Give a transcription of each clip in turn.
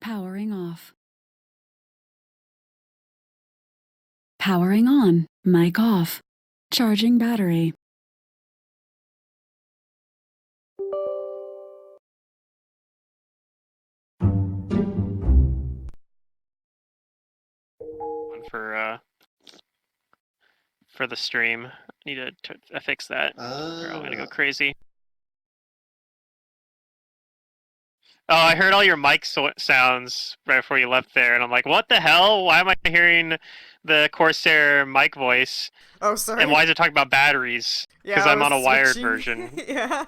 Powering off. Powering on. Mic off. Charging battery. For the stream. I need to fix that. Or I'm gonna go crazy. Oh, I heard all your mic sounds right before you left there, and I'm like, what the hell? Why am I hearing the Corsair mic voice? Oh, sorry. And why is it talking about batteries? Yeah, Because I'm on a wired switching. version. Yeah.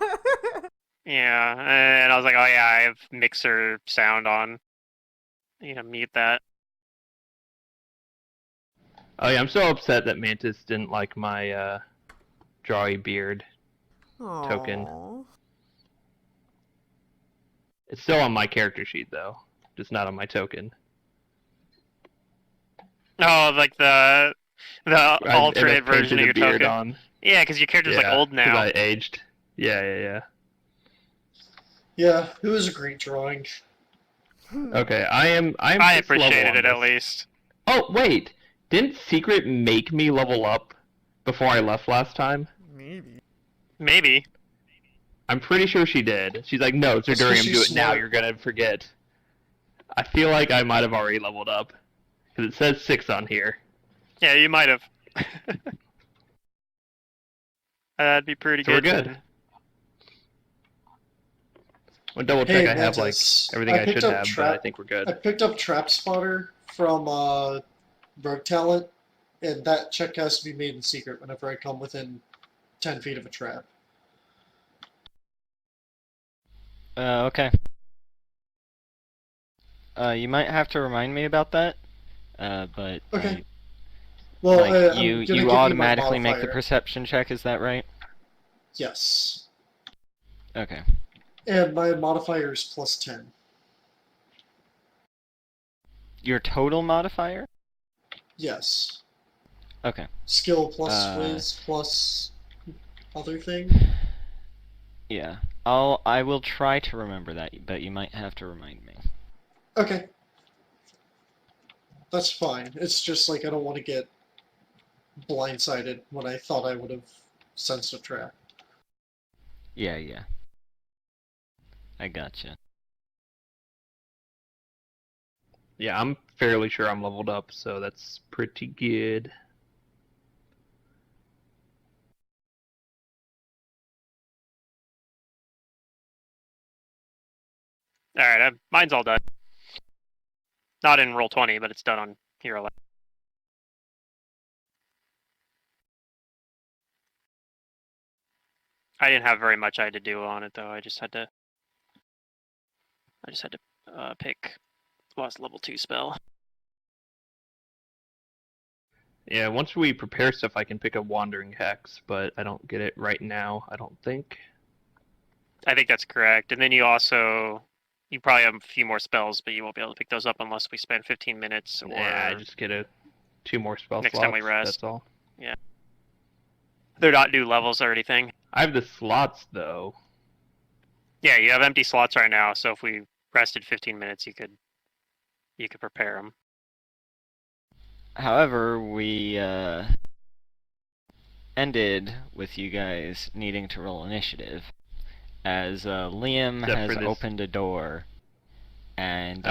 Yeah, and I was like, oh yeah, I have mixer sound on. You know, mute that. Oh yeah, I'm so upset that Mantis didn't like my drawy beard token. It's still on my character sheet though, just not on my token. Oh, like the alternate version of your token. On. Yeah, because your character's like old now. Because I aged. Yeah. Yeah, it was a great drawing. Okay, I appreciated it at least. Oh wait, didn't Secret make me level up before I left last time? Maybe. I'm pretty sure she did. She's like, no, Zerdurium, do it now, you're gonna forget. I feel like I might have already leveled up. Because it says 6 on here. Yeah, you might have. That'd be pretty good. We're good. I'll double check I have like everything I should have, but I think we're good. I picked up Trap Spotter from Rogue Talent, and that check has to be made in secret whenever I come within 10 feet of a trap. Okay. You might have to remind me about that, but... Okay. Well, you automatically make the perception check, is that right? Yes. Okay. And my modifier is +10. Your total modifier? Yes. Okay. Skill plus whiz plus other thing? Yeah. I will try to remember that, but you might have to remind me. Okay. That's fine. It's just like I don't want to get blindsided when I thought I would have sensed a trap. Yeah. I gotcha. Yeah, I'm fairly sure I'm leveled up, so that's pretty good. Alright, mine's all done. Not in Roll20, but it's done on Hero Lab. I didn't have very much I had to do on it though. I just had to pick last level 2 spell. Yeah, once we prepare stuff, I can pick up Wandering Hex, but I don't get it right now, I don't think. I think that's correct. And then you probably have a few more spells, but you won't be able to pick those up unless we spend 15 minutes or... Yeah, I just get 2 more spell next slots, time we rest. That's all. Yeah. They're not new levels or anything. I have the slots, though. Yeah, you have empty slots right now, so if we rested 15 minutes, you could prepare them. However, we ended with you guys needing to roll initiative, as Liam has opened a door and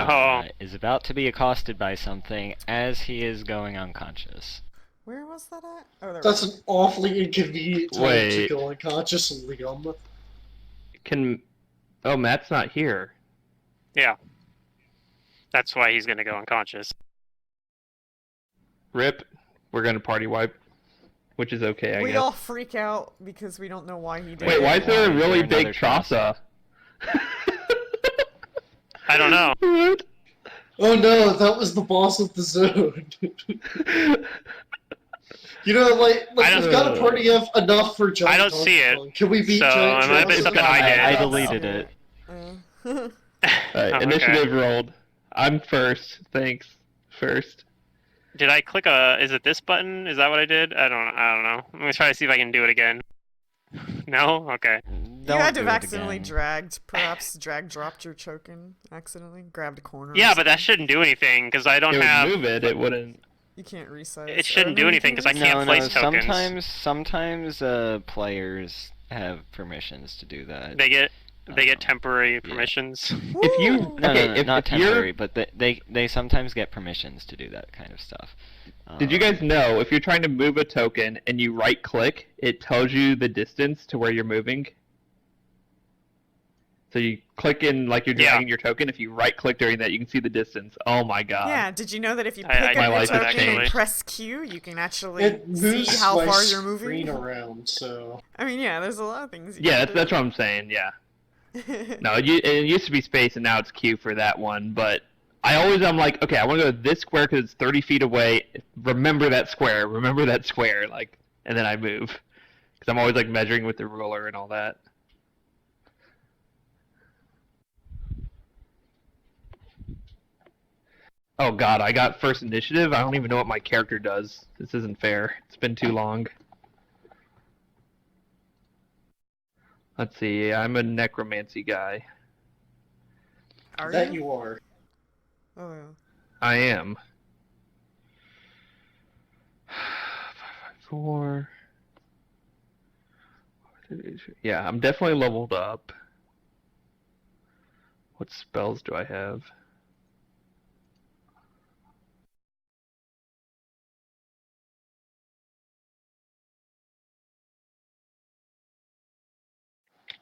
is about to be accosted by something as he is going unconscious. Where was that at? Oh, there. That's an awfully inconvenient time to go unconscious, Liam. Oh, Matt's not here. Yeah. That's why he's gonna go unconscious. Rip. We're gonna party wipe. Which is okay, I guess. We all freak out because we don't know why he did it. Wait, why is there a really big Trasa? I don't know. What? Oh no, that was the boss of the zone. You know, like we've got a party of enough for Giant. I don't see it. Can we beat so Giant? It might have been something I did. I deleted it. Alright, initiative rolled. I'm first. Thanks. First. Did I click is it this button? Is that what I did? I don't know. I'm gonna try to see if I can do it again. No? Okay. don't had to do have it accidentally again. perhaps dropped your token accidentally, grabbed a corner. Yeah, but that shouldn't do anything because I don't It would have. move it. It wouldn't. You can't resize. It shouldn't do anything because I can't No, place tokens. sometimes players have permissions to do that. They get temporary permissions. If you No, okay, no, if, not if you're temporary, but they sometimes get permissions to do that kind of stuff. Did you guys know if you're trying to move a token and you right click, it tells you the distance to where you're moving? So you click in like you're dragging your token. If you right click during that, you can see the distance. Oh my god. Yeah, did you know that if you I pick my up your life has token and changed. press Q, you can actually It see moves how my far you're screen moving? around, so... I mean, yeah, there's a lot of things you Yeah, can that's do. what I'm saying. Yeah. No, it used to be space and now it's Q for that one. But I'm like, okay, I want to go to this square because it's 30 feet away. Remember that square. Remember that square. Like, and then I move because I'm always like measuring with the ruler and all that. Oh god, I got first initiative. I don't even know what my character does. This isn't fair. It's been too long. Let's see. I'm a necromancy guy. Are That you? you are. Oh, yeah. I am. 4. Yeah, I'm definitely leveled up. What spells do I have?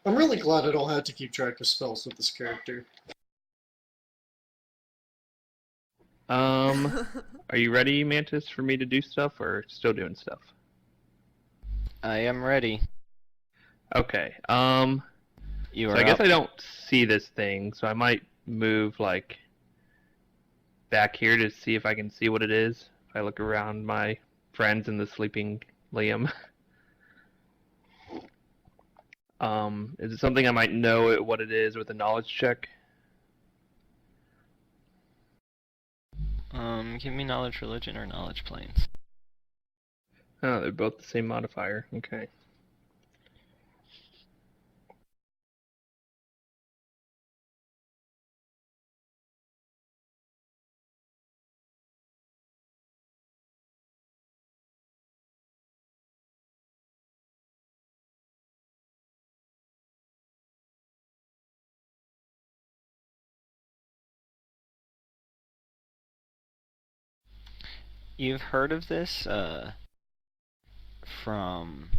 I'm really glad I don't have to keep track of spells with this character. Are you ready, Mantis, for me to do stuff, or still doing stuff? I am ready. Okay. You So are I guess up. I don't see this thing, so I might move like back here to see if I can see what it is. If I look around my friends and the sleeping Liam. Is it something I might know what it is with a knowledge check? Give me knowledge religion or knowledge planes. Oh, they're both the same modifier. Okay. You've heard of this from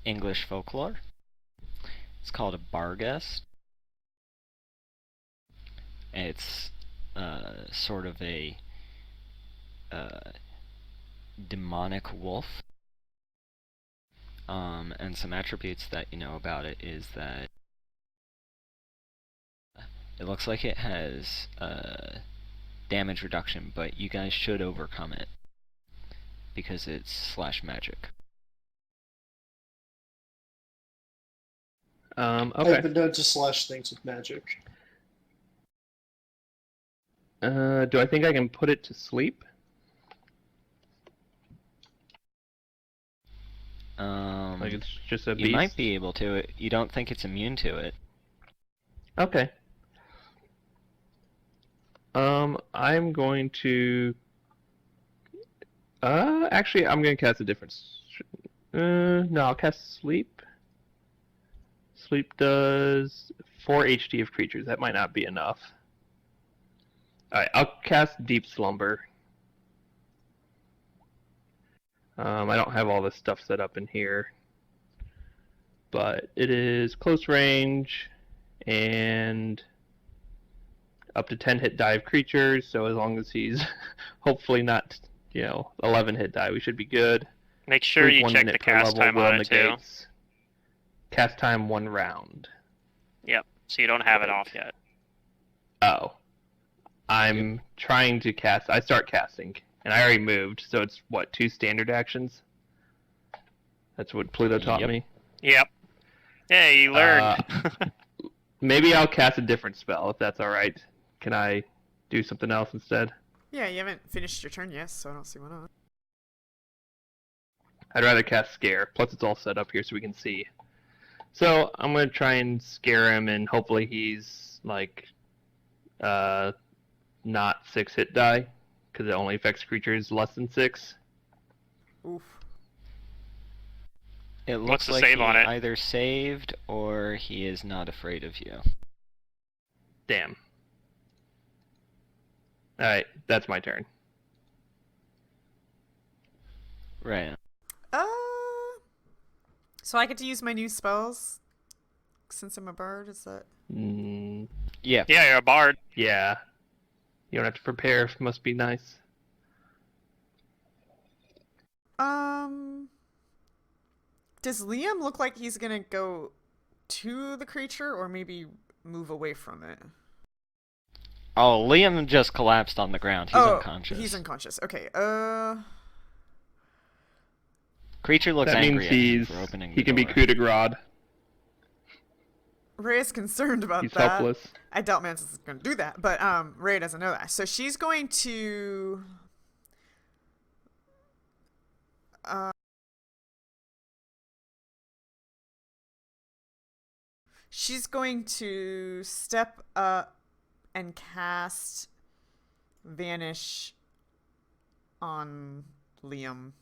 English folklore. It's called a barghest. It's sort of a demonic wolf. And some attributes that you know about it is that it looks like it has damage reduction, but you guys should overcome it because it's slash magic. Okay. I've been known to slash things with magic. Do I think I can put it to sleep? Like it's just a beast? You might be able to. You don't think it's immune to it. Okay. I'm going to... actually, I'm going to cast a different... no, I'll cast Sleep. Sleep does 4 HD of creatures. That might not be enough. Alright, I'll cast Deep Slumber. I don't have all this stuff set up in here. But it is close range and up to 10 hit die of creatures, so as long as he's hopefully not, 11 hit die, we should be good. Make sure you check the cast time on it too. Cast time 1 round. Yep, so you don't have it off yet. Oh. I'm trying to cast. I start casting, and I already moved, so it's, 2 standard actions? That's what Pluto taught me? Yep. Hey, you learned. Maybe I'll cast a different spell, if that's alright. Can I do something else instead? Yeah, you haven't finished your turn yet, so I don't see why not. I'd rather cast Scare. Plus, it's all set up here so we can see. So I'm gonna try and scare him, and hopefully he's like, not 6 hit die, because it only affects creatures less than 6. Oof. It What's looks the like save he on it? either saved or he is not afraid of you. Damn. All right, that's my turn. Right. So I get to use my new spells since I'm a bard. Is that? Yeah. Yeah, you're a bard. Yeah. You don't have to prepare. Must be nice. Does Liam look like he's gonna go to the creature or maybe move away from it? Oh, Liam just collapsed on the ground. He's unconscious. He's unconscious. Okay. Creature looks That angry means at him for opening he the can be door. coup de grace. Ray is concerned about He's that. helpless. I doubt Mantis is going to do that, but Ray doesn't know that. So she's going to step up and cast Vanish on Liam.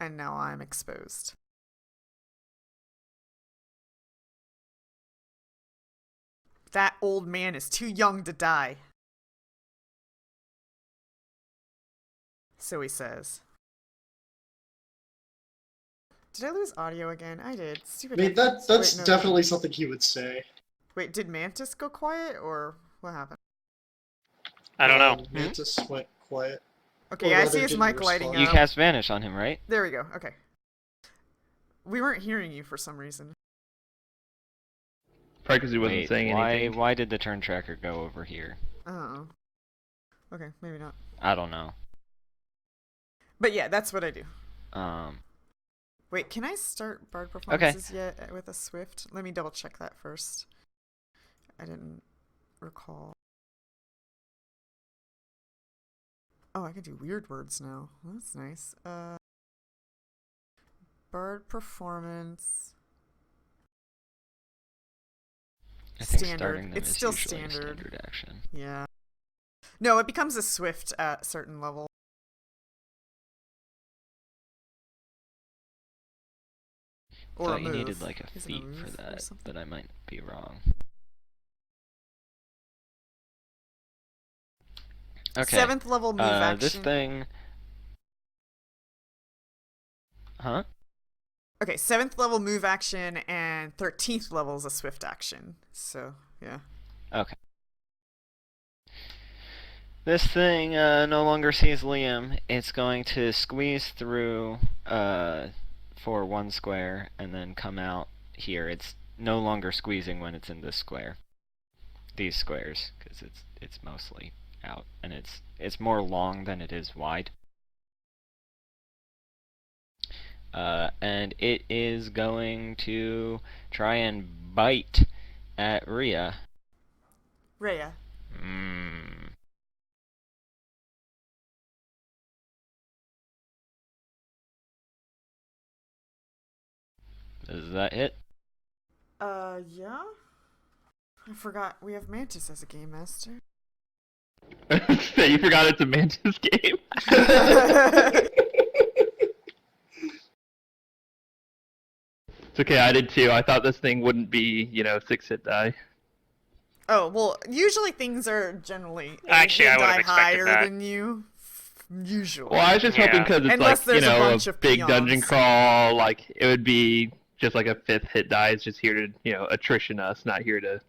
And now I'm exposed. That old man is too young to die. So he says. Did I lose audio again? I did. Stupid. I mean, that's Wait, no. definitely something he would say. Wait, did Mantis go quiet or what happened? I don't know. Mantis went quiet. Okay, Or I rather, see his didn't mic lighting respond. You up. cast Vanish on him, right? There we go. Okay. We weren't hearing you for some reason. Probably because he wasn't Wait, saying anything. why did the turn tracker go over here? Oh. Okay, maybe not. I don't know. But yeah, that's what I do. Um, Wait, can I start Bard performances yet with a Swift? Let me double check that first. I didn't recall. Oh, I can do weird words now. That's nice. Bard performance. I think Standard. starting them It's is still usually a standard. standard action. Yeah. No, it becomes a Swift at a certain level. Or Thought a you move. needed like a Isn't it feat for move or that, something? but I might be wrong. Okay. 7th level move action. This thing. Huh? Okay, 7th level move action and 13th level is a Swift action. So, yeah. Okay. This thing no longer sees Liam. It's going to squeeze through for 1 square and then come out here. It's no longer squeezing when it's in this square. These squares, because it's mostly out, and it's more long than it is wide. And it is going to try and bite at Rhea. Rhea. Does that hit? Yeah? I forgot we have Mantis as a game master. You forgot it's a Mantis game? It's okay, I did too. I thought this thing wouldn't be, 6 hit die. Oh, well, usually things are generally Actually, I die would've expected higher that. than you. Usually. Well, I was just hoping because it's Unless like, there's a bunch of big dungeon peons. crawl, like, it would be just like a 5th hit die. It's just here to, attrition us, not here to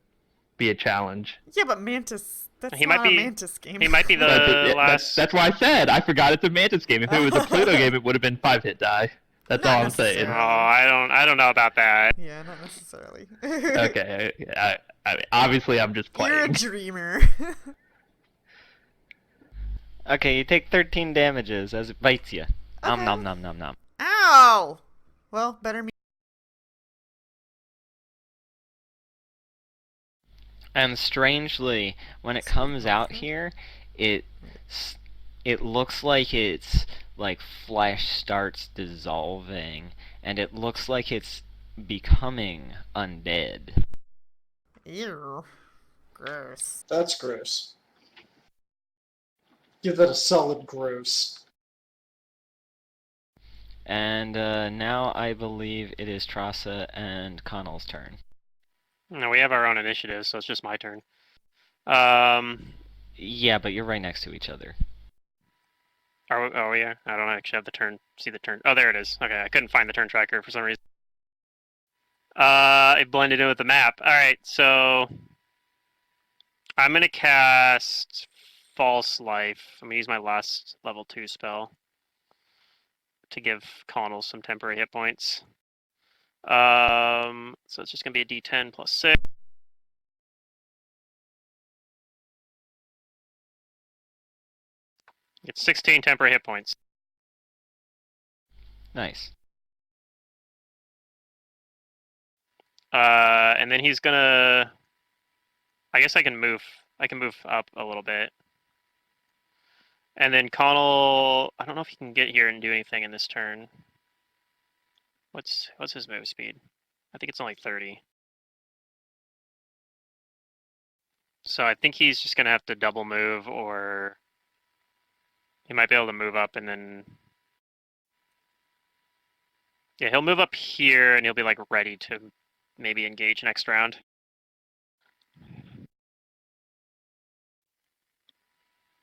be a challenge. Yeah, but Mantis, that's He not might be- a Mantis game. He might be the last. That's why I said I forgot it's a Mantis game. If it was a Pluto game, it would have been 5 hit die. That's Not all I'm saying. Oh, necessarily. I don't know about that. Yeah, not necessarily. Okay, I mean, obviously I'm just You're a playing. dreamer. Okay, you take 13 damages as it bites you. Okay. Nom nom nom nom. Ow! Well, better me. And strangely, when it comes out here, it looks like it's like flesh starts dissolving, and it looks like it's becoming undead. Ew. Gross. That's gross. Give that a solid gross. And now I believe it is Trassa and Connell's turn. No, we have our own initiative, so it's just my turn. Yeah, but you're right next to each other. Oh yeah, I don't actually have the turn. See the turn. Oh, there it is. Okay, I couldn't find the turn tracker for some reason. It blended in with the map. All right, so I'm gonna cast False Life. I'm gonna use my last level 2 spell to give Connell some temporary hit points. So it's just gonna be a D10 plus 6. It's 16 temporary hit points. Nice. And then he's gonna. I guess I can move. I can move up a little bit. And then Connell. I don't know if he can get here and do anything in this turn. What's his move speed? I think it's only 30. So I think he's just gonna have to double move, or he might be able to move up and then. Yeah, he'll move up here and he'll be like ready to maybe engage next round.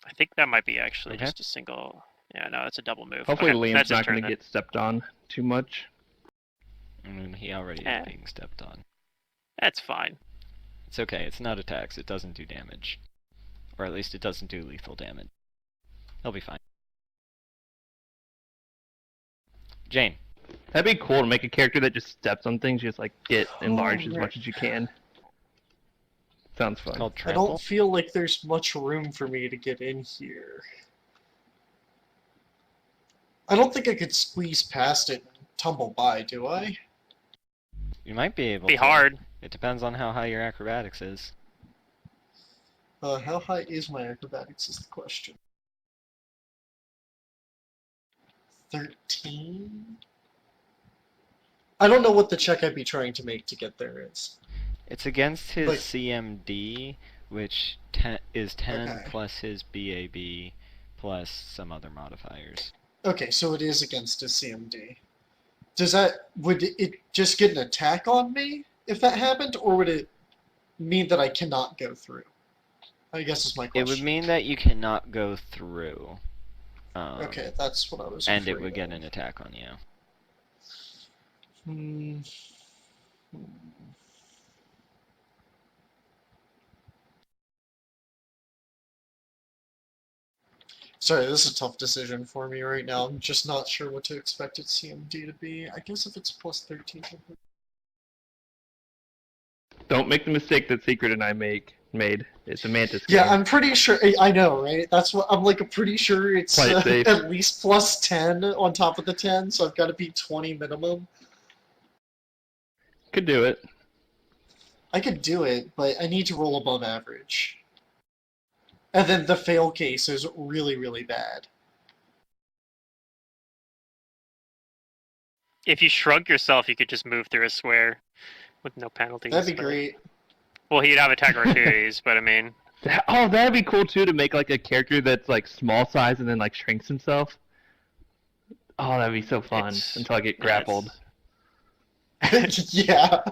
I think that might be actually just a single. Yeah, no, that's a double move. Hopefully okay, Liam's not going to get stepped on too much. He already is being stepped on. That's fine. It's okay, it's not attacks, it doesn't do damage. Or at least it doesn't do lethal damage. He'll be fine. Jane. That'd be cool to make a character that just steps on things, just like get enlarged as much as you can. Sounds fun. Called I trample. don't feel like there's much room for me to get in here. I don't think I could squeeze past it and tumble by, do I? You might be able Be to. hard. It depends on how high your acrobatics is. How high is my acrobatics is the question. 13? I don't know what the check I'd be trying to make to get there is. It's against his Like- CMD, which is 10 Okay. plus his BAB plus some other modifiers. Okay, so it is against his CMD. Would it just get an attack on me if that happened, or would it mean that I cannot go through? I guess is my question. It would mean that you cannot go through. Okay, that's what I was And it afraid would get of. an attack on you. Hmm. Sorry, this is a tough decision for me right now. I'm just not sure what to expect its CMD to be. I guess if it's plus 13. Don't make the mistake that Secret and I made. It's a Mantis game. Yeah, I'm pretty sure. I know, right? That's what I'm like. I'm pretty sure it's Play it safe. at least plus 10 on top of the 10, so I've got to be 20 minimum. Could do it. I could do it, but I need to roll above average. And then the fail case is really, really bad. If you shrunk yourself, you could just move through a square with no penalties. That'd be but- great. Well, he'd have attack opportunities, but I mean, That'd be cool too, to make like a character that's like small size and then like shrinks himself. Oh, that'd be so fun until I get grappled. Yeah.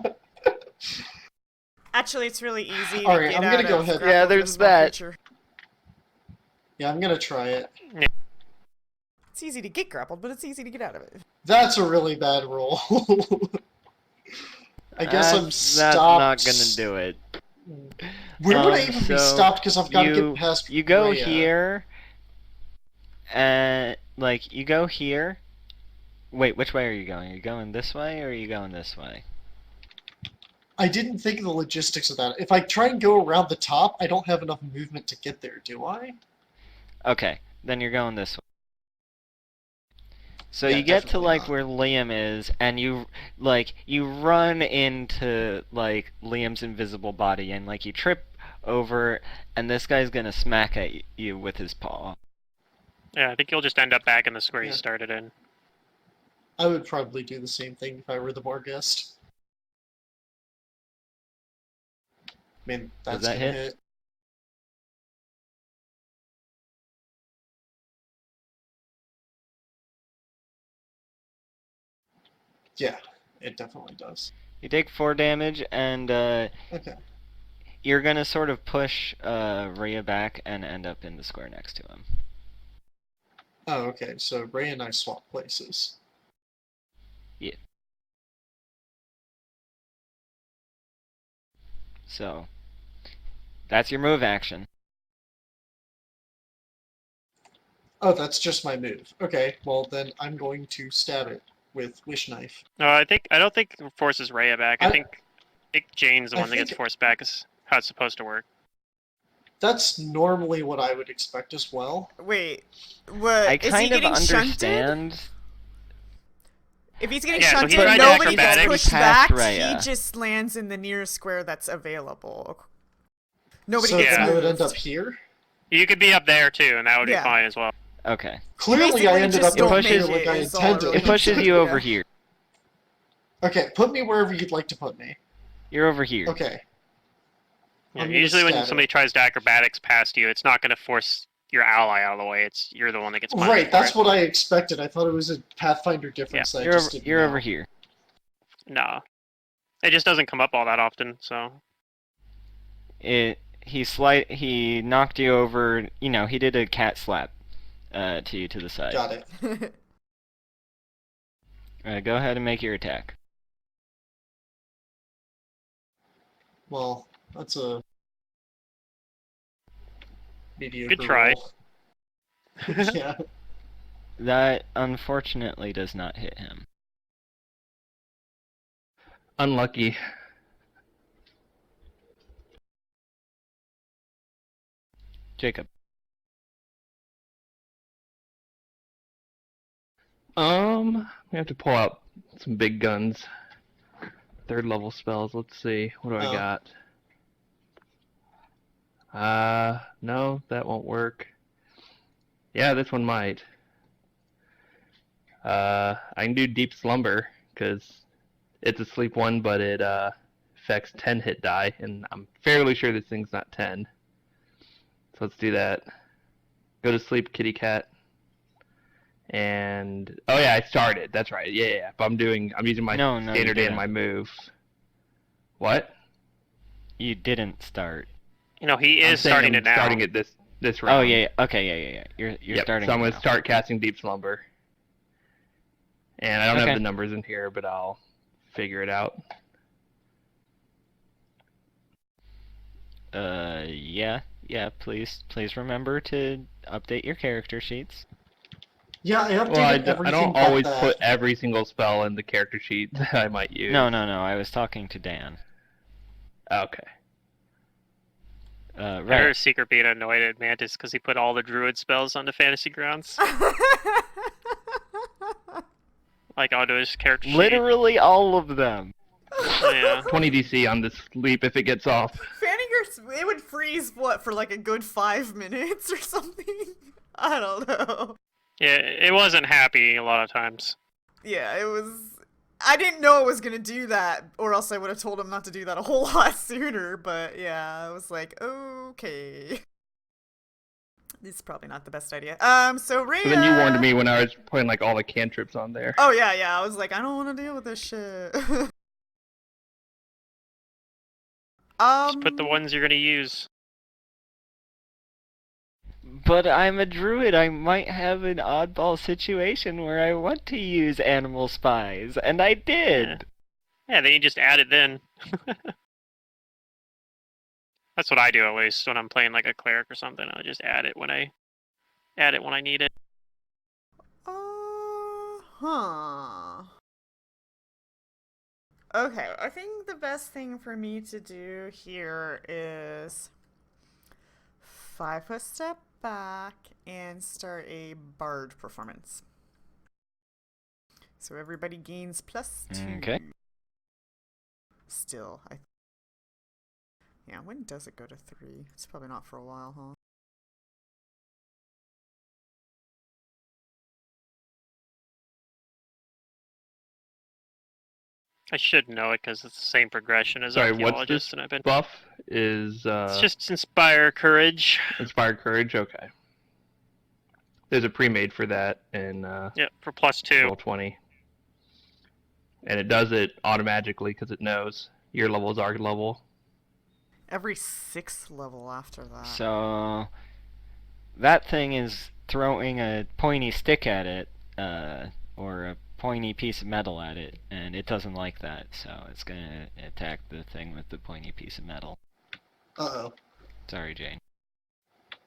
Actually, it's really easy to Alright, get I'm gonna out go of ahead. grappling Yeah, with a there's small that. creature. Yeah, I'm gonna try it. It's easy to get grappled, but it's easy to get out of it. That's a really bad roll. I guess I'm stopped. That's not gonna do it. Where would I even be So stopped? Because I've got to get past. You go Rhea. here, and like you go here. Wait, which way are you going? Are you going this way or are you going this way? I didn't think of the logistics of that. If I try and go around the top, I don't have enough movement to get there, do I? Okay, then you're going this way. So Yeah, you get to definitely like not. where Liam is, and you run into like Liam's invisible body, and like you trip over, and this guy's gonna smack at you with his paw. Yeah, I think you'll just end up back in the square you Yeah. started in. I would probably do the same thing if I were the Morghast. I mean, that's that gonna hit? hit. Yeah, it definitely does. You take 4 damage, and Okay. you're gonna sort of push Rhea back and end up in the square next to him. Oh, okay. So Ray and I swap places. Yeah. So, that's your move action. Oh, that's just my move. Okay, well then I'm going to stab it with Wish Knife. No, I don't think it forces Rhea back. I think Jane's the I one that gets think- forced back. Is how it's supposed to work. That's normally what I would expect as well. Wait, what? I Is he kind of getting understand. shunted? If he's getting Yeah, so shunted he tried and nobody's acrobatics. pushed Past back, Rhea. he just lands in the nearest square that's available. Nobody So gets then I would moved. end up here. You could be up there too, and that would be Yeah. fine as well. Okay. Clearly, I basically ended just up don't over here make like it I is all it intended. really It pushes you Yeah. over here. Okay, put me wherever you'd like to put me. You're over here. Okay. Yeah, I'm gonna usually when stab it. somebody tries to acrobatics past you, it's not going to force your ally out of the way. It's you're the one that gets punished. Right, that's for what I expected. I thought it was a Pathfinder difference that I just didn't You're know. over here. it. No, it just doesn't come up all that often. So He knocked you over. You know, he did a cat slap to you to the side. Got it. Go ahead and make your attack. Well, that's a mediocre Good try. roll. Yeah. That unfortunately does not hit him. Unlucky. Jacob. We have to pull out some big guns. 3rd level spells. Let's see. What do I Oh. got? No, that won't work. Yeah, this one might. I can do Deep Slumber, because it's a sleep one, but it affects 10 hit die, and I'm fairly sure this thing's not 10. So let's do that. Go to sleep, kitty cat. And oh yeah, I started. That's right. Yeah. But I'm using my No, you standard and didn't. my move. What? You didn't start. you know he I'm is saying starting I'm it now. starting it this round. Oh yeah. Okay. Yeah. You're Yep, starting. so I'm it gonna now. start casting Deep Slumber. And I don't Okay. have the numbers in here, but I'll figure it out. Yeah. Please remember to update your character sheets. Yeah, I updated Well, I everything don't but always that. put every single spell in the character sheet that I might use. No. I was talking to Dan. Okay. I heard Right. Secret being annoyed at Mantis because he put all the druid spells onto Fantasy Grounds, like onto his character sheet. Literally all of them. Oh, yeah. 20 DC on this leap if it gets off. Fanninger, it would freeze, what, for like a good 5 minutes or something? I don't know. Yeah, it wasn't happy a lot of times. Yeah, it was... I didn't know it was gonna do that, or else I would have told him not to do that a whole lot sooner, but yeah, I was like, okay. This is probably not the best idea. So Rhea... But then you warned me when I was putting like all the cantrips on there. Oh yeah, I was like, I don't want to deal with this shit. Just put the ones you're gonna use. But I'm a druid. I might have an oddball situation where I want to use animal spies, and I did. Yeah, then you just add it then. That's what I do at least when I'm playing like a cleric or something. I'll just add it when I need it. Huh. Okay, I think the best thing for me to do here is 5 step back and start a bard performance. So everybody gains +2. Okay. Still, yeah, when does it go to 3? It's probably not for a while, huh? I should know it because it's the same progression as Sorry, what's Archaeologist, this and I've been. buff? Is It's just Inspire Courage. Inspired Courage? Okay. There's a pre-made for that in Yep, for +2. roll 20. And it does it automatically because it knows your level is our level. Every 6th level after that. So that thing is throwing a pointy stick at it, or a pointy piece of metal at it, and it doesn't like that, so it's gonna attack the thing with the pointy piece of metal. Uh-oh. Sorry, Jane.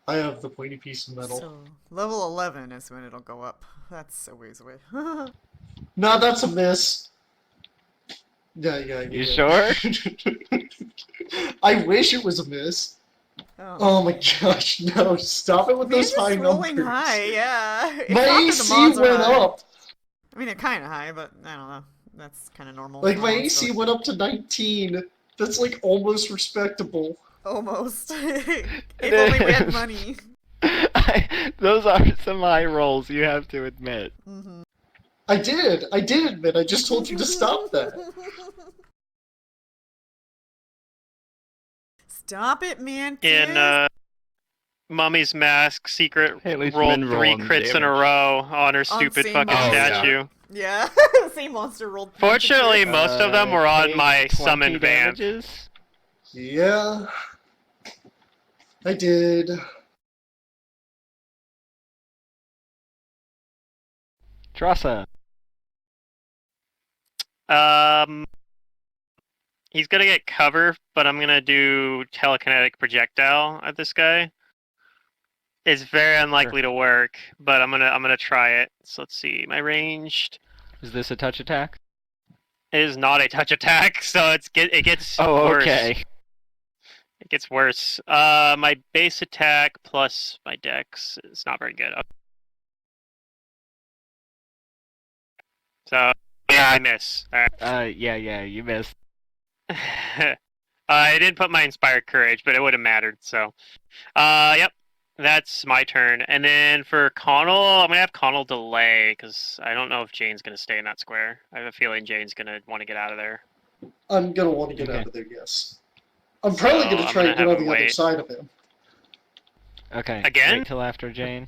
I have the pointy piece of metal. So, level 11 is when it'll go up. That's a ways away. No, that's a miss. Yeah. You sure? I wish it was a miss. Oh, Oh my gosh, no, stop it with Man, those just high rolling numbers. high, yeah. It's My not that the AC mods are went high. up. I mean, they're kind of high, but I don't know. That's kind of normal. Like, for my mods, AC so- went up to 19. That's, like, almost respectable. Almost. If It only we had is. money. Those are some high rolls, you have to admit. Mm-hmm. I did admit, I just told you to stop that. Stop it, man. In Mummy's Mask, Secret Hey, at least rolled Min 3 rolling crits in a damage. row on her stupid same fucking monster. statue. Yeah, same monster rolled. Fortunately, crits. most of them were on Take my 20 summon vamp. damages. Yeah. I did. Tressa. He's gonna get cover, but I'm gonna do telekinetic projectile at this guy. It's very unlikely to work, but I'm gonna try it. So let's see. My ranged Is this a touch attack? is not a touch attack, so it gets Oh, worse. okay. It gets worse. My base attack plus my dex is not very good. So yeah, I miss. Alright. Yeah, you missed. I didn't put my Inspired Courage, but it would have mattered, so. Yep. That's my turn. And then for Connell, I'm going to have Connell delay, because I don't know if Jane's going to stay in that square. I have a feeling Jane's going to want to get out of there. I'm gonna want to get Okay. out of there, yes. I'm probably So, gonna I'm try gonna and get have on him the other wait. side of him. Okay. Again? Wait till after Jane.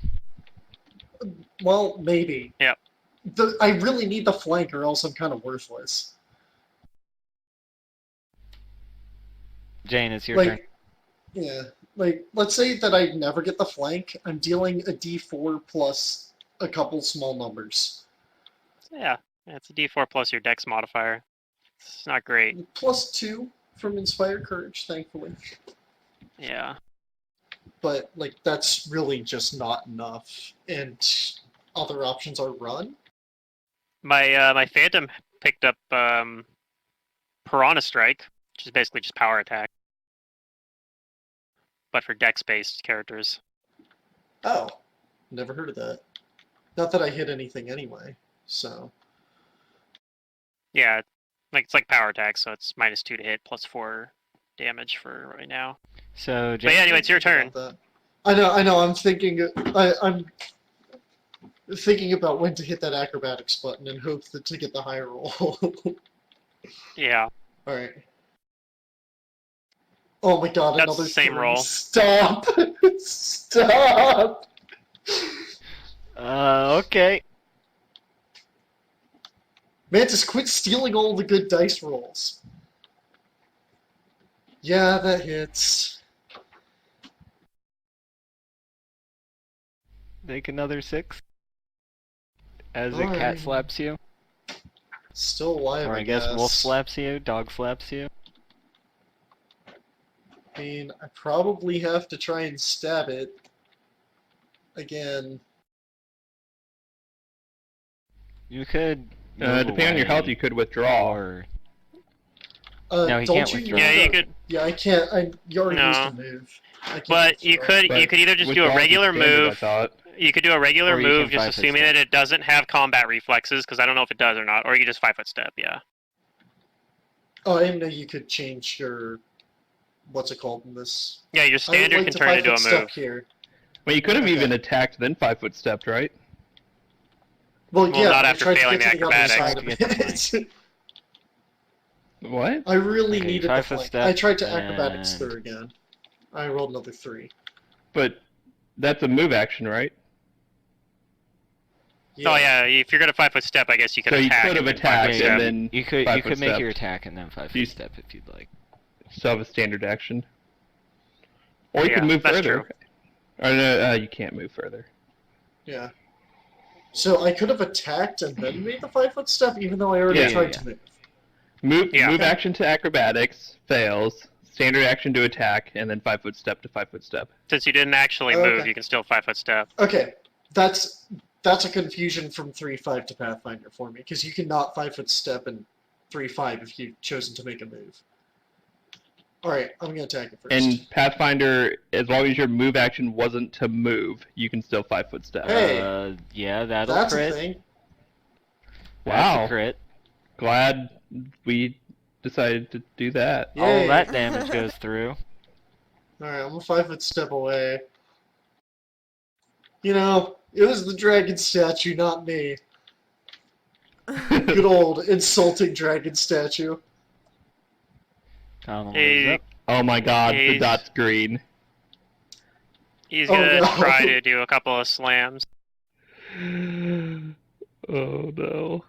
Well, maybe. Yep. I really need the flank or else I'm kind of worthless. Jane, it's your turn. Yeah. Like, let's say that I never get the flank. I'm dealing a d4 plus a couple small numbers. Yeah, it's a d4 plus your dex modifier. It's not great. Plus 2 from Inspired Courage, thankfully. Yeah. But, like, that's really just not enough. And other options are run. My Phantom picked up Piranha Strike, which is basically just power attack. But for dex-based characters. Oh. Never heard of that. Not that I hit anything anyway, so. Yeah, it's like power attack, so it's -2 to hit, +4 damage for right now. So, But Jane, yeah, anyway, it's your turn. About that. I know. I'm thinking about when to hit that acrobatics button and hope to get the higher roll. Yeah. All right. Oh my god! That's another the same 3. roll. Stop! Stop! okay. Mantis, quit stealing all the good dice rolls. Yeah, that hits. Make another 6. As a cat Alright. slaps you. Still alive, Or I guess wolf slaps you, dog slaps you. I mean, I probably have to try and stab it. Again. You could. move Depending on your health, you could withdraw. Or No, he don't can't you withdraw. use Yeah, the- you could. Yeah, I can't. You already No. used to move. I can't But you withdraw. could But either just do a withdrawal is regular standard, I move. thought. You could do a regular Or you move, can just 5-foot assuming step. that it doesn't have combat reflexes, because I don't know if it does or not. Or you just 5-foot step. Yeah. Oh, I didn't know you could change your. What's it called in this? Yeah, your I would standard like can to turn into a 5-foot step move. here. Well, you could have Okay. even attacked then 5-foot stepped, right? Well, Well, yeah, not I after tried to failing get the to the other acrobatics. side of To get the it. What? I really Okay, needed the 5 foot flank. step I tried to acrobatics and- through again. I rolled another 3. But that's a move action, right? Oh yeah, if you're gonna 5-foot step, I guess you could So you attack. could have and then attacked 5-foot Yeah, step. and then you could 5-foot make step. your attack and then 5 You- foot step if you'd like. Still have a standard action. Or you Yeah, can move that's further. true. Or no, you can't move further. Yeah. So I could have attacked and then made the 5-foot step, even though I already Yeah. tried to move. Move Yeah. move action to acrobatics fails. Standard action to attack, and then 5-foot step to 5-foot step. Since you didn't actually Okay. move, you can still 5-foot step. Okay, that's a confusion from 3.5 to Pathfinder for me, because you cannot 5-foot step in 3.5 if you've chosen to make a move. Alright, I'm gonna attack it first. And Pathfinder, as long as your move action wasn't to move, you can still 5-foot step. Hey, Yeah, that'll that's crit. a thing. That's Wow. a crit. Glad we decided to do that. All Yay. that damage goes through. Alright, I'm a 5-foot step away. You know, it was the dragon statue, not me. Good old insulting dragon statue. Connell Hey. moves up. Oh my god, the He's- dot's green. He's Oh, gonna no. try to do a couple of slams. Oh no.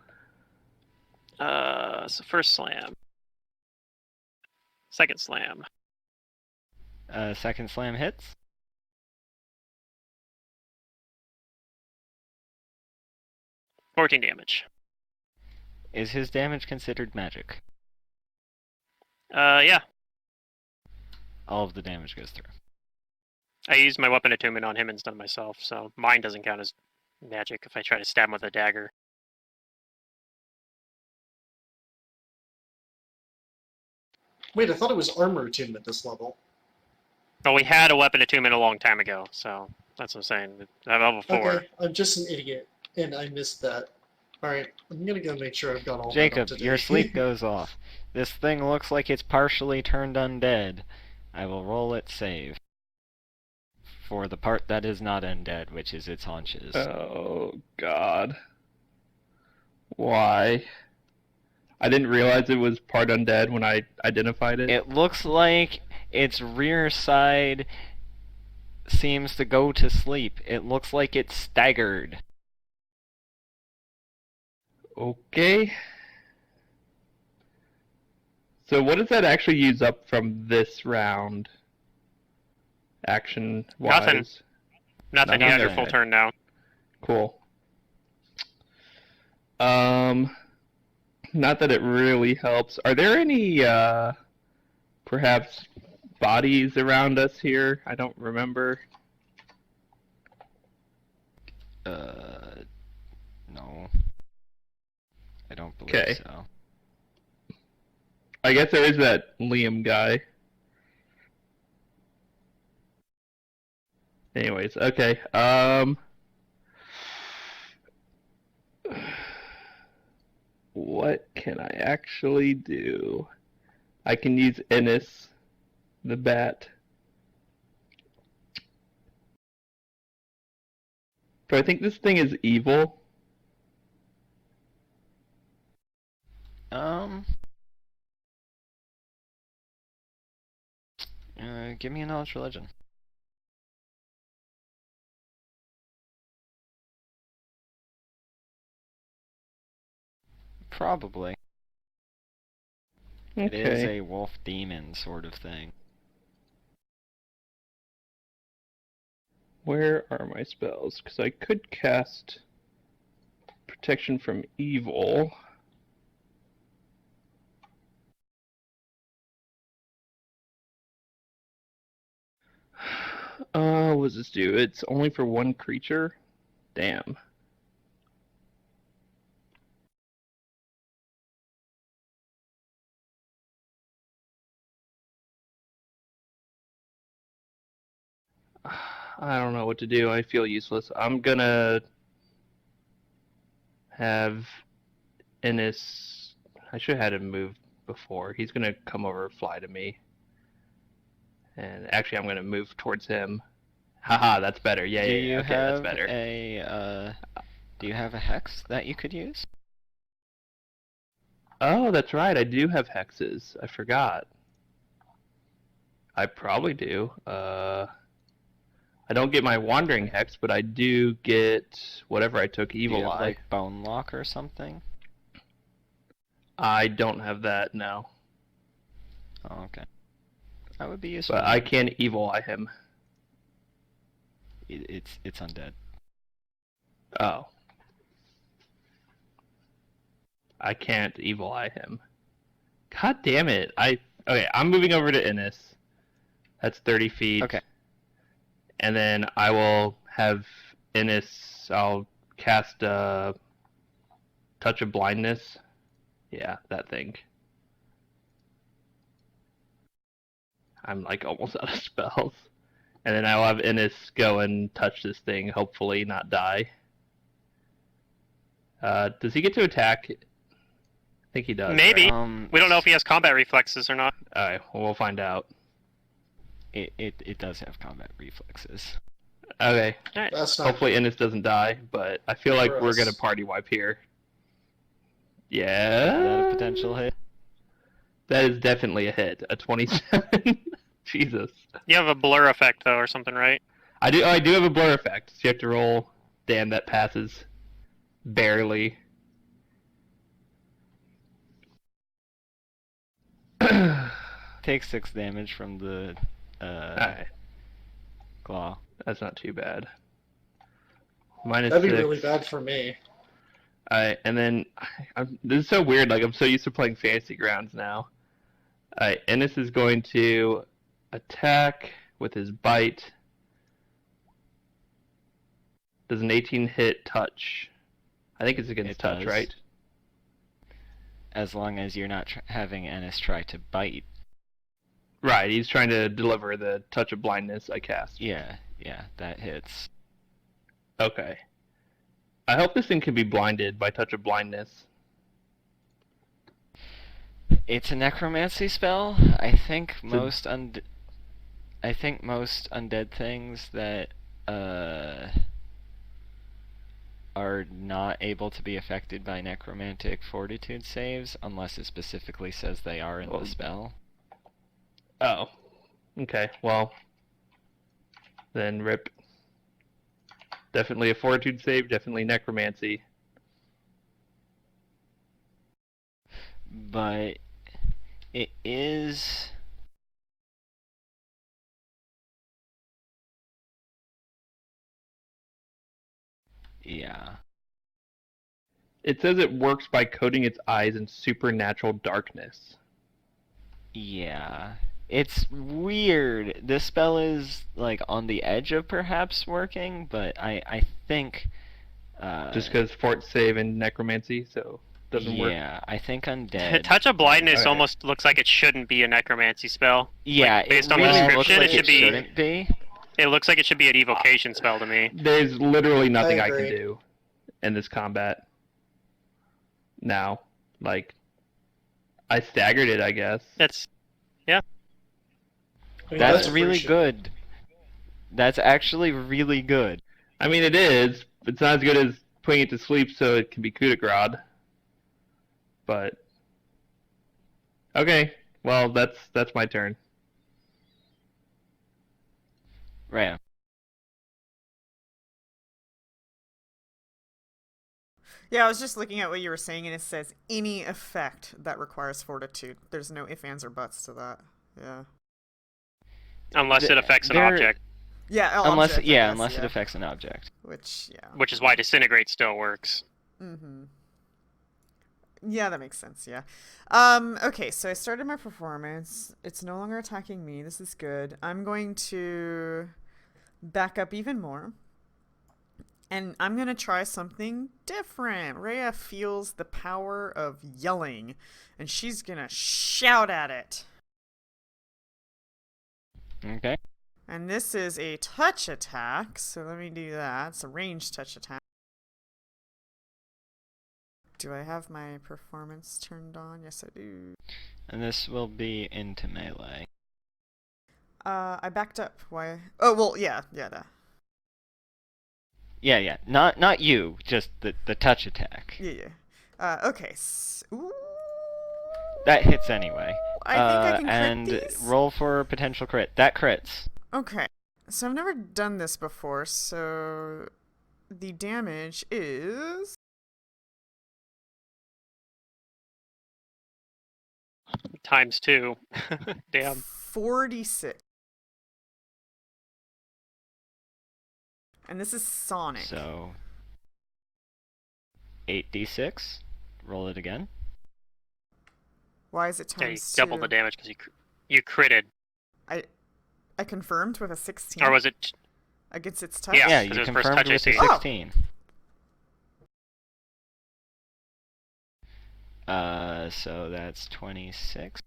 So first slam. Second slam. Second slam hits. $14 damage. Is his damage considered magic? Yeah. All of the damage goes through. I used my weapon attunement on him instead of myself, so mine doesn't count as magic if I try to stab him with a dagger. Wait, I thought it was armor attunement at this level. But we had a weapon attunement a long time ago, so that's what I'm saying. At level 4. Okay, I'm just an idiot, and I missed that. Alright, I'm gonna go make sure I've got all that Jacob, up to date. your sleep goes off. This thing looks like it's partially turned undead. I will roll its save. For the part that is not undead, which is its haunches. Oh god. Why? I didn't realize it was part undead when I identified it. It looks like its rear side seems to go to sleep. It looks like it's staggered. Okay. So what does that actually use up from this round? Action-wise? Nothing. Nothing. You have your Nothing. full turn now. Cool. Not that it really helps. Are there any, perhaps bodies around us here? I don't remember. No. I don't believe Okay. so. I guess there is that Liam guy. Anyways, okay. What can I actually do? I can use Ennis, the bat. Do I think this thing is evil? Give me a knowledge religion. Probably. It is Okay. a wolf demon sort of thing. Where are my spells? Because I could cast protection from evil. What does this do? It's only for one creature? Damn. I don't know what to do. I feel useless. I'm gonna have Ennis. I should have had him move before. He's gonna come over, fly to me. And actually, I'm gonna move towards him. Haha, that's better. Yeah, Do yeah, you yeah. Okay, have that's better. do you have a hex that you could use? Oh, that's right. I do have hexes. I forgot. I probably do. I don't get my wandering hex, but I do get whatever I took evil Do you have, eye. like bone lock or something? I don't have that, no. Oh, okay. That would be useful. But I can evil eye him. It's undead. Oh. I can't evil eye him. God damn it. Okay, I'm moving over to Innis. That's 30 feet. Okay. And then I will have Innis, I'll cast Touch of Blindness. Yeah, that thing. I'm like almost out of spells. And then I'll have Innis go and touch this thing, hopefully not die. Does he get to attack? I think he does. Maybe. Right? We don't know if he has combat reflexes or not. Alright, well, we'll find out. It does have combat reflexes. Okay. Alright. That's not Hopefully Innis doesn't die, but I feel like we're Gross. gonna party wipe here. Is that Yeah. a potential hit? That is definitely a hit. A 27. Jesus. You have a blur effect though, or something, right? I do have a blur effect. So you have to roll. Damn, that passes. Barely. Take 6 damage from the Alright, claw. that's not too bad. Minus That'd be 6. really bad for me. Alright, and then this is so weird. Like I'm so used to playing Fantasy Grounds now. Alright, Ennis is going to attack with his bite. Does an 18 hit touch? I think it's against It touch, does. right? As long as you're not having Ennis try to bite. Right, he's trying to deliver the Touch of Blindness I cast. Yeah, that hits. Okay. I hope this thing can be blinded by Touch of Blindness. It's a necromancy spell. I think most undead things that are not able to be affected by necromantic fortitude saves unless it specifically says they are in the spell. Oh. Okay, well. Then rip. Definitely a fortitude save, definitely necromancy. But it is... Yeah. It says it works by coating its eyes in supernatural darkness. Yeah. It's weird. This spell is, like, on the edge of perhaps working, but I think... Just because fort save and necromancy, so it doesn't work. Yeah, I think undead. Touch of Blindness Okay. almost looks like it shouldn't be a necromancy spell. Yeah, Like, based it on the really description, looks like it should be- shouldn't be. It looks like it should be an evocation spell to me. There's literally nothing I can agree. do in this combat. Now. Like, I staggered it, I guess. That's I mean, That's pretty really shit. good. That's actually really good. I mean, it is. It's not as good as putting it to sleep so it can be coup de grace. But okay, well that's my turn. Right. Yeah, I was just looking at what you were saying, and it says any effect that requires fortitude. There's no ifs, ands, or buts to that. Yeah. unless it affects an There- object, Yeah. Unless object, I guess, unless it yeah. affects an object. Which, yeah. which is why Disintegrate still works. Mm-hmm. Yeah, that makes sense, yeah. Okay, so I started my performance. It's no longer attacking me. This is good. I'm going to back up even more. And I'm going to try something different. Rhea feels the power of yelling, and she's going to shout at it. Okay. And this is a touch attack, so let me do that. It's a ranged touch attack. Do I have my performance turned on? Yes, I do. And this will be into melee. I backed up. Why? Oh, well, yeah, that. Yeah. Not you, just the touch attack. Yeah. Okay. Ooh, That hits anyway. I think I can crit and these? roll for potential crit. That crits. Okay. So I've never done this before, so the damage is ×2. Damn. 46. And this is Sonic. So 8d6. Roll it again. Why is it Yeah, you times double 2? the damage because you critted. I confirmed with a 16. Or was it? Against its touch? Yeah, Yeah, 'cause you it was first confirmed touch with a AC. 16. So that's 26.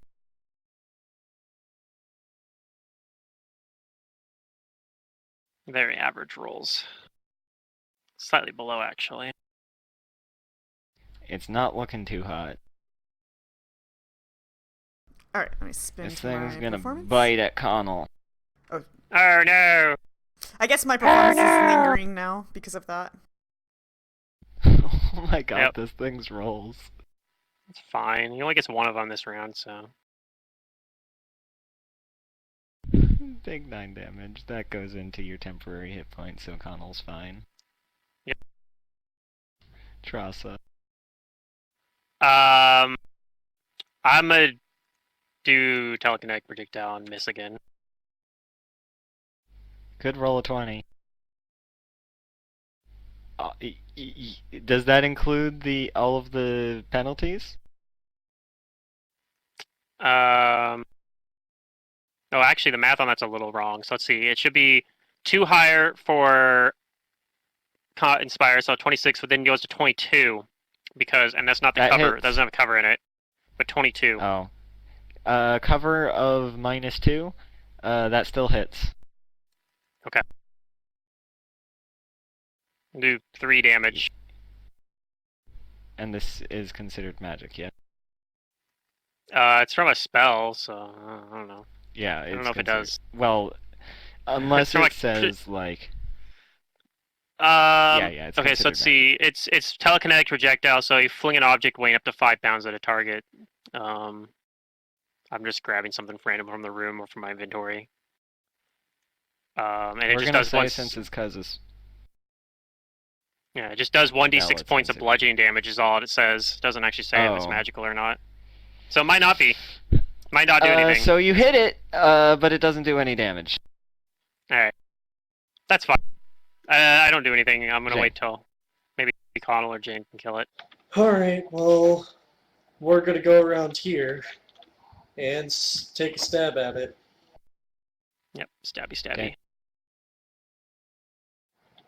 Very average rolls. Slightly below, actually. It's not looking too hot. Alright, let me spin This to thing's my gonna performance. bite at Connell. Oh no! I guess my performance is lingering now because of that. Oh my god, Yep. this thing's rolls. It's fine. He only gets one of them this round, so. Big 9 damage. That goes into your temporary hit point, so Connell's fine. Yep. Trasa. I'm gonna do telekinetic projectile and miss again. Could roll a 20. Does that include all of the penalties? Oh, actually, the math on that's a little wrong. So let's see. It should be 2 higher for Inspire, so 26, but then goes to 22 and that's not the That cover. hits. It doesn't have a cover in it, but 22. Oh. Cover of -2. That still hits. Okay. Do 3 damage. And this is considered magic, yeah? It's from a spell, so I don't know. Yeah, I don't know if it does. Well, unless from it like- says, like... Yeah, it's okay, so let's considered see. It's telekinetic projectile, so you fling an object weighing up to 5 pounds at a target. I'm just grabbing something random from the room or from my inventory. And it We're just gonna does say once. since it's causes... Yeah, it just does 1d6 it's points of considered. bludgeoning damage is all it says. It doesn't actually say if it's Oh. magical or not. So it might not be. Might not do anything. So you hit it, but it doesn't do any damage. Alright. That's fine. I don't do anything. I'm gonna Jane. wait till maybe Connell or Jane can kill it. Alright, well, we're gonna go around here and take a stab at it. Yep, stabby stabby. Okay.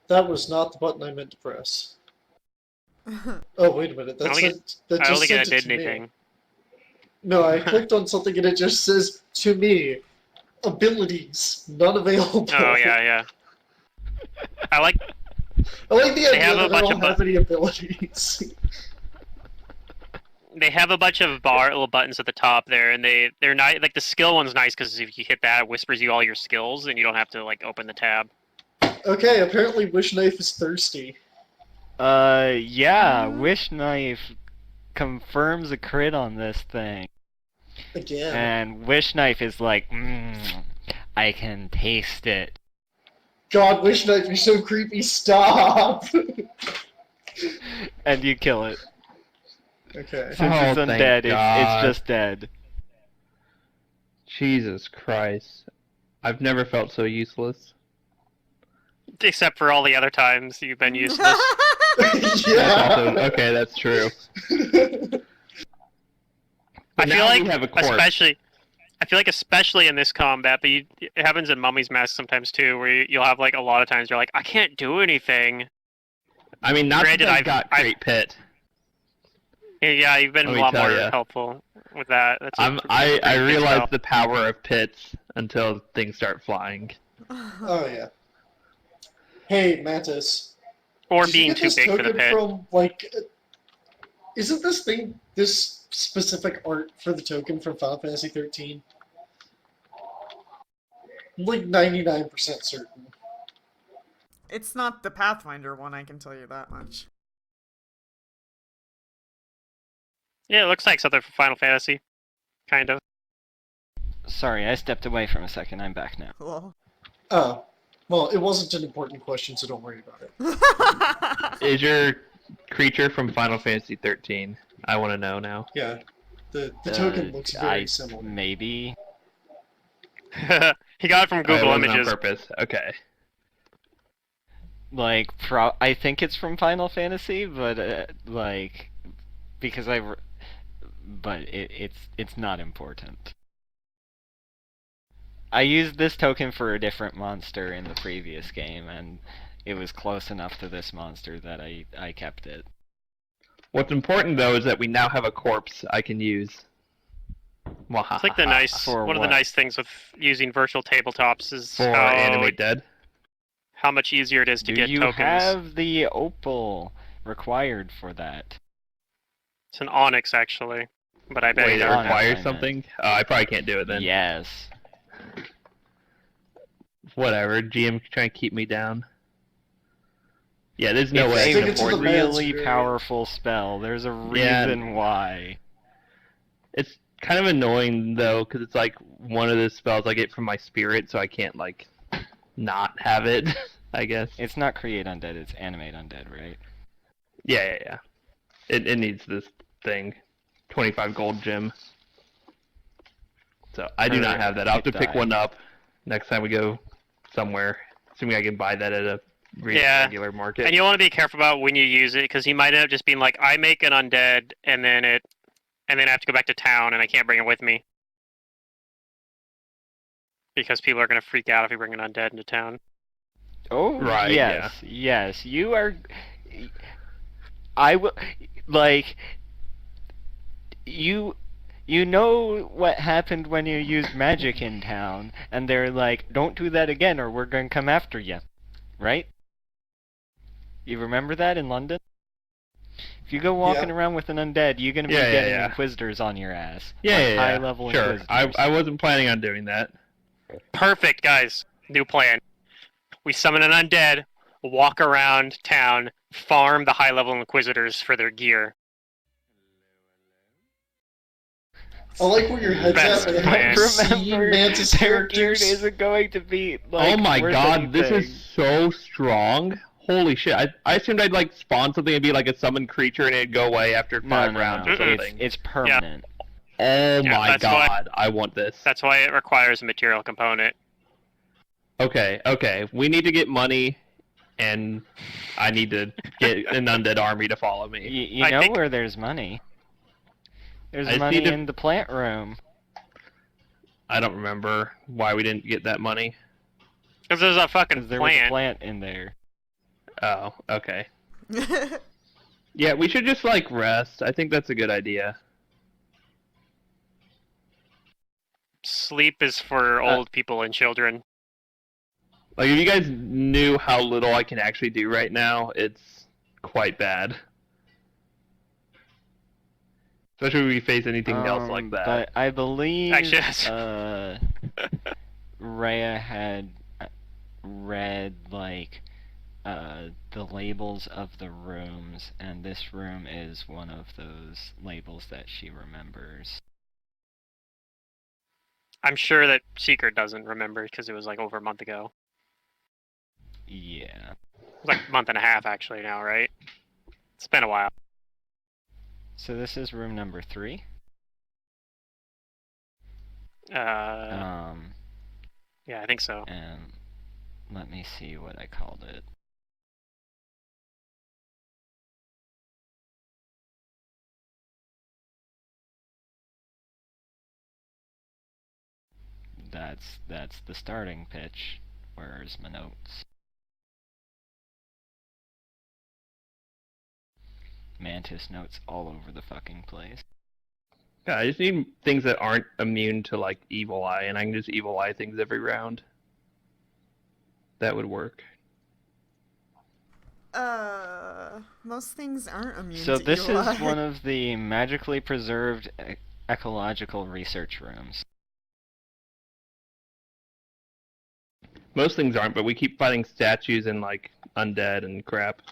That was not the button I meant to press. Oh, wait a minute. That I don't think I don't just think sent that it did to me. anything. No, I clicked on something and it just says, to me, abilities, not available. Oh yeah. I like I like the idea have a that I bunch don't of have any abilities. they have a bunch of little buttons at the top there, and they're nice. Like the skill one's nice because if you hit that, it whispers you all your skills, and you don't have to like open the tab. Okay, apparently Wish Knife is thirsty. Yeah, Wish Knife confirms a crit on this thing. Again. And Wish Knife is like, I can taste it. God, Wish Knife, you're so creepy, stop! And you kill it. Okay. Since it's thank undead, it's God. just dead. Jesus Christ. I've never felt so useless. Except for all the other times you've been useless. That's Yeah! also, okay, that's true. I But feel now like we have a corpse. especially in this combat, but it happens in Mummy's Mask sometimes too, where you'll have like a lot of times you're like, I can't do anything. I mean, not Granted, that I've I've- got I've- Great Pit. Yeah, you've been Let a me lot tell more ya. helpful with that. That's I pretty big realize spell. the power of pits until things start flying. Oh, yeah. Hey, Mantis. Or did you being get too this big for the token pit. From, like, isn't this specific art for the token from Final Fantasy 13? I'm like 99% certain. It's not the Pathfinder one, I can tell you that much. Yeah, it looks like something from Final Fantasy. kind of. Sorry, I stepped away from a second. I'm back now. Lol. Oh. Well, it wasn't an important question, so don't worry about it. Is your creature from Final Fantasy 13? I want to know now. Yeah. The token looks very similar. Maybe. He got it from Google it wasn't Images. on purpose. Okay. Like, I think it's from Final Fantasy, but like, because but it's not important. I used this token for a different monster in the previous game, and it was close enough to this monster that I kept it. What's important though is that we now have a corpse I can use. It's like one of the nice things with using virtual tabletops is for Animate Dead. How much easier it is to get you tokens. have the opal required for that? It's an onyx, actually. But I bet Wait, you it don't. requires something? I probably can't do it then. Yes. Whatever, GM trying to keep me down. Yeah, there's no It's way I can a afford it. really powerful spell. There's a reason why. It's kind of annoying though, because it's like one of the spells I get from my spirit, so I can't like not have it. I guess it's not create undead; it's animate undead, right? Yeah. It needs this thing, 25 gold gem. So I do not have that. I'll have to pick one up next time we go somewhere. Assuming I can buy that at a regular market. And you want to be careful about when you use it, because he might end up just being like, I make an undead, and then I have to go back to town, and I can't bring it with me. Because people are going to freak out if you bring an undead into town. Oh, right, yes. You are... I will... Like... You know what happened when you used magic in town, and they're like, don't do that again or we're going to come after you. Right? You remember that in London? If you go walking around with an undead, you're going to be getting inquisitors on your ass. High-level inquisitors. I wasn't planning on doing that. Perfect, guys. New plan. We summon an undead, walk around town, farm the high-level inquisitors for their gear. I like where your head's at, but I haven't seen Mantis characters. Isn't going to be like, oh my god, this is so strong. Holy shit, I assumed I'd like spawn something and be like a summoned creature and it'd go away after 5 rounds or something. It's permanent. Oh my god, I want this. That's why it requires a material component. Okay, we need to get money, and I need to get an undead army to follow me. You know where there's money. There's money in the plant room. I don't remember why we didn't get that money. Because there's a fucking there was a plant in there. Oh, okay. Yeah, we should just, like, rest. I think that's a good idea. Sleep is for old people and children. Like, if you guys knew how little I can actually do right now, it's quite bad. Especially when we face anything else like that. But I believe actually, Rhea had read, like, the labels of the rooms, and this room is one of those labels that she remembers. I'm sure that Secret doesn't remember, because it was, like, over a month ago. Yeah. It's like a month and a half, actually, now, right? It's been a while. So this is room number 3? Yeah, I think so. And let me see what I called it. That's the starting pitch. Where's my notes? Mantis notes all over the fucking place. Yeah, I just need things that aren't immune to, like, Evil Eye, and I can just Evil Eye things every round. That would work. Most things aren't immune so to this Evil is Eye. one of the magically preserved ecological research rooms. Most things aren't, but we keep fighting statues and, like, undead and crap.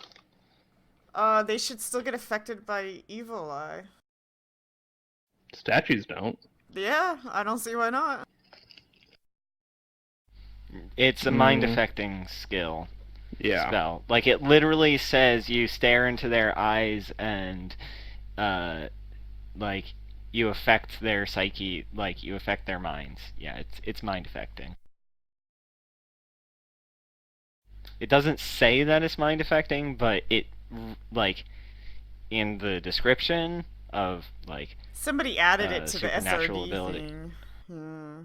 They should still get affected by Evil Eye. Statues don't. Yeah, I don't see why not. It's a mind affecting skill. Yeah. Spell. Like, it literally says you stare into their eyes and, like, you affect their psyche, like, you affect their minds. Yeah, it's mind affecting. It doesn't say that it's mind affecting, but it, like, in the description of, like, somebody added it to the supernatural SRD ability. thing. Yeah.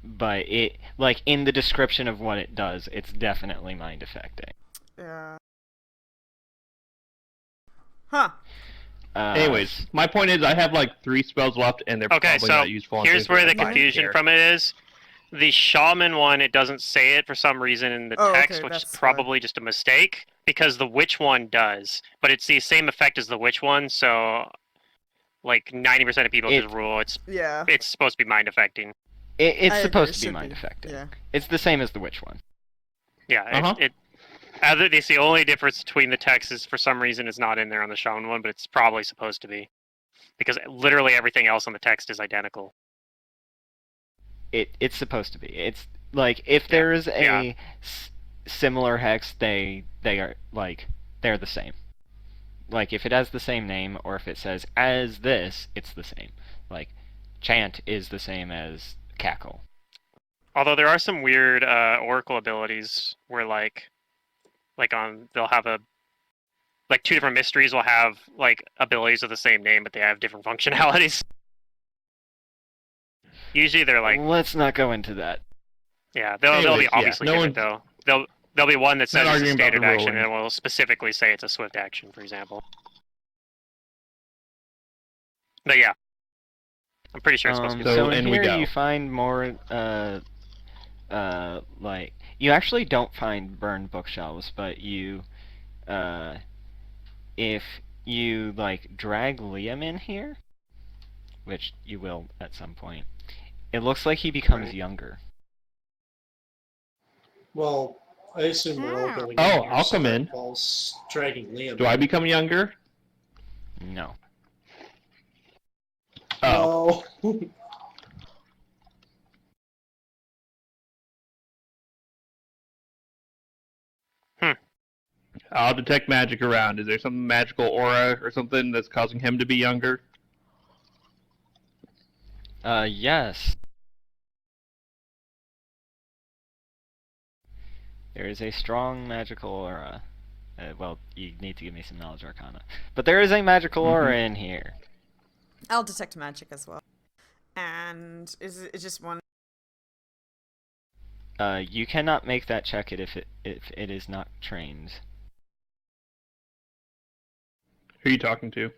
But it, like, in the description of what it does, it's definitely mind affecting. Yeah. Huh. Anyways, my point is I have like 3 spells left, and they're Okay, probably so not useful. here's where the Yeah. confusion from it is. The shaman one, it doesn't say it for some reason in the text, which is that's probably just a mistake, because the witch one does. But it's the same effect as the witch one, so like 90% of people just rule it's supposed to be mind affecting. It's supposed to be mind affecting. Yeah. It's the same as the witch one. Yeah, it's the only difference between the texts is for some reason it's not in there on the shaman one, but it's probably supposed to be. Because literally everything else on the text is identical. It's supposed to be. It's like if there is a similar hex, they are like they're the same. Like if it has the same name or if it says as this, it's the same. Like chant is the same as cackle. Although there are some weird oracle abilities where they'll have like 2 different mysteries will have like abilities of the same name, but they have different functionalities. Usually they're like. Let's not go into that. Yeah, they'll be obviously different though. There'll be one that says it's a standard action and it will specifically say it's a swift action, for example. But yeah, I'm pretty sure it's supposed to be. So in here you find more like you actually don't find burned bookshelves, but you if you like drag Liam in here, which you will at some point, it looks like he becomes younger. Well, I assume we're all going in. I'll come in. Involves dragging Liam. Do I become younger? No. Oh. I'll detect magic around. Is there some magical aura or something that's causing him to be younger? Yes. There is a strong magical aura. Well, you need to give me some knowledge arcana. But there is a magical aura in here. I'll detect magic as well. And is it just one? You cannot make that check if it is not trained. Who are you talking to?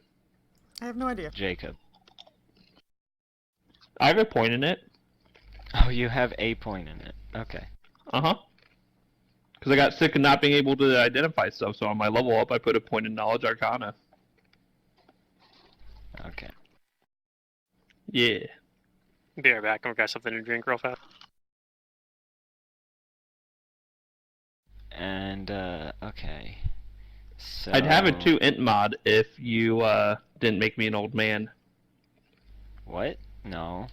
I have no idea. Jacob. I have a point in it. Oh, you have a point in it. Okay. Uh-huh. Because I got sick of not being able to identify stuff, so on my level up, I put a point in knowledge arcana. Okay. Yeah. Be right back. I'm gonna grab something to drink real fast. And, okay. So... I'd have a 2 int mod if you, didn't make me an old man. What? No.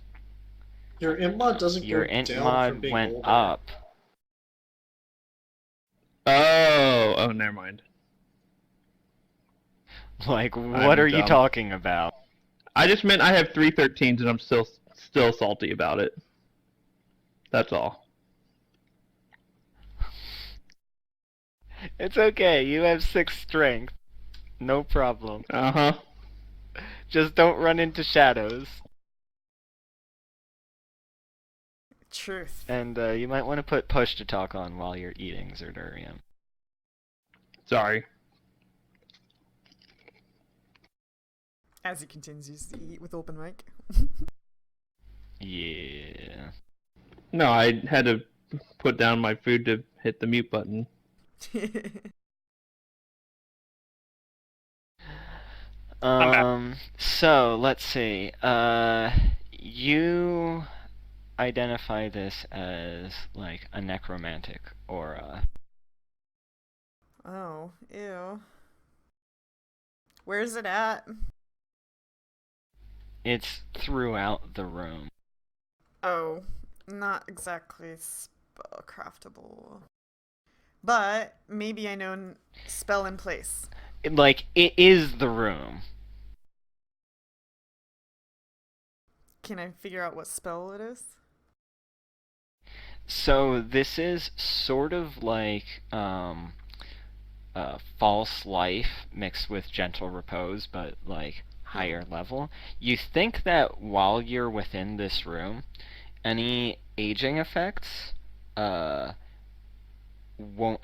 Your int mod doesn't Your go int down mod for being went older. up. Oh, never mind. Like, what are you talking about? I just meant I have 3 13s and I'm still salty about it. That's all. It's okay, you have 6 strength. No problem. Uh-huh. Just don't run into shadows. Truth. And you might want to put push to talk on while you're eating Zerdurium. Sorry. As he continues to eat with open mic. Yeah. No, I had to put down my food to hit the mute button. So, let's see. You identify this as, like, a necromantic aura. Oh, ew. Where's it at? It's throughout the room. Oh, not exactly spell craftable. But maybe I know spell in place. Like, it is the room. Can I figure out what spell it is? So this is sort of like false life mixed with gentle repose, but like higher level. You think that while you're within this room, any aging effects won't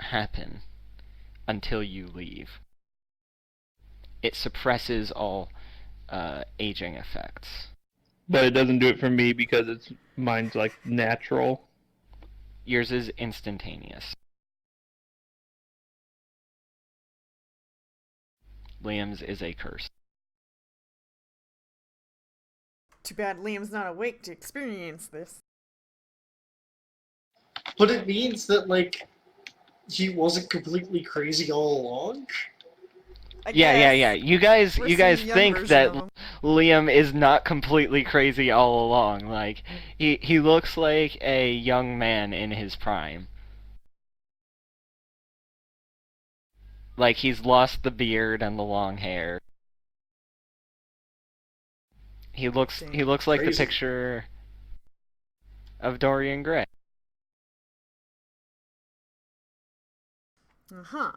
happen until you leave. It suppresses all aging effects. But it doesn't do it for me because mine's like natural. Yours is instantaneous. Liam's is a curse. Too bad Liam's not awake to experience this. But it means that, like, he wasn't completely crazy all along? Yeah. You guys think that him. Liam is not completely crazy all along. Like, he looks like a young man in his prime. Like, he's lost the beard and the long hair. He looks like the picture of Dorian Gray. Uh-huh.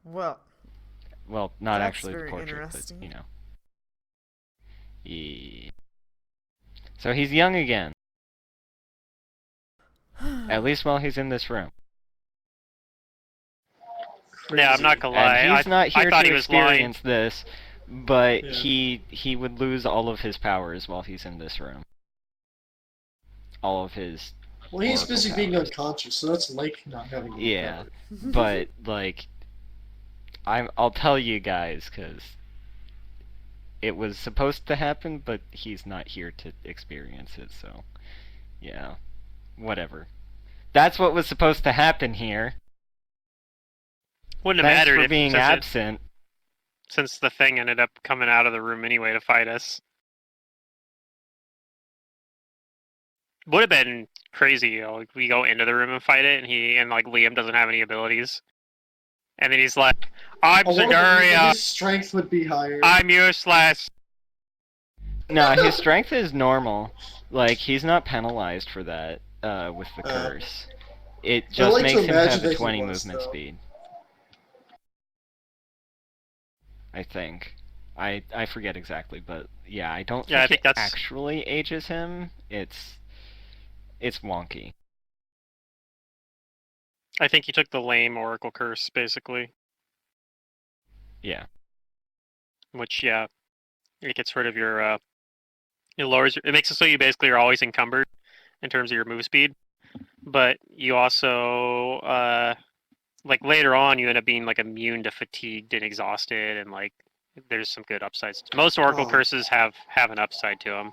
Well, not that's actually the very portrait, interesting. but, you know. Yeah. So he's young again. At least while he's in this room. Yeah, I'm not gonna lie. And he's not here thought to he was lying. experience this, but Yeah. he would lose all of his powers while he's in this room. All of his Well, he's oracle busy being powers. unconscious, so that's like not having any Yeah, power. but like, I'll tell you guys because it was supposed to happen, but he's not here to experience it. So, yeah, whatever. That's what was supposed to happen here. Wouldn't have Thanks mattered for if being absent. since the thing ended up coming out of the room anyway to fight us. Would have been crazy, you know, like we go into the room and fight it, and like Liam doesn't have any abilities, and then he's like, "I'm I want to believe that Sidoria. his strength would be higher. I'm useless." No, his strength is normal. Like, he's not penalized for that with the curse. It just like to makes him imagine have that a he 20 was, movement though. speed. I think. I forget exactly, but yeah, I don't Yeah, I think think it actually ages him. It's wonky. I think he took the lame Oracle curse, basically. Yeah. Which, yeah, it gets rid of your, it lowers, it makes it so you basically are always encumbered in terms of your move speed. But you also, like later on, you end up being like immune to fatigued and exhausted, and like there's some good upsides. Most Oracle curses have an upside to them,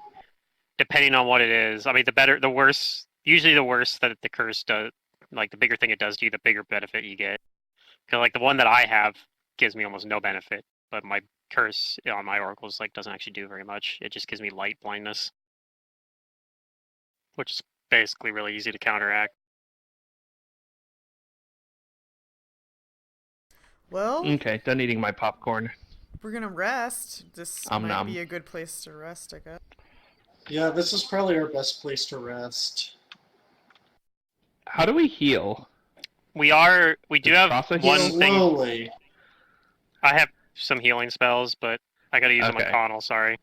depending on what it is. I mean, the worse, usually the worse that the curse does, like the bigger thing it does to you, the bigger benefit you get. Because like the one that I have gives me almost no benefit, but my curse on my oracles like doesn't actually do very much. It just gives me light blindness, which is basically really easy to counteract. Well, Okay, done eating my popcorn. we're gonna rest. This might be a good place to rest, I guess. Yeah, this is probably our best place to rest. How do we heal? We do have one thing. Slowly. I have some healing spells, but I gotta use them on Connell, sorry.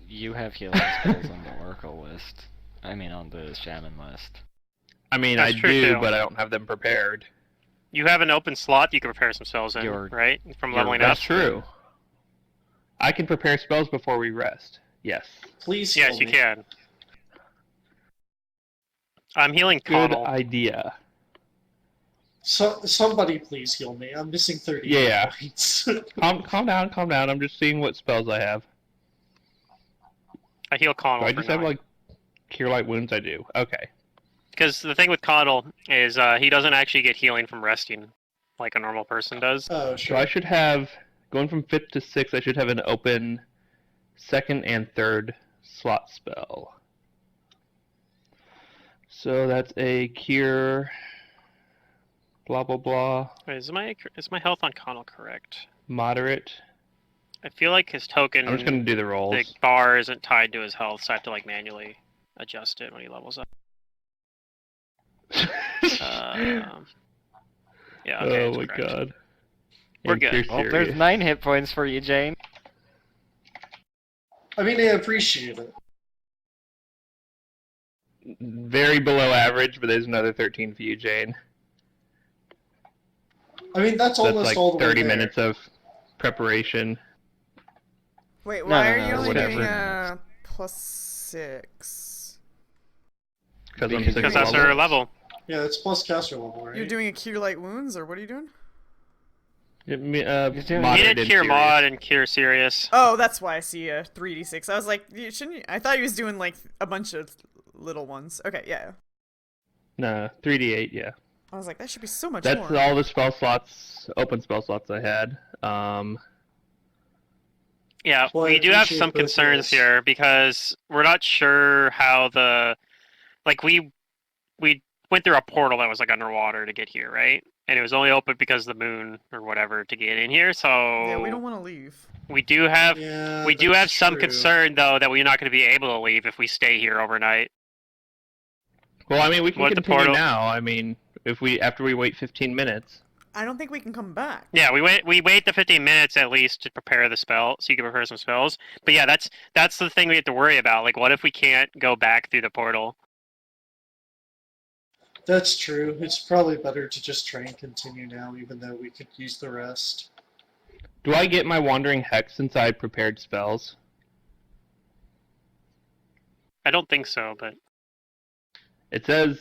You have healing spells on the Oracle list. I mean, on the Shaman list. I mean, I do, but I don't have them prepared. You have an open slot you can prepare some spells in, right? From leveling up. That's true. I can prepare spells before we rest. Yes. Please heal Yes, you me. can. I'm healing Connell. Good idea. So, somebody please heal me. I'm missing 30 points. calm down. I'm just seeing what spells I have. I heal Connell. Do I just have like Cure Light Wounds? I do. Okay. Because the thing with Coddle is he doesn't actually get healing from resting like a normal person does. Oh, So sure. I should have, going from 5th to 6th, I should have an open 2nd and 3rd slot spell. So that's a cure, blah blah blah, Wait, is my health on Connell correct? moderate. I feel like his token, I'm just going to do the rolls. the bar isn't tied to his health, so I have to like manually adjust it when he levels up. Yeah, okay, oh my correct. god. We're And good. cure Well, serious. there's 9 hit points for you, Jane. I mean, I appreciate it. Very below average, but there's another 13 for you, Jane. I mean, that's almost That's like all the 30 way there. minutes of preparation. Wait, No, why no, are no, you it's only doing whatever. +6? Because I'm Because 6th Because that's level. our level. Yeah, it's plus caster level, right? You're doing a cure light wounds, or what are you doing? He's doing- He Moderate did and cure serious. mod and cure serious. Oh, that's why I see a 3d6. I was like, shouldn't you? I thought he was doing like a bunch of little ones. Okay, yeah. No, 3d8, yeah. I was like, that should be so much That's more. all the spell slots, open spell slots I had. Yeah, Well, I we do have appreciate some both concerns roles. here because we're not sure how the we went through a portal that was like underwater to get here, right? And it was only open because of the moon or whatever to get in here. So Yeah, we don't want to leave. we do have Yeah, we do that's have some true. concern though that we're not going to be able to leave if we stay here overnight. Well, I mean, we can What, the continue portal? now. I mean, after we wait 15 minutes. I don't think we can come back. Yeah, we wait the 15 minutes at least to prepare the spell, so you can prepare some spells. But yeah, that's the thing we have to worry about. Like, what if we can't go back through the portal? That's true. It's probably better to just try and continue now, even though we could use the rest. Do I get my Wandering Hex since I prepared spells? I don't think so, but It says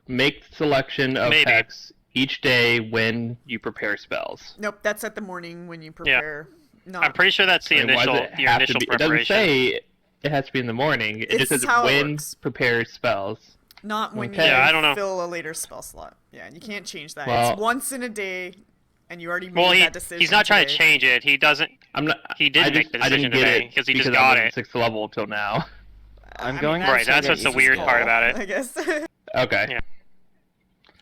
make selection of Maybe. hex each day when you prepare spells. Nope, that's at the morning when you prepare. Not. I'm pretty sure that's the I mean, why does initial it your have to initial be- It preparation. doesn't say it has to be in the morning. It It's just says how it when works. prepare spells. Not when Okay. you Yeah, I don't know. fill a later spell slot. Yeah, you can't change that. Well- It's once in a day, and you already made Well, that decision. he's not trying to today. change it. He doesn't. I'm not. He didn't I make just, the I decision didn't get today it because he just I got wasn't it. 6th level till now. I'm going to Right, say that's that what's the you weird can- part about it. I guess. Okay. Yeah.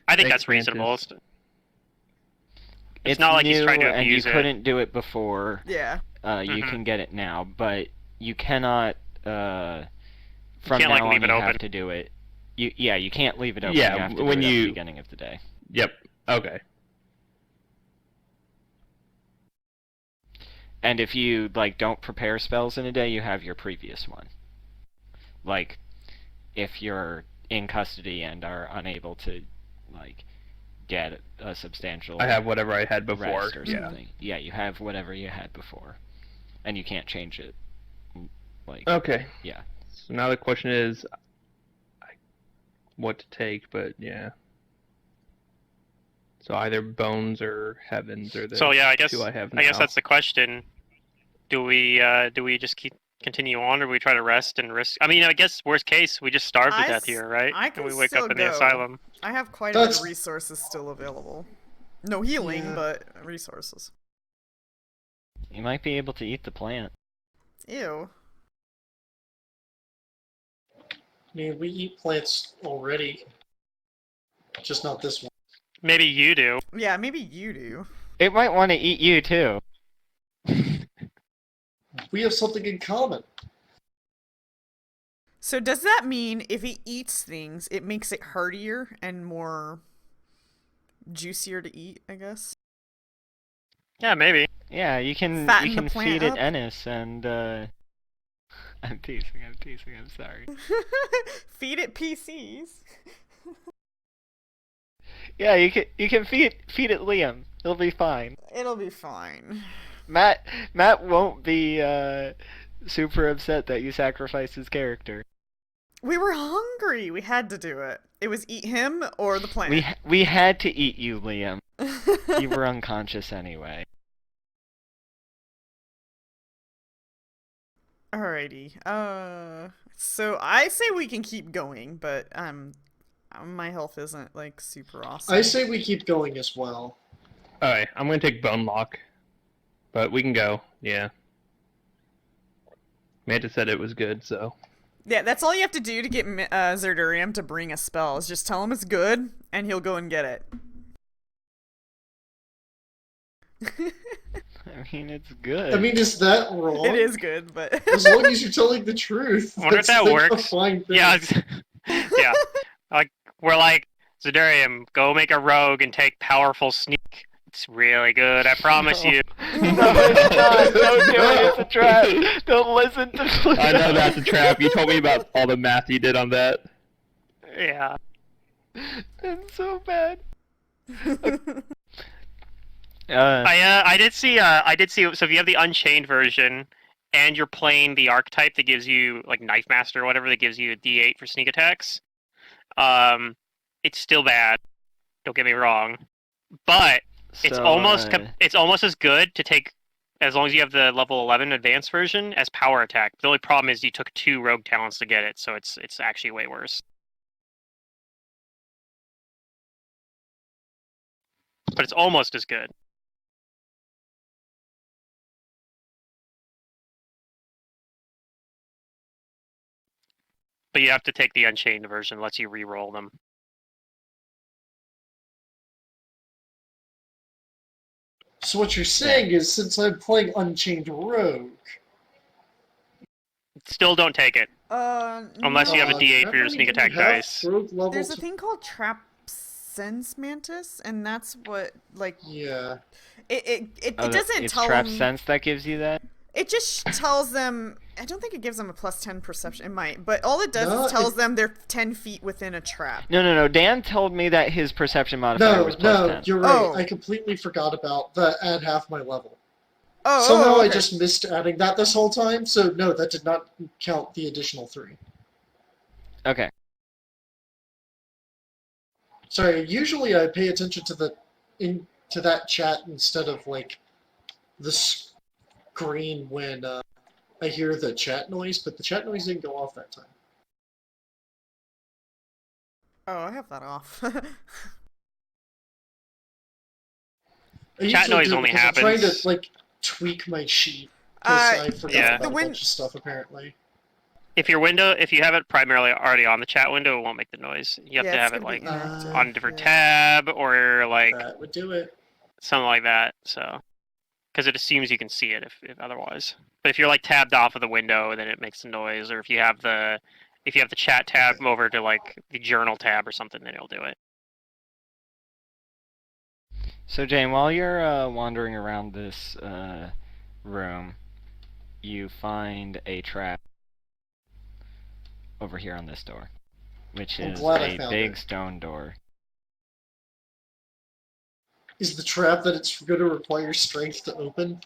I think Thanks, that's reasonable. Francis. It's not like he's new trying to and you abuse it. couldn't do it before. Yeah. You Mhm. can get it now, but you cannot. From can't, like, now leave on, it you open. have to do it. You can't leave it open. Yeah, you have to when do it at you- the beginning of the day. Yep. Okay. And if you don't prepare spells in a day, you have your previous one. Like, if you're in custody and are unable to get a substantial I have whatever I had before. rest or Yeah. something. Yeah, you have whatever you had before, and you can't change it. Okay. Yeah. So now the question is, what to take? But yeah. So either bones or heavens or the So yeah, I guess two I have now. I guess that's the question. Do we just continue on, or do we try to rest and risk? I mean, I guess worst case we just starve to I death s- here, right? I And can we wake still up in the go. asylum. I have quite a bit That's- of resources still available. No healing, Yeah. but resources. You might be able to eat the plant. Ew. I mean, we eat plants already. Just not this one. Maybe you do. Yeah, maybe you do. It might want to eat you too. We have something in common. So does that mean if he eats things, it makes it heartier and more juicier to eat, I guess? Yeah, maybe. Yeah, you can Fatten you the can plant feed it up? Ennis and I'm teasing, I'm sorry. Feed it PCs. Yeah, you can feed it Liam. It'll be fine. It'll be fine. Matt won't be super upset that you sacrificed his character. We were hungry. We had to do it. It was eat him or the plant. We had to eat you, Liam. You were unconscious anyway. Alrighty. So I say we can keep going, but my health isn't like super awesome. I say we keep going as well. Alright, I'm gonna take Bone Lock. But we can go, yeah. Manta said it was good, so. Yeah, that's all you have to do to get Zerdurium to bring a spell, is just tell him it's good, and he'll go and get it. I mean, it's good. I mean, is that wrong? It is good, but... As long as you're telling the truth. I wonder if that works. A fine thing. Yeah, yeah. Like, we're like, Zerdurium, go make a rogue and take powerful sneak. It's really good, I promise you. No, it's not. Don't do it. It's a trap. Don't listen to me. I know that's a trap. You told me about all the math you did on that. Yeah. That's so bad. I did see. So if you have the Unchained version, and you're playing the archetype that gives you like Knife Master or whatever, that gives you a D8 for sneak attacks, it's still bad. Don't get me wrong, but it's almost as good to take, as long as you have the level 11 advanced version, as power attack. The only problem is you took 2 rogue talents to get it, so it's actually way worse. But it's almost as good. But you have to take the Unchained version, lets you re-roll them. So what you're saying is, since I'm playing Unchained Rogue... Still don't take it. Unless you have a D8 for your sneak attack dice. There's a thing called Trap Sense Mantis, and that's what, like... Yeah. It doesn't tell Trap them... Sense that gives you that? It just tells them... I don't think it gives them a plus 10 perception. It might, but all it does is tells them they're 10 feet within a trap. No. Dan told me that his perception modifier was plus 10. No, you're right. I completely forgot about the add half my level. Oh, Somehow okay. I just missed adding that this whole time, so no, that did not count the additional 3. Okay. Sorry, usually I pay attention to that chat instead of, like, the screen when, I hear the chat noise, but the chat noise didn't go off that time. Oh, I have that off. Chat noise only happens. I'm trying to, like, tweak my sheet, because I forgot about a bunch of stuff, apparently. If you have it primarily already on the chat window, it won't make the noise. You have to have it, like, on a different tab, or, like... That would do it. Something like that, so... Because it assumes you can see it if otherwise. But if you're like tabbed off of the window, then it makes a noise. Or if you have the chat tab over to like the journal tab or something, then it'll do it. So Jane, while you're wandering around this room, you find a trap over here on this door, which is a big stone door. Is the trap that it's going to require strength to open?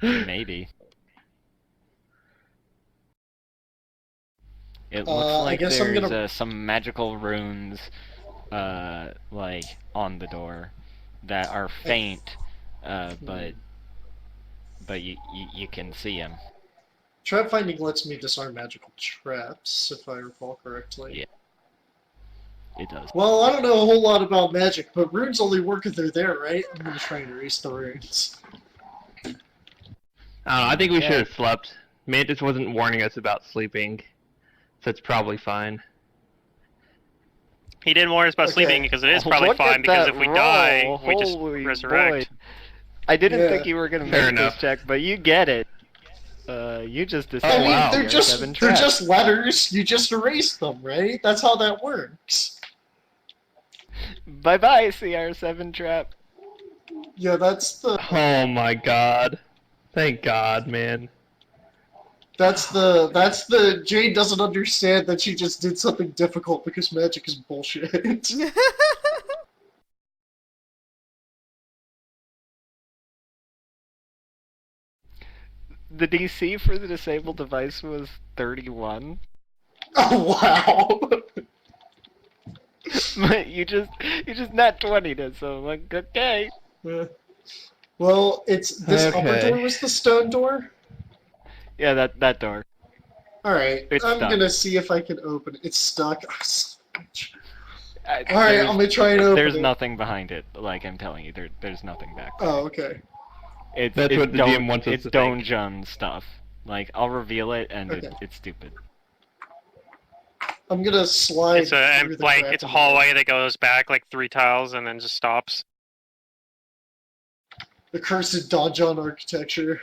Maybe. It looks like there's some magical runes, like, on the door that are faint, but you can see them. Trap finding lets me disarm magical traps, if I recall correctly. Yeah. It does. Well, I don't know a whole lot about magic, but runes only work if they're there, right? I'm gonna try and erase the runes. I don't know, I think we should have slept. Mantis wasn't warning us about sleeping, so it's probably fine. He didn't warn us about sleeping because it is probably fine, because if we die, we just resurrect. Boy. I didn't think you were gonna make this check, but you get it. You just decided. I mean, they're just letters. You just erase them, right? That's how that works. Bye-bye, CR7 trap. Yeah, that's the... Oh my god. Thank god, man. That's the... Jane doesn't understand that she just did something difficult because magic is bullshit. The DC for the disabled device was 31. Oh, wow! But you just nat 20'd it, so I'm like, okay. Well, it's this upper door was the stone door? Yeah, that door. Alright, It's I'm stuck. gonna see if I can open it. It's stuck. Alright, There's- I'm gonna try and open There's it. nothing behind it. Like I'm telling you, there's nothing back there. Oh, okay. That's what the DM wants us it's to think. Donjun stuff. Like I'll reveal it, and Okay. it's stupid. I'm gonna slide It's a through the like crack it's a in the wall. hallway that goes back like 3 tiles and then just stops. The cursed Donjon architecture.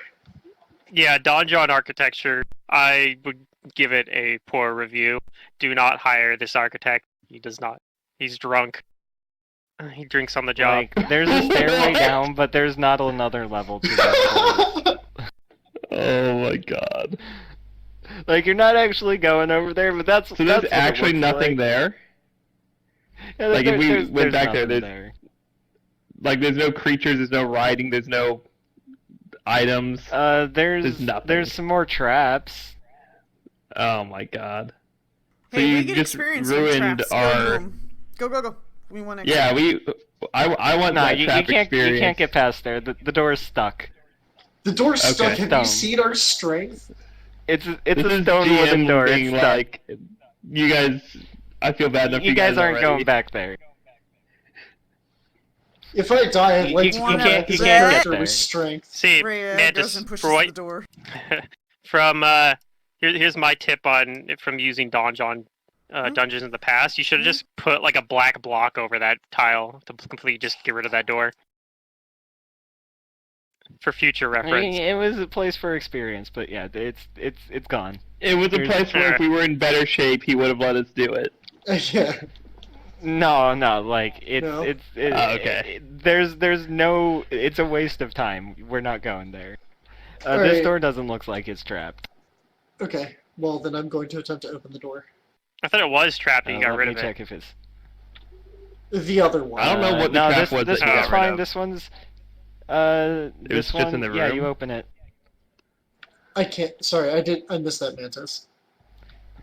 Yeah, Donjon architecture. I would give it a poor review. Do not hire this architect. He does not. He's drunk. He drinks on the job. Like there's a stairway down, but there's not another level to that. Oh my god. Like you're not actually going over there, but that's So that's there's what it actually looks nothing like. there? Yeah, Like, if we there's went back there, nothing there's- Like, there's no creatures, there's no riding, there's no items. There's nothing. there's some more traps. Oh my god. So Hey, you we get just experience from ruined traps. our... Go. We want to. Yeah, I want No, that you trap can't experience. you can't get past there. The door is stuck. The door's Okay. stuck. Have you Stone. seen our strength? It's This a is stone GM wooden door. It's being stuck. like, you guys... I feel bad enough for You guys aren't already. going back there. If I die, I'd You- like you to can't- come back you as a can't get character there. with strength. See, Rhea man, goes just and pushes for what the door. from here's my tip on from using Donjon dungeons in the past. You should have just put like a black block over that tile to completely just get rid of that door for future I mean, reference. it was a place for experience, but yeah, it's gone. It was a Here's- place where if we were in better shape, he would have let us do it. Yeah. No, like it's No? Okay. There's no. It's a waste of time. We're not going there. This Alright. door doesn't look like it's trapped. Okay. Well, then I'm going to attempt to open the door. I thought it was trapped and you got Let rid me of check it. if it's. The other one. I don't know what the no, trap this was this that you one's got rid fine. of. This one's. was This just one. in the Yeah, room? you open it. I can't. Sorry, I missed that, Mantis.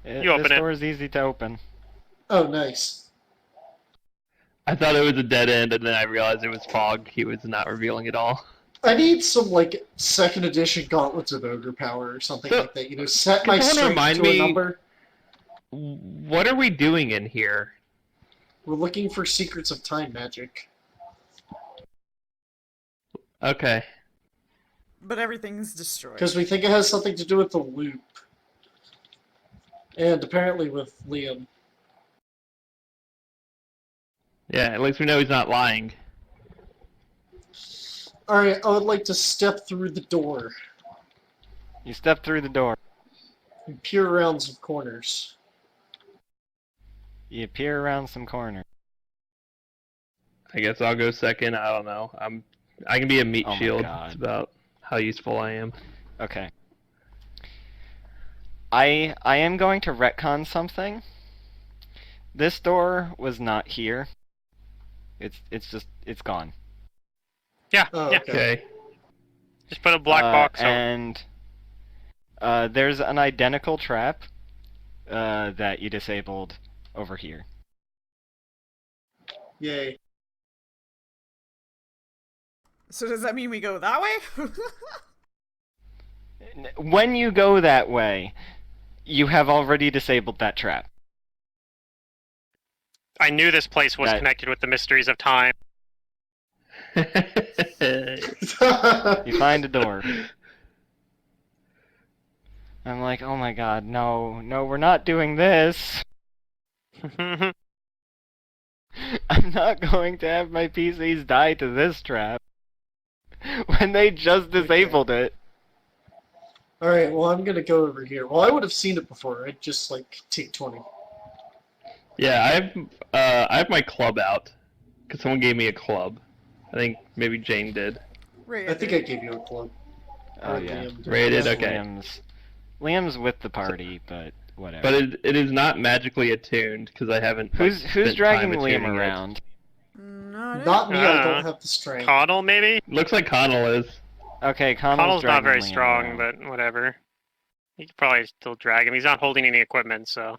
You open this it. door is easy to open. Oh, nice. I thought it was a dead end, and then I realized it was fog. He was not revealing it all. I need some, like, 2nd edition Gauntlets of Ogre power or something So, like that. You know, set my can someone strength remind to me- a number. What are we doing in here? We're looking for secrets of time magic. Okay. But everything's destroyed. Because we think it has something to do with the loop. And apparently with Liam. Yeah, at least we know he's not lying. Alright, I would like to step through the door You step through the door. and peer around some corners. You peer around some corner. I guess I'll go second. I don't know. I can be a meat Oh my shield. God. It's about how useful I am. Okay. I am going to retcon something. This door was not here. It's gone. Yeah, Oh, yeah. okay. Okay. Just put a black box over. And there's an identical trap that you disabled over here. Yay. So does that mean we go that way? When you go that way, you have already disabled that trap. I knew this place was That- connected with the mysteries of time. You find a door. I'm like, oh my god, no, we're not doing this. I'm not going to have my PCs die to this trap. When they just disabled it. Alright, well, I'm gonna go over here. Well, I would have seen it before. I'd just, like, take 20. Yeah, I have my club out. Because someone gave me a club. I think maybe Jane did. Right. I think I gave you a club. Oh Or yeah. Liam did. Rated, That's okay. Liam's with the party, but whatever. But it is not magically attuned, because I haven't who's spent dragging time Liam attuning it. around? Not me, I don't have the strength. Connell, maybe? Looks like Connell is. Okay, Connell's not dragging very Liam strong, around. but whatever. You could probably still drag him. He's not holding any equipment, so.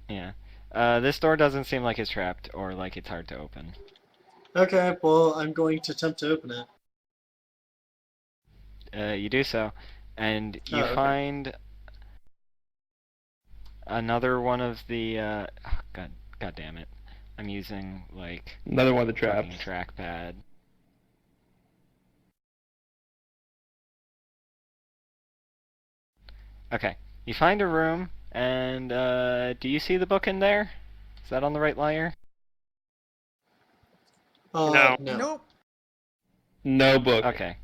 Yeah. This door doesn't seem like it's trapped or like it's hard to open. Okay, well, I'm going to attempt to open it. You do so, And you okay. find another one of the God damn it. I'm using like Another one of the fucking traps. trackpad. Okay. You find a room and do you see the book in there? Is that on the right layer? No. Nope. No book. Okay.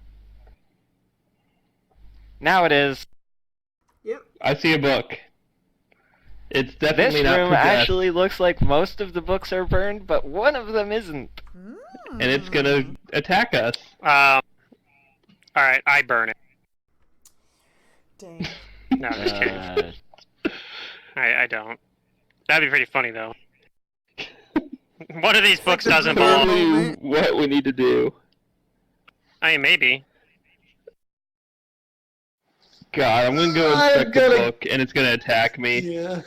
Now it is. Yep. I see a book. It's This definitely not room possessed. actually looks like most of the books are burned, but one of them isn't. And it's gonna attack us. Alright, I burn it. Dang. No, I'm just kidding. I don't. That'd be pretty funny, though. One of these books the doesn't Google belong. Clearly moment. what we need to do. I mean, maybe. God, I'm gonna go inspect the book, and it's gonna attack me. Yeah.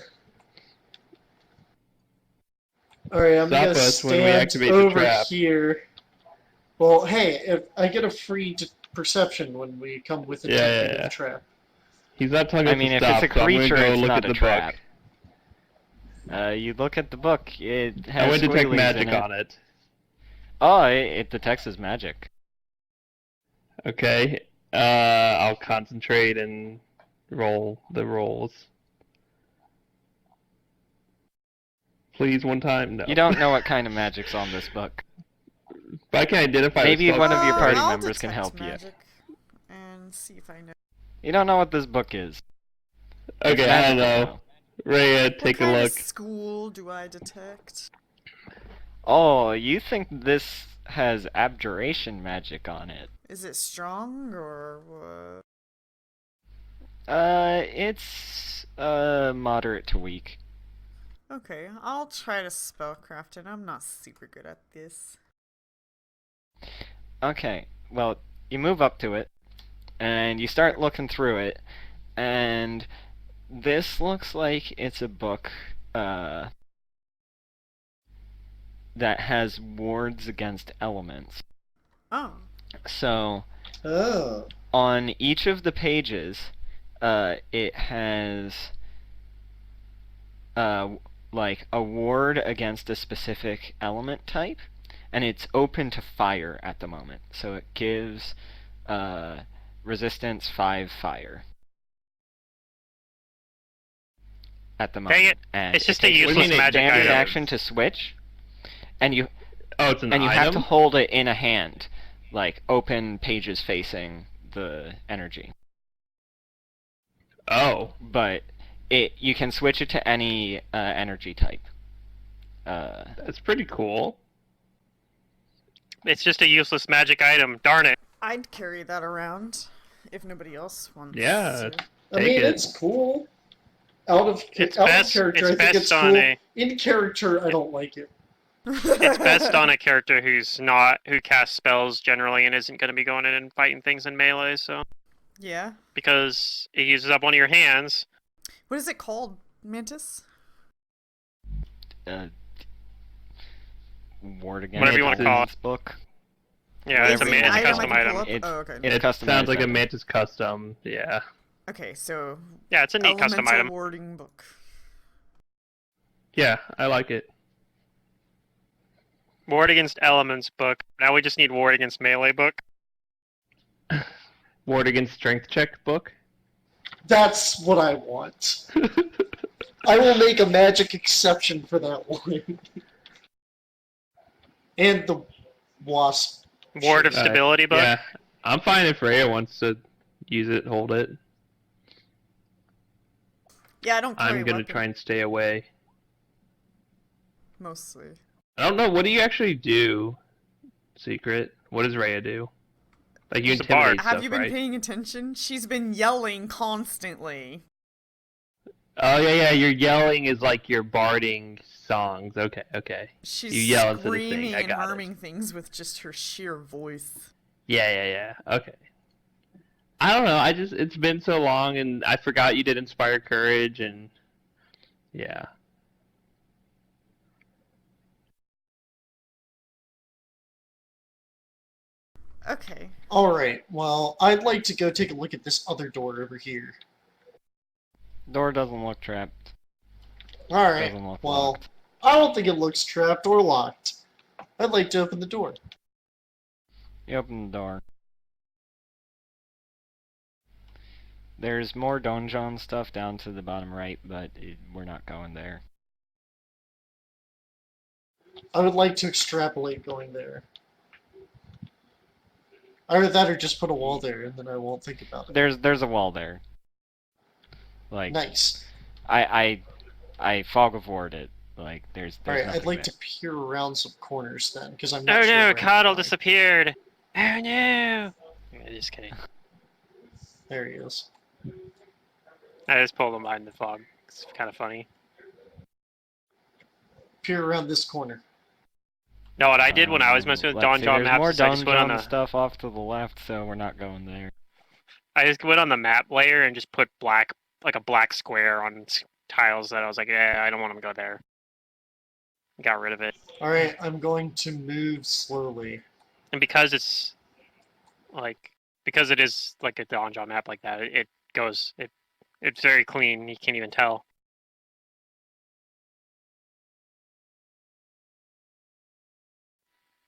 Alright, I'm Stop gonna us when we stand activate the over trap. here. Well, hey, if I get a free perception when we come within 10 feet of the trap. He's not telling I us mean, to if stop, it's a so I'm creature, gonna go it's look not at a the trap. book. You look at the book. It has I would detect squigglies magic in it. on it. Oh, it detects as magic. Okay. I'll concentrate and roll the rolls. Please, one time? No. You don't know what kind of magic's on this book. But I can identify Maybe the one of your spellcraft, party right? members can detect help magic and see if I know. you. You don't know what this book is. It's Okay, I don't magical, know. Rhea, What take a kind of look. school do I detect? Oh, you think this has abjuration magic on it? Is it strong or what? It's moderate to weak. Okay, I'll try to spellcraft it. I'm not super good at this. Okay, well, you move up to it, and you start looking through it, and this looks like it's a book that has wards against elements. Oh. So, Oh. on each of the pages, it has like a ward against a specific element type, and it's open to fire at the moment. So it gives resistance 5 fire at the moment. Dang it. And It's just it a takes useless magic standard item. action to switch, and you it's an and you item? have to hold it in a hand, like open pages facing the energy. Oh. But you can switch it to any energy type. That's pretty cool. It's just a useless magic item. Darn it. I'd carry that around if nobody else wants Yeah. to. I mean, it's cool. Out of character, I think it's cool. In character, I don't like it. It's best on a character who casts spells generally and isn't going to be going in and fighting things in melee, so. Yeah. Because it uses up one of your hands. What is it called, Mantis? Ward against whatever you want to call it. Book. Yeah, it's a custom item. Okay. It's customized. Sounds like a Mantis custom, yeah. Okay, so... Yeah, it's a neat custom item. Warding book. Yeah, I like it. Ward against elements book. Now we just need ward against melee book. Ward against strength check book? That's what I want. I will make a magic exception for that one. And the wasp. Ward of stability book? Yeah, I'm fine if Rhea wants to use it, hold it. Yeah, I don't carry I'm gonna try and stay away. Mostly. I don't know, what do you actually do, Secret? What does Rhea do? Like, you intimidate stuff, Have you been right? paying attention? She's been yelling constantly. Oh, yeah, your yelling is like your barding songs. Okay. She's you yell screaming I and got harming things with just her sheer voice. Yeah. Okay. I don't know, it's been so long, and I forgot you did Inspire Courage, and... Yeah. Okay. Alright, well, I'd like to go take a look at this other door over here. Door doesn't look trapped. Alright, Doesn't look well, locked. I don't think it looks trapped or locked. I'd like to open the door. You open the door. There's more donjon stuff down to the bottom right, but we're not going there. I would like to extrapolate going there. Either that or just put a wall there, and then I won't think about it. There's a wall there. Like Nice. I fog of warred it. Like there's Alright, nothing I'd like there. to peer around some corners then, because I'm not Oh sure no, where I'm Coddle going. disappeared. Oh no. Just kidding. There he is. I just pulled him behind the fog. It's kind of funny. Peer around this corner. No, what I did when I was messing with Let's see, donjon there's more maps is I just went on donjon the stuff off to the left, so we're not going there. I just went on the map layer and just put a black square on tiles that I was like, I don't want them to go there. Got rid of it. Alright, I'm going to move slowly. And because it is like a donjon map like that, it's very clean. You can't even tell.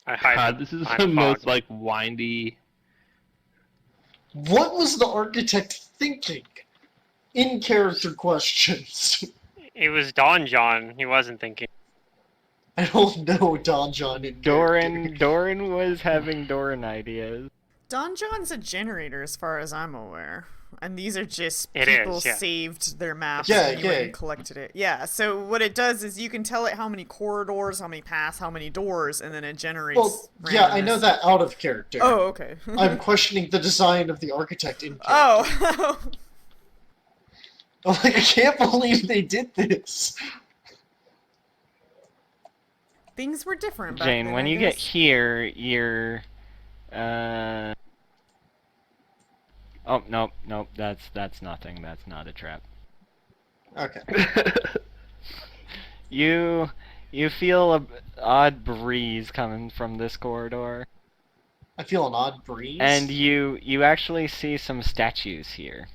I hide. God, this is behind the fog. most like windy. What was the architect thinking? In character questions. It was donjon. He wasn't thinking. I don't know Donjon in character. Doran was having Doran ideas. Donjon's a generator as far as I'm aware. And these are just It people is, yeah. saved their maps Yeah, and you went yeah. and collected it. Yeah, so what it does is you can tell it how many corridors, how many paths, how many doors, and then it generates Well, yeah, I know randomness. that out of character. Oh, okay. I'm questioning the design of the architect in character. Oh. I'm like, I can't believe they did this. Things were different back Jane, then, when I you get guess. here, you're oh nope, that's nothing. That's not a trap. Okay. You feel a odd breeze coming from this corridor, I feel an odd breeze. and you actually see some statues here.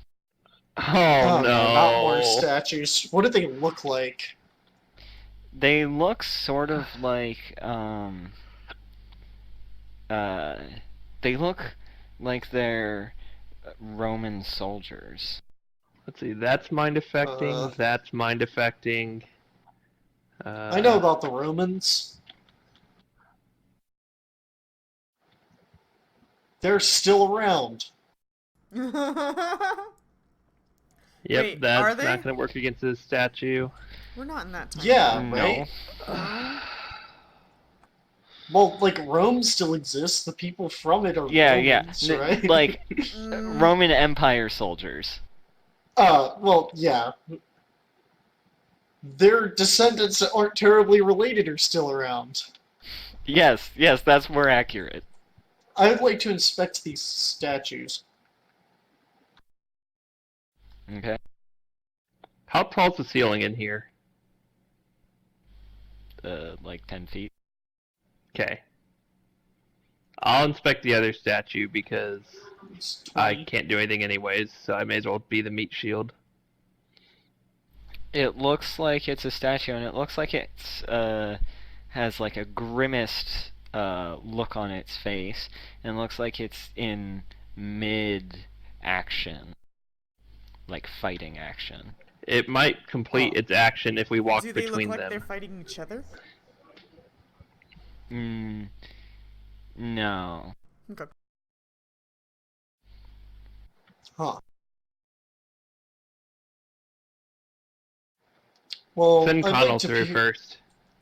Oh, no! Not more statues. What do they look like? They look sort of like they look like they're Roman soldiers. Let's see. That's mind affecting. That's mind affecting. I know about the Romans. They're still around. Yep, Wait, are that's they? not going to work against this statue. We're not in that time. Yeah, No. right? Well, like, Rome still exists. The people from it are Yeah. Romans, right? Like Mm. Roman Empire soldiers. Well, yeah. Their descendants that aren't terribly related are still around. Yes, that's more accurate. I would like to inspect these statues. Okay. How tall's the ceiling in here? Like 10 feet. Okay. I'll inspect the other statue because It's I 20. can't do anything anyways, so I may as well be the meat shield. It looks like it's a statue, and it looks like it's has like a grimaced look on its face, and looks like it's in mid-action, like fighting action. It might complete its action if we walk Do they look between like them. they're fighting each other? No. Okay. Huh. Well, Send I'd Connell like to through first.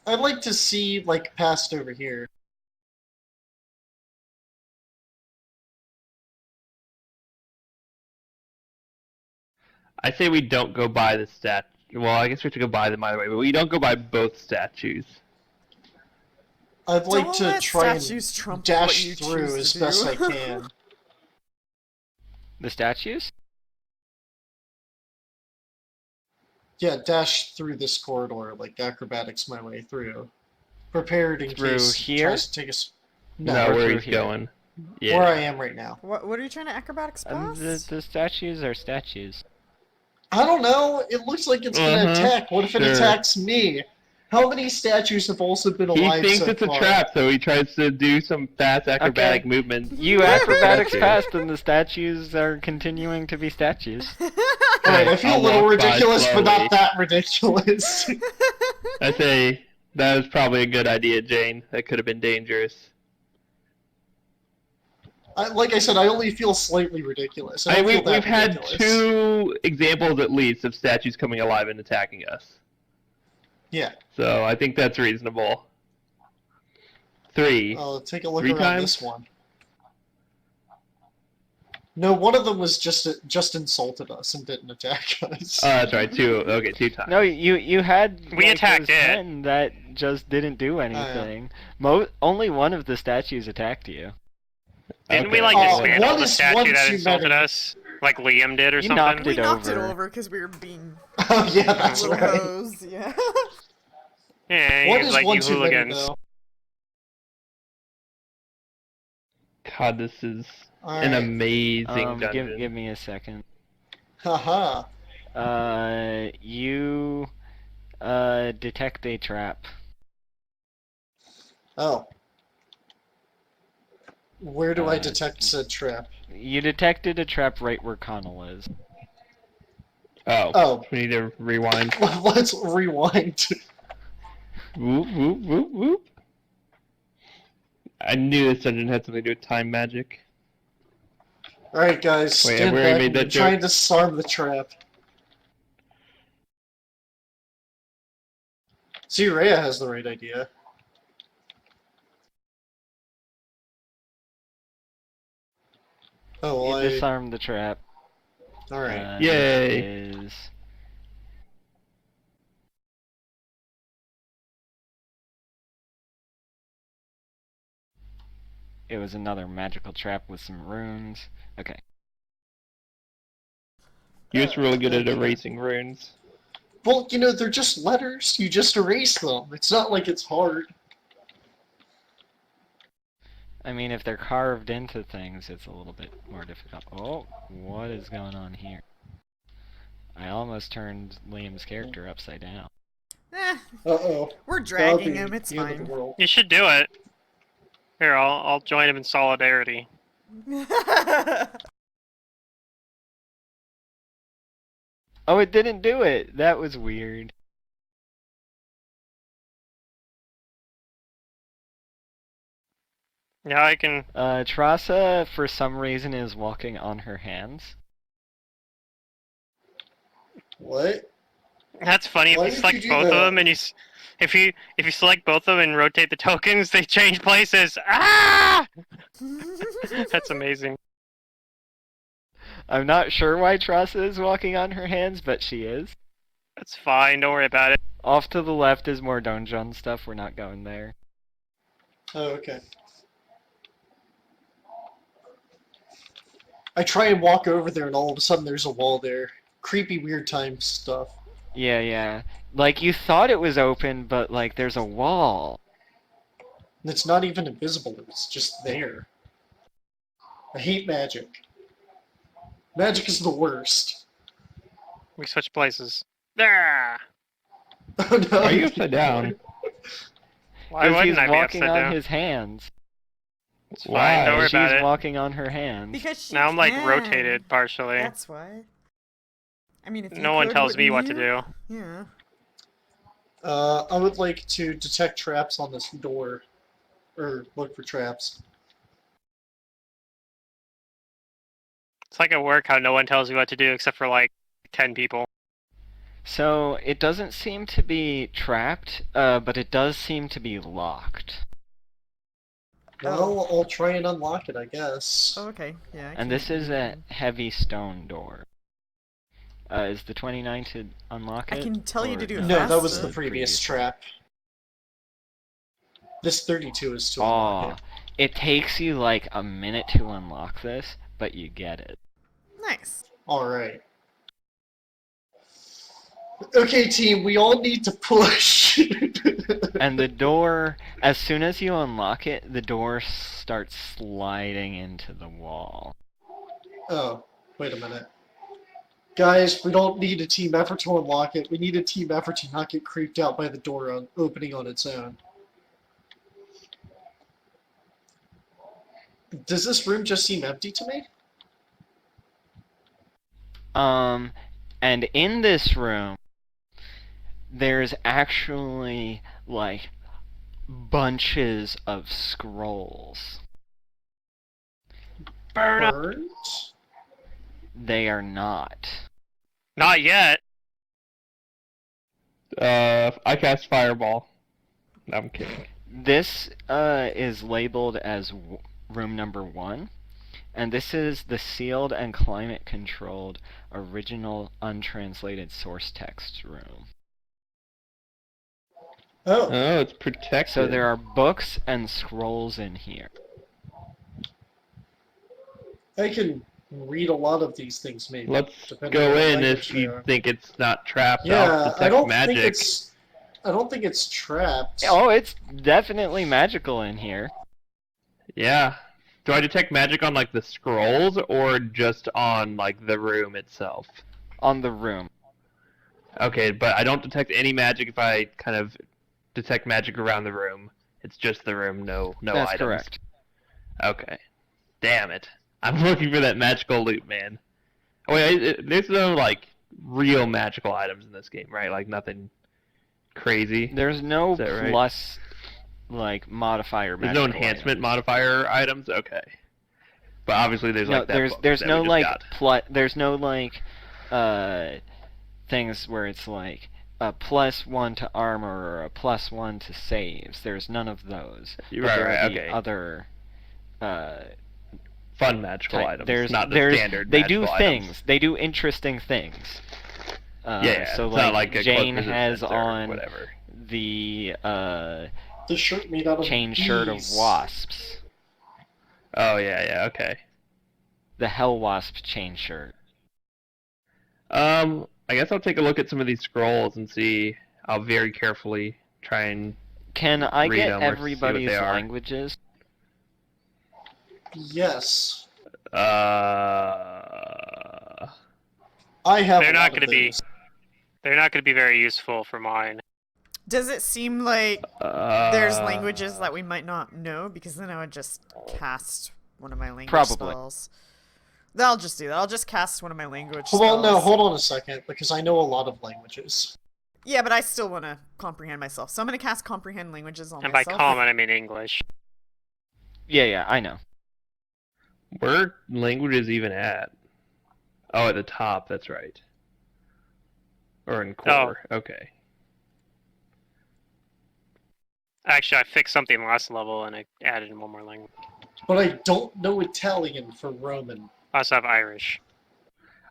I'd like to see, like, past over here. I say we don't go by the statue. Well, I guess we have to go by them either way, but we don't go by both statues. I'd like Don't to let try statues and trump what dash you through choose as to best do. I can. The statues? Yeah, dash through this corridor, like acrobatics my way through. Prepared in Through case here? he tries to take us. No, or where through he's here? going. Yeah. Where I am right now. What are you trying to acrobatics past? The statues are statues. I don't know. It looks like it's gonna attack. What if it sure. attacks me? How many statues have also been He alive thinks so it's far? a trap, so he tries to do some fast acrobatic movements. You acrobatics Statue. passed, and the statues are continuing to be statues. Alright, I feel a I'll little walk by ridiculous, but slowly. not that ridiculous. I say that was probably a good idea, Jane. That could have been dangerous. Like I said, I only feel slightly ridiculous. I don't feel that We've had ridiculous. 2 examples at least of statues coming alive and attacking us. Yeah. So I think that's reasonable. 3. I'll take a look 3 around times? this one. No, one of them was just insulted us and didn't attack us. Oh, that's right. 2. Okay, 2 times. No, you had We attacked those it. 10 that just didn't do anything. Only one of the statues attacked you. Didn't we Okay. like dismantle one the is statue one that too insulted many. us? Like Liam did or You something? knocked We it knocked it over. over because we were being Oh yeah, that's little right. hoes. Yeah. Yeah, One he was is like, one you too many hooligans. though. God, this is an Alright. amazing dungeon. Give me a second. Haha. You detect a trap. Oh. Where do I detect said trap? You detected a trap right where Connell is. Oh. We need to rewind. Let's rewind. Whoop, whoop, whoop, whoop. I knew this dungeon had something to do with time magic. Alright guys, Wait, stand we already back. made We're that joke. trying to disarm the trap. See, Rhea has the right idea. Oh, well, You disarmed the trap. Alright. Yay. It was another magical trap with some runes. Okay. You're just really good at erasing runes. Well, you know, they're just letters. You just erase them. It's not like it's hard. I mean, if they're carved into things, it's a little bit more difficult. Oh, what is going on here? I almost turned Liam's character upside down. Uh-oh. We're dragging him. It's fine. You should do it. Here, I'll join him in solidarity. Oh, it didn't do it! That was weird. Yeah, I can... Trasa, for some reason, is walking on her hands. What? That's funny. Why If you did select you do both of that? them and if you select both of them and rotate the tokens, they change places. Ah! That's amazing. I'm not sure why Trasa is walking on her hands, but she is. That's fine. Don't worry about it. Off to the left is more donjon stuff. We're not going there. Oh, okay. I try and walk over there and all of a sudden there's a wall there. Creepy, weird time stuff. Yeah. Like, you thought it was open, but, like, there's a wall. And it's not even invisible, it's just there. I hate magic. Magic is the worst. We switch places. Ah! Oh no. Are you upside down? Why Because he's wouldn't I be walking upside on down? his hands. It's fine. Don't worry She's about it. walking on her hands. Because she Now I'm like can. rotated partially. That's why. I mean, if you No one could, tells me what wouldn't to you? do. Yeah. I would like to detect traps on this door. Or look for traps. It's like at work how no one tells you what to do except for like 10 people. So, it doesn't seem to be trapped, but it does seem to be locked. Well, I'll try and unlock it, I guess. Oh, okay. Yeah. I And this is a heavy stone door. Is the 29 to unlock it? I can tell you or to do it No, that was faster. the previous trap. This 32 is to unlock it. It takes you like a minute to unlock this, but you get it. Nice. Alright. Okay, team, we all need to push. And the door, as soon as you unlock it, the door starts sliding into the wall. Oh, wait a minute. Guys, we don't need a team effort to unlock it. We need a team effort to not get creeped out by the door opening on its own. Does this room just seem empty to me? And in this room, there's actually, like, bunches of scrolls. Burn. They are not. Not yet. I cast Fireball. No, I'm kidding. This is labeled as room number 1, and this is the sealed and climate-controlled original untranslated source text room. Oh. Oh, it's protected. So there are books and scrolls in here. I can read a lot of these things, maybe. Let's depending go on what in language if they you are. think it's not trapped. Yeah, I'll detect magic. I don't think it's trapped. Oh, it's definitely magical in here. Yeah. Do I detect magic on, like, the scrolls, or just on, like, the room itself? On the room. Okay, but I don't detect any magic if I kind of detect magic around the room. It's just the room, no That's items. correct. Okay. Damn it. I'm looking for that magical loot, man. Oh, wait, there's no, like, real magical items in this game, right? Like, nothing crazy? There's no Is that right? plus, like, modifier There's no magical enhancement items. modifier items? Okay. But obviously there's, No, like, that book there's that no, we just like, got. there's no, like, things where it's, like, a +1 to armor or a +1 to saves. There's none of those. But there are the Okay. other, Fun magical items, not the standard They magical do items. things. They do interesting things. Yeah, so it's like, not like a Jane close has resistance or on whatever. the The shirt made out of chain bees. shirt of wasps. Oh, yeah, okay. The Hell Wasp chain shirt. I guess I'll take a look at some of these scrolls and see. I'll very carefully try and Can I read get them or see what everybody's they are. languages? Yes. Uh, I have They're a not lot going of to be. those. They're not going to be very useful for mine. Does it seem like there's languages that we might not know? Because then I would just cast one of my language spells. I'll just do that. I'll just cast one of my language spells. Well, no, hold on a second, because I know a lot of languages. Yeah, but I still want to comprehend myself. So I'm going to cast comprehend languages on And by myself. common, I mean English. Yeah, I know. Where are languages even at? Oh, at the top, that's right. Or in core, okay. Actually, I fixed something last level and I added in one more language. But I don't know Italian for Roman. I also have Irish.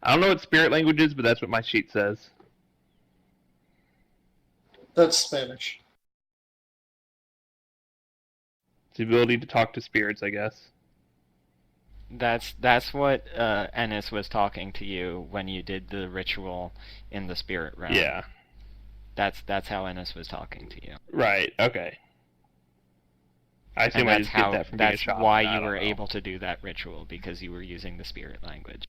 I don't know what spirit language is, but that's what my sheet says. That's Spanish. It's the ability to talk to spirits, I guess. That's what Ennis was talking to you when you did the ritual in the spirit realm. Yeah. That's how Ennis was talking to you. Right, okay. I assume I just did that from being a shaman. That's why I you don't were know. able to do that ritual, because you were using the spirit language.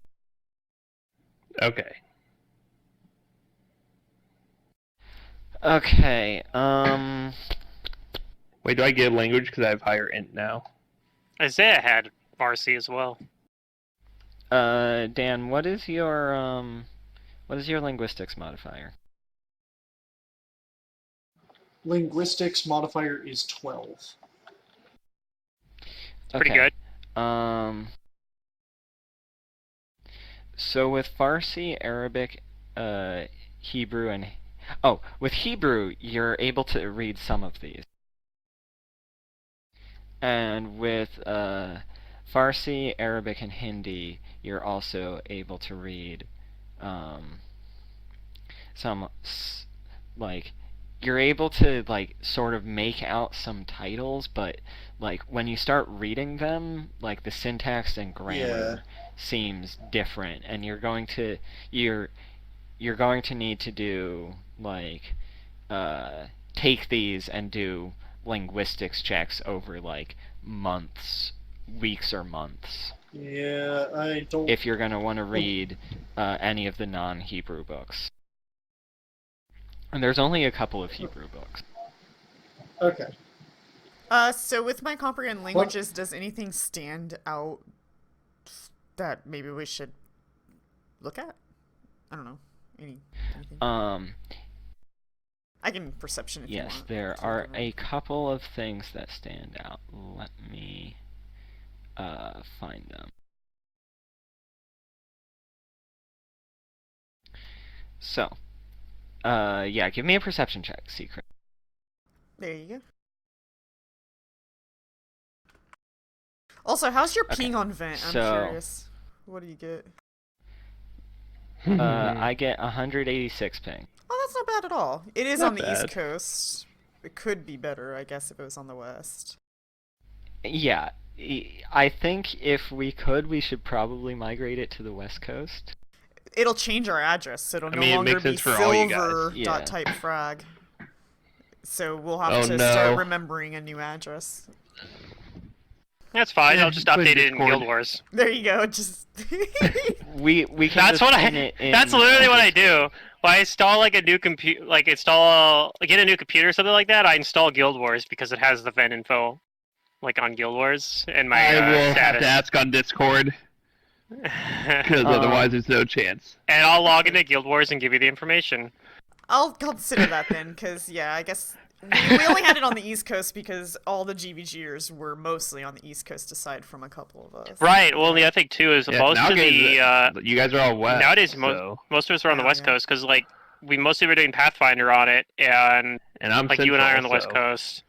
Okay. Okay, Wait, do I get language because I have higher int now? Isaiah had Farsi as well. Dan, what is your linguistics modifier? Linguistics modifier is 12. Pretty good. So with Farsi, Arabic, Hebrew, and... Oh, with Hebrew, you're able to read some of these. And with Farsi, Arabic, and Hindi, you're also able to read some, like... You're able to, like, sort of make out some titles, but, like, when you start reading them, like, the syntax and grammar seems different, and you're going to need to do, like, take these and do linguistics checks over like months, weeks or months. Yeah, I don't... If you're going to want to read any of the non-Hebrew books. And there's only a couple of Hebrew books. Okay. So with my comprehend languages, does anything stand out that maybe we should look at? I don't know. Anything? I can perception if you want. Yes, there are a couple of things that stand out. Let me find them. So, yeah, give me a perception check, Secret. There you go. Also, how's your ping on vent? I'm curious. What do you get? I get 186 ping. Oh, that's not bad at all. It is Not on the bad. East Coast. It could be better, I guess, if it was on the West. Yeah, I think if we could, we should probably migrate it to the West Coast. It'll change our address, so it'll I no mean, it longer makes be sense for all you guys. silver.type frag. So we'll have to no. start remembering a new address. That's fine. Yeah, I'll just put update it in Discord. Guild Wars. There you go. Just We can That's just what pin it in That's literally what I do. When I install like a new get a new computer or something like that, I install Guild Wars because it has the vent info, like on Guild Wars and my I will have status. to ask on Discord, because otherwise there's no chance. And I'll log into Guild Wars and give you the information. I'll consider that then, because yeah, I guess we only had it on the East Coast because all the GVGers were mostly on the East Coast, aside from a couple of us. Right. Well, the other thing too is most of the you guys are all west. nowadays so. most of us are on the Yeah, West yeah. Coast because like we mostly were doing Pathfinder on it, and I'm like Central, you and I are on the West so. Coast.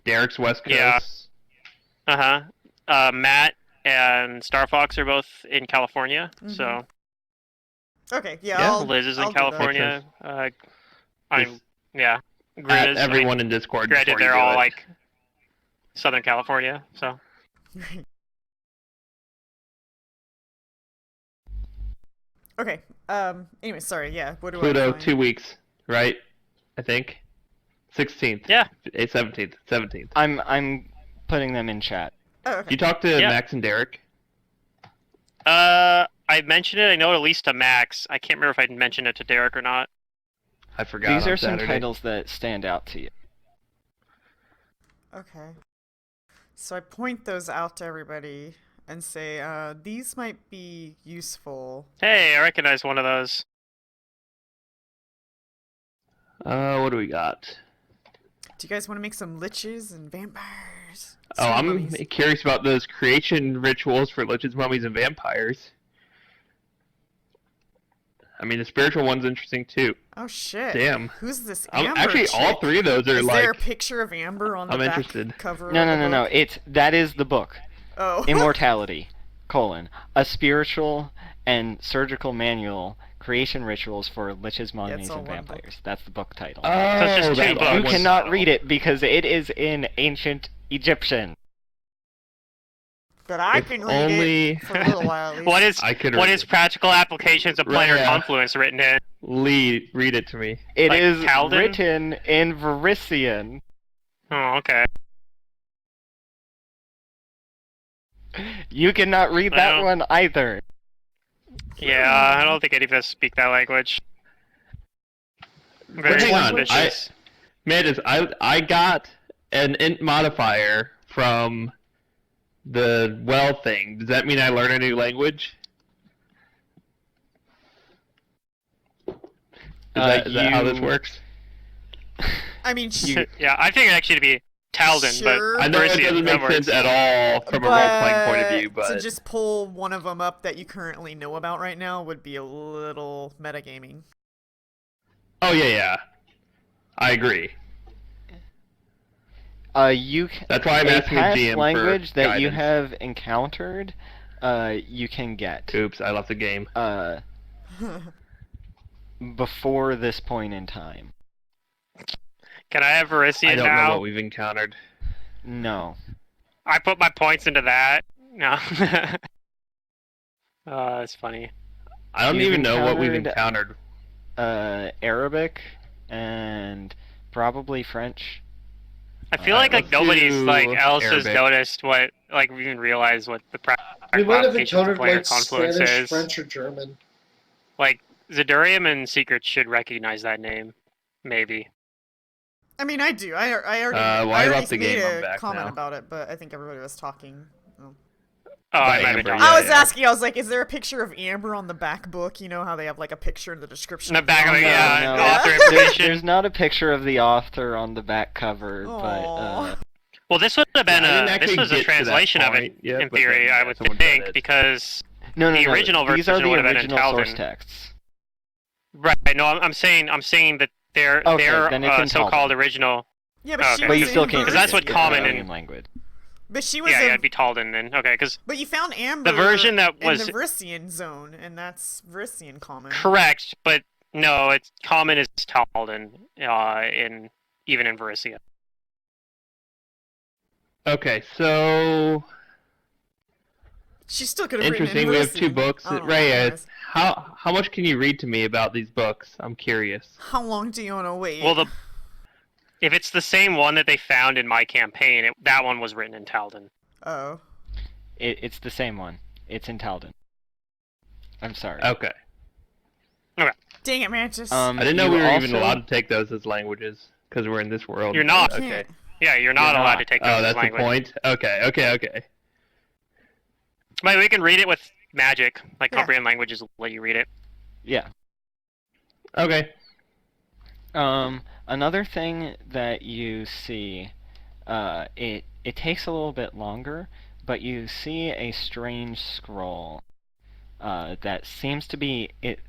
Derek's West Coast. Yeah. Matt and Star Fox are both in California, so Okay, yeah. Yeah, Liz is in I'll do that. California. Yeah. Add Grizz, everyone in Discord. granted, before you they're do all it. like Southern California, so. Okay. Anyway, sorry. Yeah. What do I Pluto, find? 2 weeks, right? I think. 16th. Yeah. 17th. 17th. I'm putting them in chat. Oh, okay. You talked to Yeah. Max and Derek? I mentioned it. I know at least to Max. I can't remember if I mentioned it to Derek or not. I forgot. These on are some Saturday. titles that stand out to you. Okay. So I point those out to everybody and say, these might be useful. Hey, I recognize one of those. What do we got? Do you guys want to make some liches and vampires? Oh, I'm Mummies? curious about those creation rituals for liches, mummies, and vampires. I mean, the spiritual one's interesting too. Oh shit! Damn. Who's this Amber Actually, all chick? three of those are Is like. there a picture of Amber on the I'm back interested. cover? No, of no, the no, no. book? That is the book. Oh. Immortality, a spiritual and surgical manual, creation rituals for liches, mummies, all and one book. vampires. That's the book title. So it's just two that's books. You one cannot title. read it because it is in ancient Egyptian. But I If can read only- it for a little while at least. What I could what read is it. practical applications of Right, planar yeah. confluence written in? Lee, read it to me. It Like is Calvin? written in Varisian. Oh, okay. You cannot read that Well. one either. Yeah, I don't think any of us speak that language. Very hang on, suspicious. Mandis, I got an int modifier from the well thing. Does that mean I learn a new language? Is that how this works? I mean, Yeah, I figured actually to be Talden, Sure. I know it Parisian, doesn't that make sense works. at all from a role-playing point of view, to but just pull one of them up that you currently know about right now would be a little metagaming. oh yeah, I agree. That's why I'm a asking the past GM language for that you guidance. have encountered, you can get Oops, I left the game. before this point in time. Can I have Varisian I don't know now? what we've encountered. No. I put my points into that. No. Oh, that's funny. I don't You've even know what we've encountered- encountered. Arabic, and probably French. I feel like let's nobody's do else has Arabic. noticed what even realized what the We might have application to encountered player like confluence Spanish, is. French, or German. Like Zedurium and Secrets should recognize that name, maybe. I mean, I do. I already, why I about already the made game? I'm a back comment now. about it, but I think everybody was talking. Oh. Oh, By I might have Amber, been yeah, I was yeah. asking. I was like, "Is there a picture of Amber on the back book? You know how they have like a picture in the description." In the back of it, author? yeah, no. author Yeah. information. There's not a picture of the author on the back cover, Aw. Well, this would have been Yeah, I didn't this actually was a get to that translation of it point yet, in but then, theory, yeah, I would someone said think, it. because no, the original These are version the would have been in original source Talden. texts. Right. No, I'm saying that their then it's in so-called Talden. original. Yeah, but Oh, she okay. But was you still in can't. Because read that's it. what It's common an in- alien language. But she was. Yeah, it'd be Talden then. Okay, because But you found Amber. the version that was in the Vrisian zone, and that's Vrisian common. correct, but no, it's common is Talden even in Varisia. Okay, so She still could have written interesting. in We have two Vrisian. books. I don't know, Ray, anyways. how much can you read to me about these books? I'm curious. How long do you want to wait? Well, if it's the same one that they found in my campaign, that one was written in Talden. Oh. It's the same one. It's in Talden. I'm sorry. Okay. Dang it, Mantis. I didn't know you we were even also- allowed to take those as languages because we're in this world. You're not. Okay. Yeah, you're not You're allowed not. to take those Oh, as that's the language. point. Okay. But we can read it with magic. Like Yeah. comprehend languages will let you read it. Yeah. Okay. Another thing that you see, it takes a little bit longer, but you see a strange scroll that seems to be it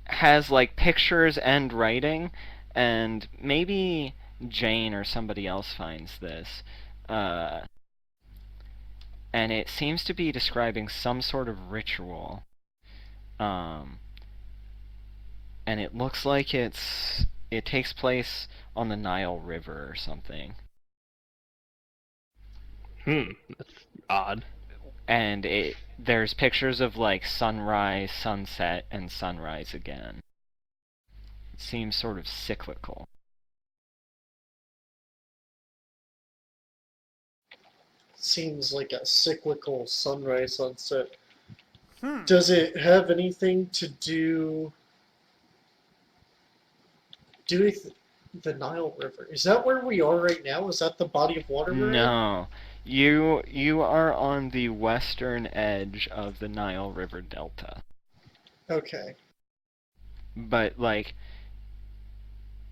has like pictures and writing, and maybe Jane or somebody else finds this, and it seems to be describing some sort of ritual. And it looks like it takes place on the Nile River or something. That's odd. And there's pictures of like sunrise, sunset, and sunrise again. It seems sort of cyclical. Seems like a cyclical sunrise, sunset. Hmm. Does it have anything to do with the Nile River? Is that where we are right now? Is that the body of water we're in? No. You are on the western edge of the Nile River Delta. Okay. But like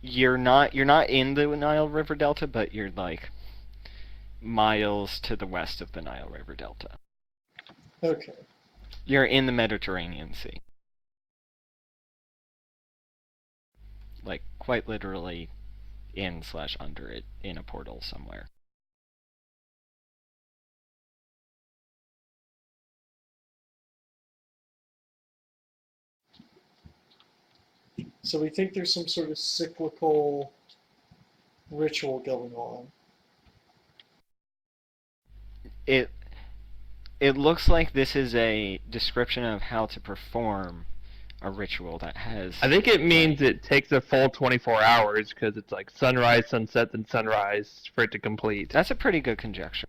you're not in the Nile River Delta, but you're like miles to the west of the Nile River Delta. Okay. You're in the Mediterranean Sea. Like quite literally in/under it in a portal somewhere. So we think there's some sort of cyclical ritual going on. It looks like this is a description of how to perform a ritual that has... I think it means it takes a full 24 hours because it's like sunrise, sunset, then sunrise for it to complete. That's a pretty good conjecture.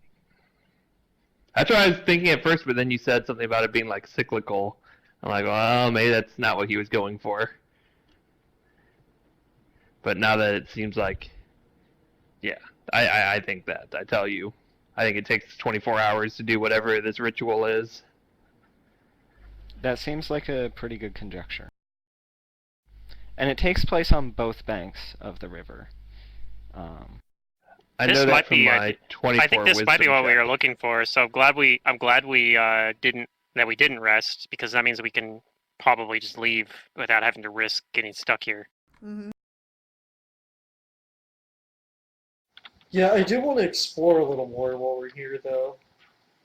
That's what I was thinking at first, but then you said something about it being like cyclical. I'm like, well, maybe that's not what he was going for. But now that it seems like, yeah, I think that. I tell you. I think it takes 24 hours to do whatever this ritual is. That seems like a pretty good conjecture. And it takes place on both banks of the river. I This know that might from be, my 24 I think this might be wisdom what we check. were looking for. So I'm glad we didn't rest, because that means we can probably just leave without having to risk getting stuck here. Mm-hmm. Yeah, I do want to explore a little more while we're here, though.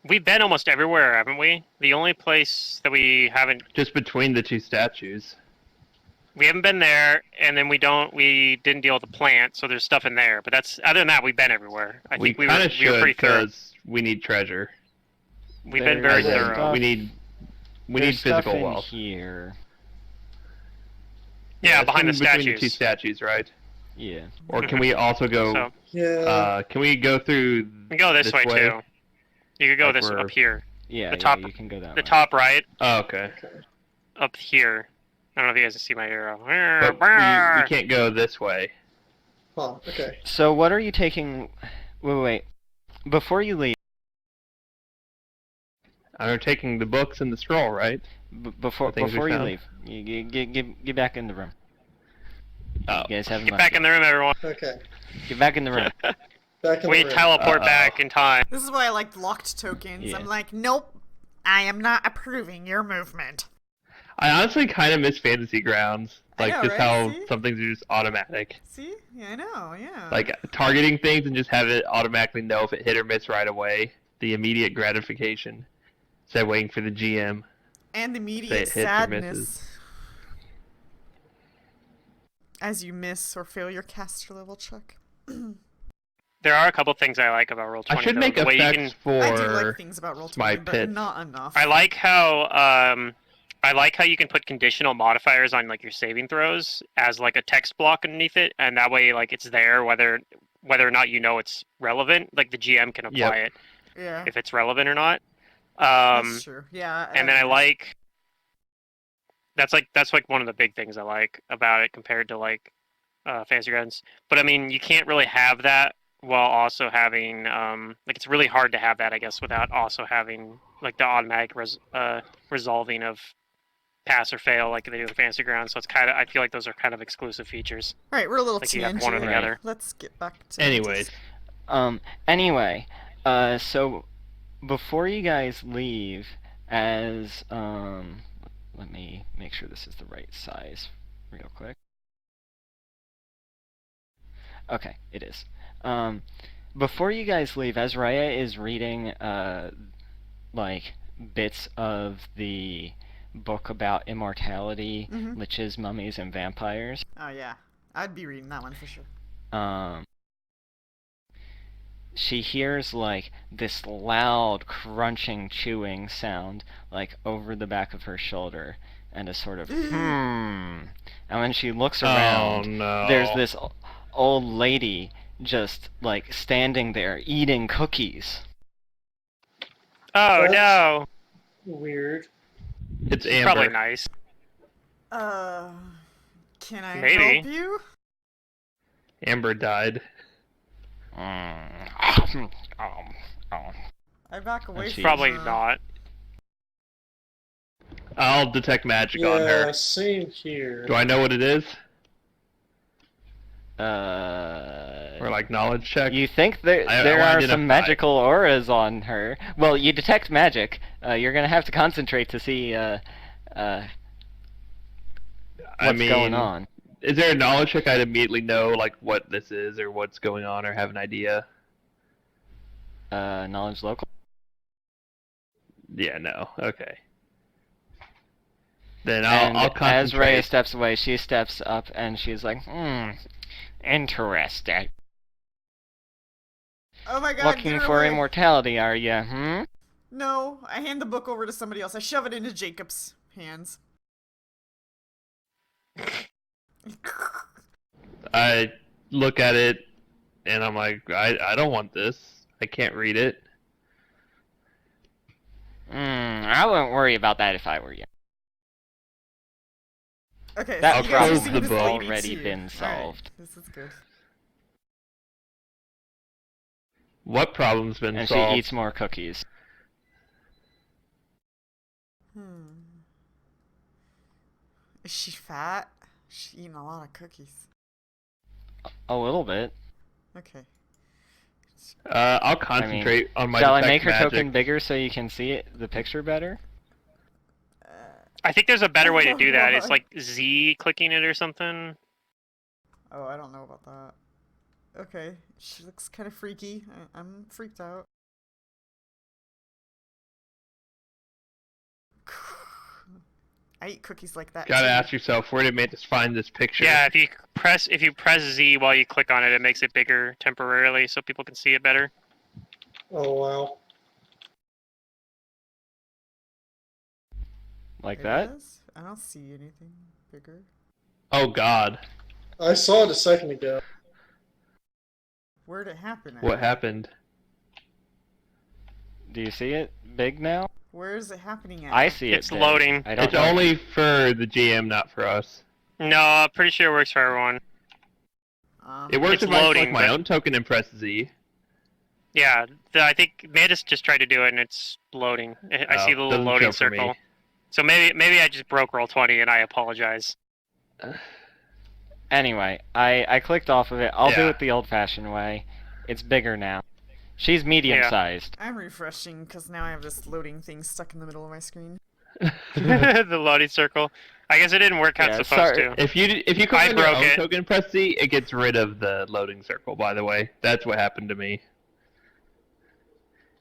We've been almost everywhere, haven't we? The only place that we haven't Just between the two statues. we haven't been there, and then we didn't deal with the plant, so there's stuff in there. But that's other than that, we've been everywhere. I think we were kind of should pretty thorough. because we need treasure. We've been very There's thorough. stuff- We need there's physical stuff in wealth. here. Yeah, it's behind the between the two statues. statues, right? Yeah. Or can we also go? So, Yeah. Can we go through? you can go this way too. You could go Like this we're- up here. Yeah, The top- you can go that The way. top right, Oh, okay. up here. I don't know if you guys can see my arrow. But we can't go this way. Huh, okay. So what are you taking... Wait. Before you leave... I'm taking the books and the scroll, right? Before things we you found? leave, you get back in the room. Oh. You guys haven't Get left back yet. in the room, everyone. Okay. Get back in the room. Back in We the room. teleport back in time. This is why I like locked tokens. Yeah. I'm like, nope, I am not approving your movement. I honestly kind of miss Fantasy Grounds. I Like, know, just right? how See? some things are just automatic. See? Yeah, I know, yeah. Like, targeting things and just have it automatically know if it hit or miss right away. The immediate gratification. Instead of waiting for the GM. and Say immediate it hits or sadness misses. as you miss or fail your caster level check. There are a couple things I like about Roll20. I should though. make The way you effects can, I do like for... things about Roll20, my but pits. not enough. I like how you can put conditional modifiers on like your saving throws as like a text block underneath it, and that way like it's there whether or not you know it's relevant. Like the GM can apply it Yeah, if it's relevant or not. that's true. Yeah. And then I like that's like one of the big things I like about it compared to like Fantasy Grounds. But I mean, you can't really have that while also having like it's really hard to have that, I guess, without also having like the automatic resolving of pass or fail like they do in Fantasy Grounds. So it's kind of, I feel like those are kind of exclusive features. Right, we're a little Like you have one or the tangent. other. Let's get back to Anyways. Anyway, so before you guys leave, as let me make sure this is the right size real quick. Okay, it is. Before you guys leave, as Raya is reading like bits of the book about immortality, liches, mummies, and vampires. Oh yeah, I'd be reading that one for sure. She hears like this loud crunching chewing sound like over the back of her shoulder, and a sort of and when she looks around, no. there's this old lady just like standing there eating cookies. Oh That's no! weird. It's She's Amber. probably nice. Can I Maybe. help you? Amber died. I back away she's- from Probably her. not. I'll detect magic on Yeah, her. same here. Do I know what it is? Uh, Or like knowledge check? You think there I are wanted some to- magical auras on her? Well, you detect magic. You're gonna have to concentrate to see what's going on. Is there a knowledge check I'd immediately know like what this is or what's going on or have an idea? Knowledge local. Yeah, no. Okay. Then And I'll as concentrate. Rhea steps away, she steps up and she's like, interesting. Oh my god, Looking get her for away. immortality, are you? No, I hand the book over to somebody else. I shove it into Jacob's hands. I look at it and I'm like, I don't want this. I can't read it. I wouldn't worry about that if I were you. Okay, That so you guys are problem seeing has this lady already too. been Alright, solved. this is good. What problem's been And solved? she eats more cookies. Is she fat? She's eating a lot of cookies. A little bit. Okay. I'll concentrate on my Shall I detect make her magic. token bigger so you can see it, the picture better? I think there's a better way to do that. It's God. like Z clicking it or something. Oh, I don't know about that. Okay, she looks kind of freaky. I'm freaked out. I eat cookies like that. Gotta too. ask yourself, where did Mantis find this picture? Yeah, if you press Z while you click on it, it makes it bigger temporarily so people can see it better. Oh wow. Like It that? is? I don't see anything bigger. Oh God. I saw it a second ago. Where'd it happen at? What happened? Do you see it big now? Where is it happening at? I see it It's big. loading. I don't It's know if only you- for the GM, not for us. No, I'm pretty sure it works for everyone. It works It's if I select loading, my but- own token and press Z. Yeah, I think Mandus just tried to do it and it's loading. I see the little doesn't loading show for me. circle. So maybe I just broke Roll20 and I apologize. Anyway, I clicked off of it. I'll do Yeah. it the old-fashioned way. It's bigger now. She's medium-sized. I'm refreshing because now I have this loading thing stuck in the middle of my screen. The loading circle. I guess it didn't work how Yeah, it's supposed sorry. to. If you click I on your broke own it. token and press Z, it gets rid of the loading circle, by the way. That's what happened to me.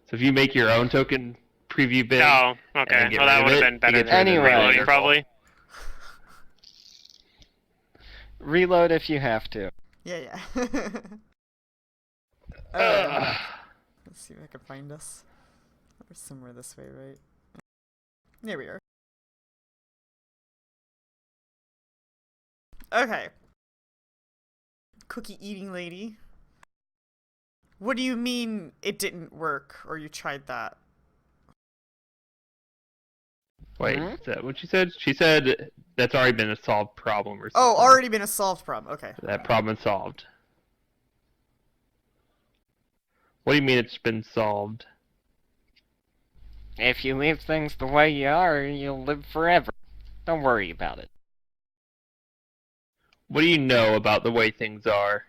So if you make your own token preview big, Oh, and okay. get Well, that rid of would have it, been it better gets than rid of the reloading, circle. probably. Reload if you have to. Yeah. Ugh. Let's see if I can find us. We're somewhere this way, right? There we are. Okay. Cookie eating lady. What do you mean it didn't work, or you tried that? Wait, Hmm? is that what she said? She said that's already been a solved problem or something. Oh, already been a solved problem. Okay. That problem is solved. What do you mean it's been solved? If you leave things the way you are, you'll live forever. Don't worry about it. What do you know about the way things are?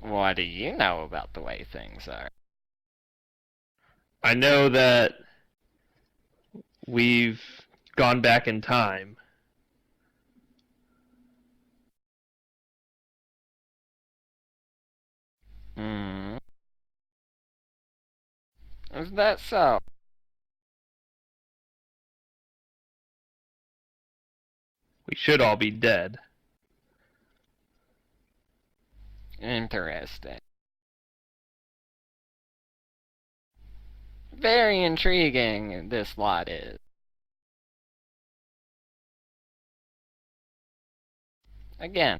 What do you know about the way things are? I know that we've gone back in time. Hmm. Is that so? We should all be dead. Interesting. Very intriguing, this lot is. Again,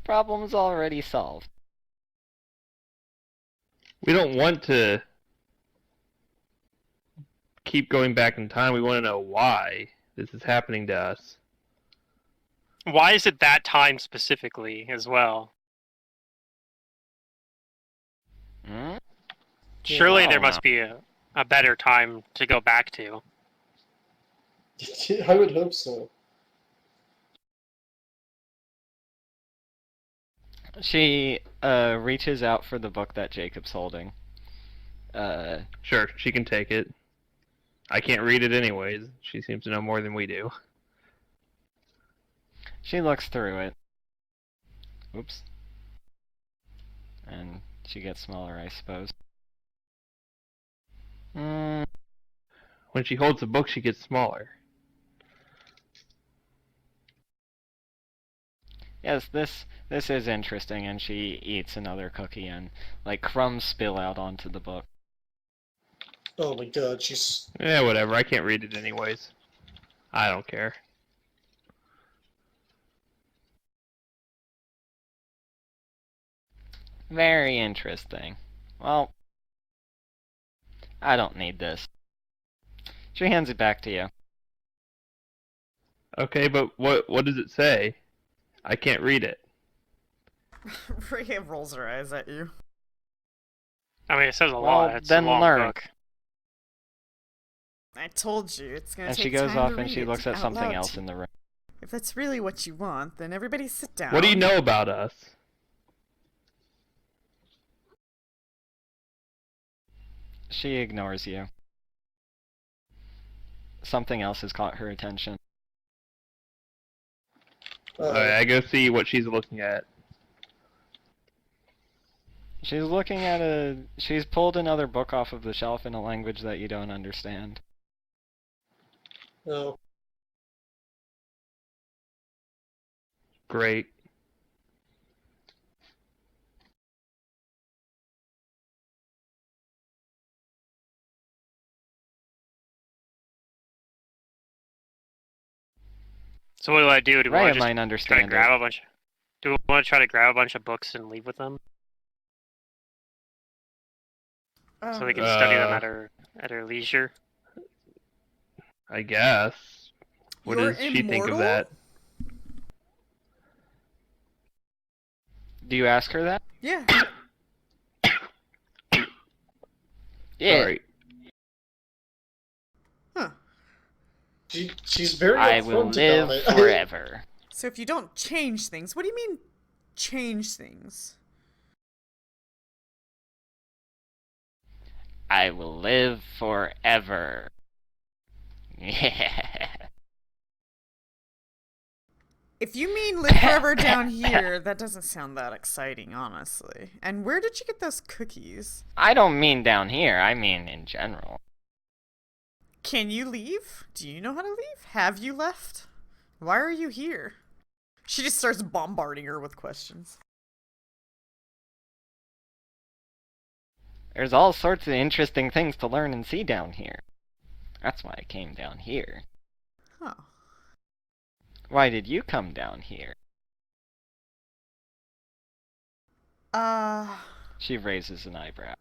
problem's already solved. We don't want to keep going back in time. We want to know why this is happening to us. Why is it that time specifically as well? Hmm? Surely there Oh, must be a better time to go back to. I would hope so. She reaches out for the book that Jacob's holding. Sure, she can take it. I can't read it anyways. She seems to know more than we do. She looks through it. Oops. And she gets smaller, I suppose. Hmm. When she holds the book, she gets smaller. Yes, this is interesting, and she eats another cookie, and like crumbs spill out onto the book. Oh my god, she's... Yeah, whatever. I can't read it anyways. I don't care. Very interesting. Well, I don't need this. She hands it back to you. Okay, but what does it say? I can't read it. Rhea rolls her eyes at you. I mean, it says a Well, lot. It's then a long learn. book. I told you, it's gonna And take she goes time off to and read she it looks at out something loud else to in the room. If that's really what you want, then everybody sit down. What do you know about us? She ignores you. Something else has caught her attention. Alright, I go see what she's looking at. She's looking at a... She's pulled another book off of the shelf in a language that you don't understand. Oh. Great. So what do I do? Do we Raya want to just might try to understand grab it. a bunch? Do we want to try to grab a bunch of books and leave with them so we can study them at our leisure? I guess. What You're does she think of immortal? that? Do you ask her that? Yeah. Yeah. Sorry. Huh. She's very I will upfront live about it. forever. So if you don't change things, what do you mean change things? I will live forever. Yeah. If you mean live forever down here, that doesn't sound that exciting, honestly. And where did you get those cookies? I don't mean down here, I mean in general. Can you leave? Do you know how to leave? Have you left? Why are you here? She just starts bombarding her with questions. There's all sorts of interesting things to learn and see down here. That's why I came down here. Huh. Why did you come down here? She raises an eyebrow.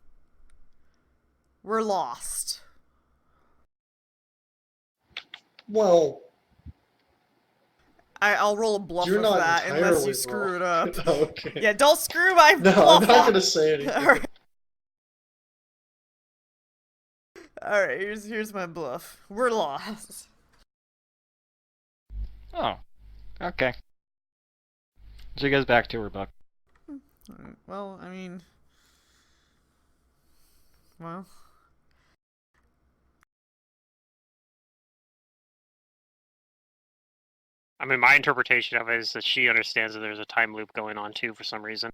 We're lost. Well, I'll roll a bluff you're of not that entirely unless you screw it wrong. up. Okay. Yeah, don't screw my No, bluff I'm not up. gonna say anything. Alright. Alright, here's my bluff. We're lost. Oh, okay. She goes back to her book. Well, I mean... Well... I mean, my interpretation of it is that she understands that there's a time loop going on too for some reason.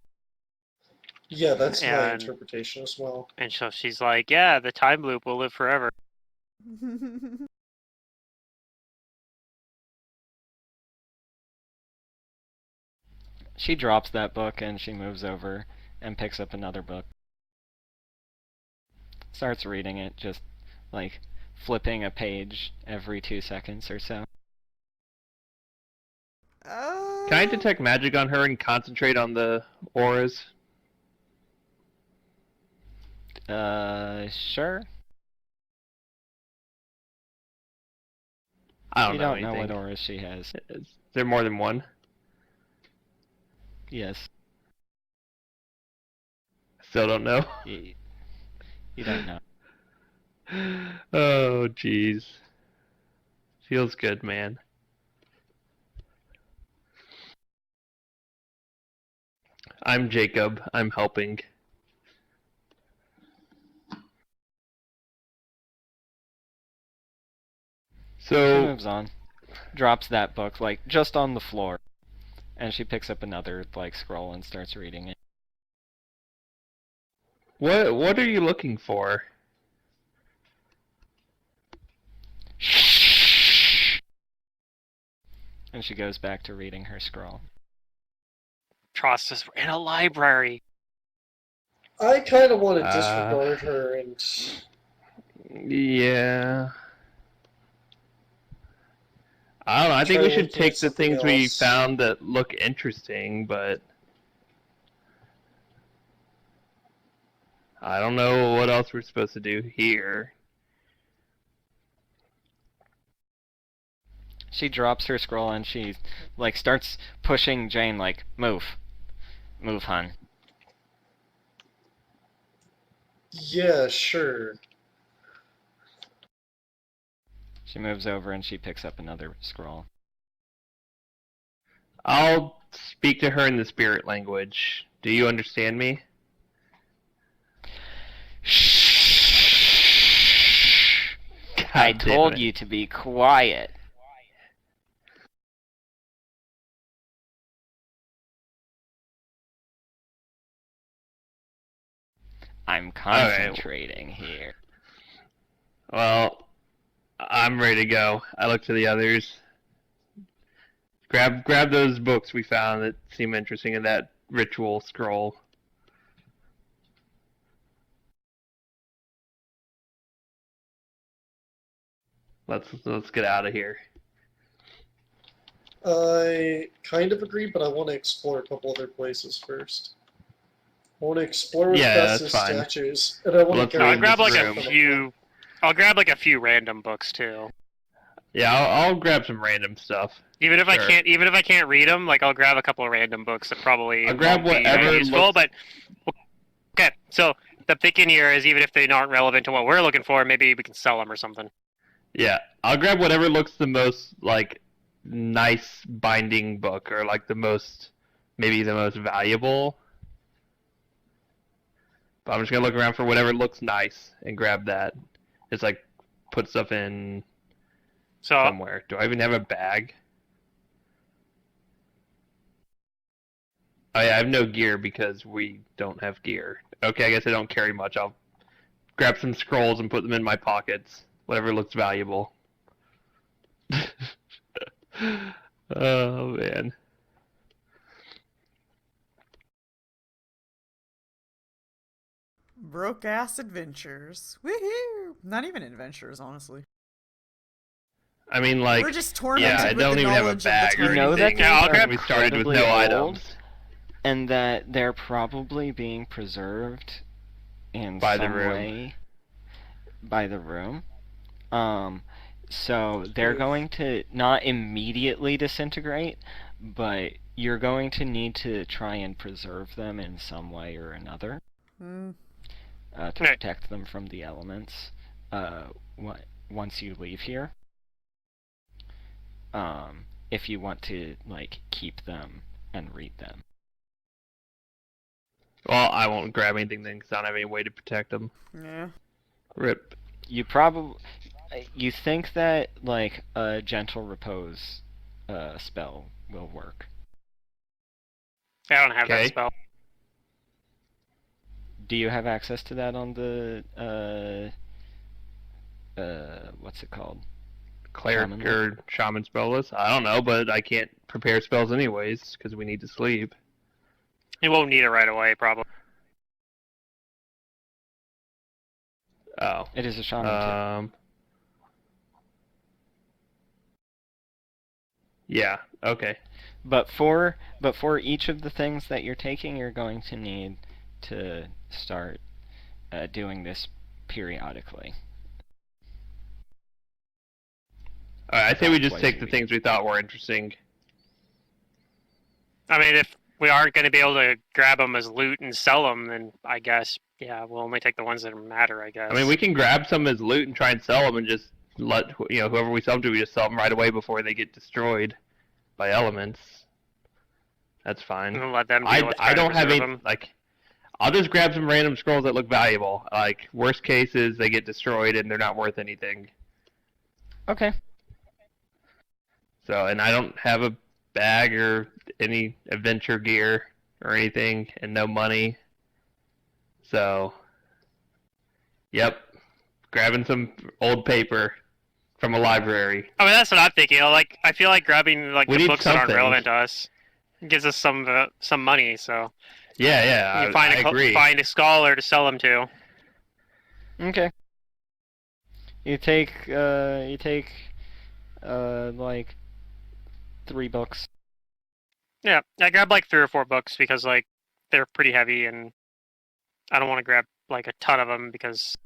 Yeah, that's my And- interpretation as well. And so she's like, yeah, the time loop will live forever. She drops that book and she moves over and picks up another book. Starts reading it, just like flipping a page every 2 seconds or so. Can I detect magic on her and concentrate on the auras? Sure. I don't You know don't anything. know what auras she has. Is there more than one? Yes. Still don't know. You don't know. Oh, jeez. Feels good, man. I'm Jacob. I'm helping. She So, moves on. Drops that book, like, just on the floor. And she picks up another, like, scroll and starts reading it. what are you looking for? Shh! And she goes back to reading her scroll. Trost says, we're in a library. I kind of want to disregard her and... Yeah. I don't know. I think Try we to should look take at the things something we else. found that look interesting, but I don't know what else we're supposed to do here. She drops her scroll and she, like, starts pushing Jane, like, move. Move, hun. Yeah, sure. She moves over and she picks up another scroll. I'll speak to her in the spirit language. Do you understand me? Shh! God I damn told it. you to be quiet. I'm concentrating here. Well, I'm ready to go. I look to the others. Grab those books we found that seem interesting in that ritual scroll. Let's get out of here. I kind of agree, but I want to explore a couple other places first. I want to explore Yeah, Festus that's fine. statues, and I want Well, to let's go. I'll grab like room. a few. I'll grab like a few random books too. Yeah, I'll grab some random stuff. Even if Sure. even if I can't read them, like I'll grab a couple of random books that probably I'll grab won't be whatever very useful. looks- But okay, so the thinking here is even if they aren't relevant to what we're looking for, maybe we can sell them or something. Yeah, I'll grab whatever looks the most like nice binding book, or like maybe the most valuable. But I'm just gonna look around for whatever looks nice and grab that. It's like put stuff in somewhere. Do I even have a bag? Oh yeah, I have no gear because we don't have gear. Okay, I guess I don't carry much. I'll grab some scrolls and put them in my pockets. Whatever looks valuable. Oh man. Broke ass adventures. Woohoo! Not even adventures, honestly. I mean, like, we're just tormented yeah, I with don't the even have a knowledge bag of the or You know that anything. these I'll are grab- We started with no incredibly old, items. and that they're probably being preserved in By the some room. way by the room. So they're going to not immediately disintegrate, but you're going to need to try and preserve them in some way or another to protect them from the elements once you leave here. If you want to like keep them and read them. Well, I won't grab anything then because I don't have any way to protect them. Yeah. Rip. You think that like a gentle repose spell will work? I don't have that spell. Do you have access to that on the what's it called? Cleric or shaman spell list? I don't know, but I can't prepare spells anyways because we need to sleep. You won't need it right away, probably. Oh. It is a shaman too. Yeah, okay. But for each of the things that you're taking, you're going to need to start doing this periodically. Alright, I say we just take the things we thought were interesting. I mean, if we aren't going to be able to grab them as loot and sell them, then I guess, yeah, we'll only take the ones that matter, I guess. I mean, we can grab some as loot and try and sell them and just let, whoever we sell them to, we just sell them right away before they get destroyed by elements. That's fine. And let them deal with I don't have any, them. like, I'll just grab some random scrolls that look valuable. Like, worst case is they get destroyed and they're not worth anything. Okay. So, and I don't have a bag or any adventure gear or anything, and no money. So, yep, grabbing some old paper from a library. I mean, that's what I'm thinking. Like, I feel like grabbing like the books that aren't something. relevant to us gives us some money. So yeah, you I agree. Find a scholar to sell them to. Okay. You take like 3 books. Yeah, I grabbed like 3 or 4 books because like they're pretty heavy, and I don't want to grab like a ton of them because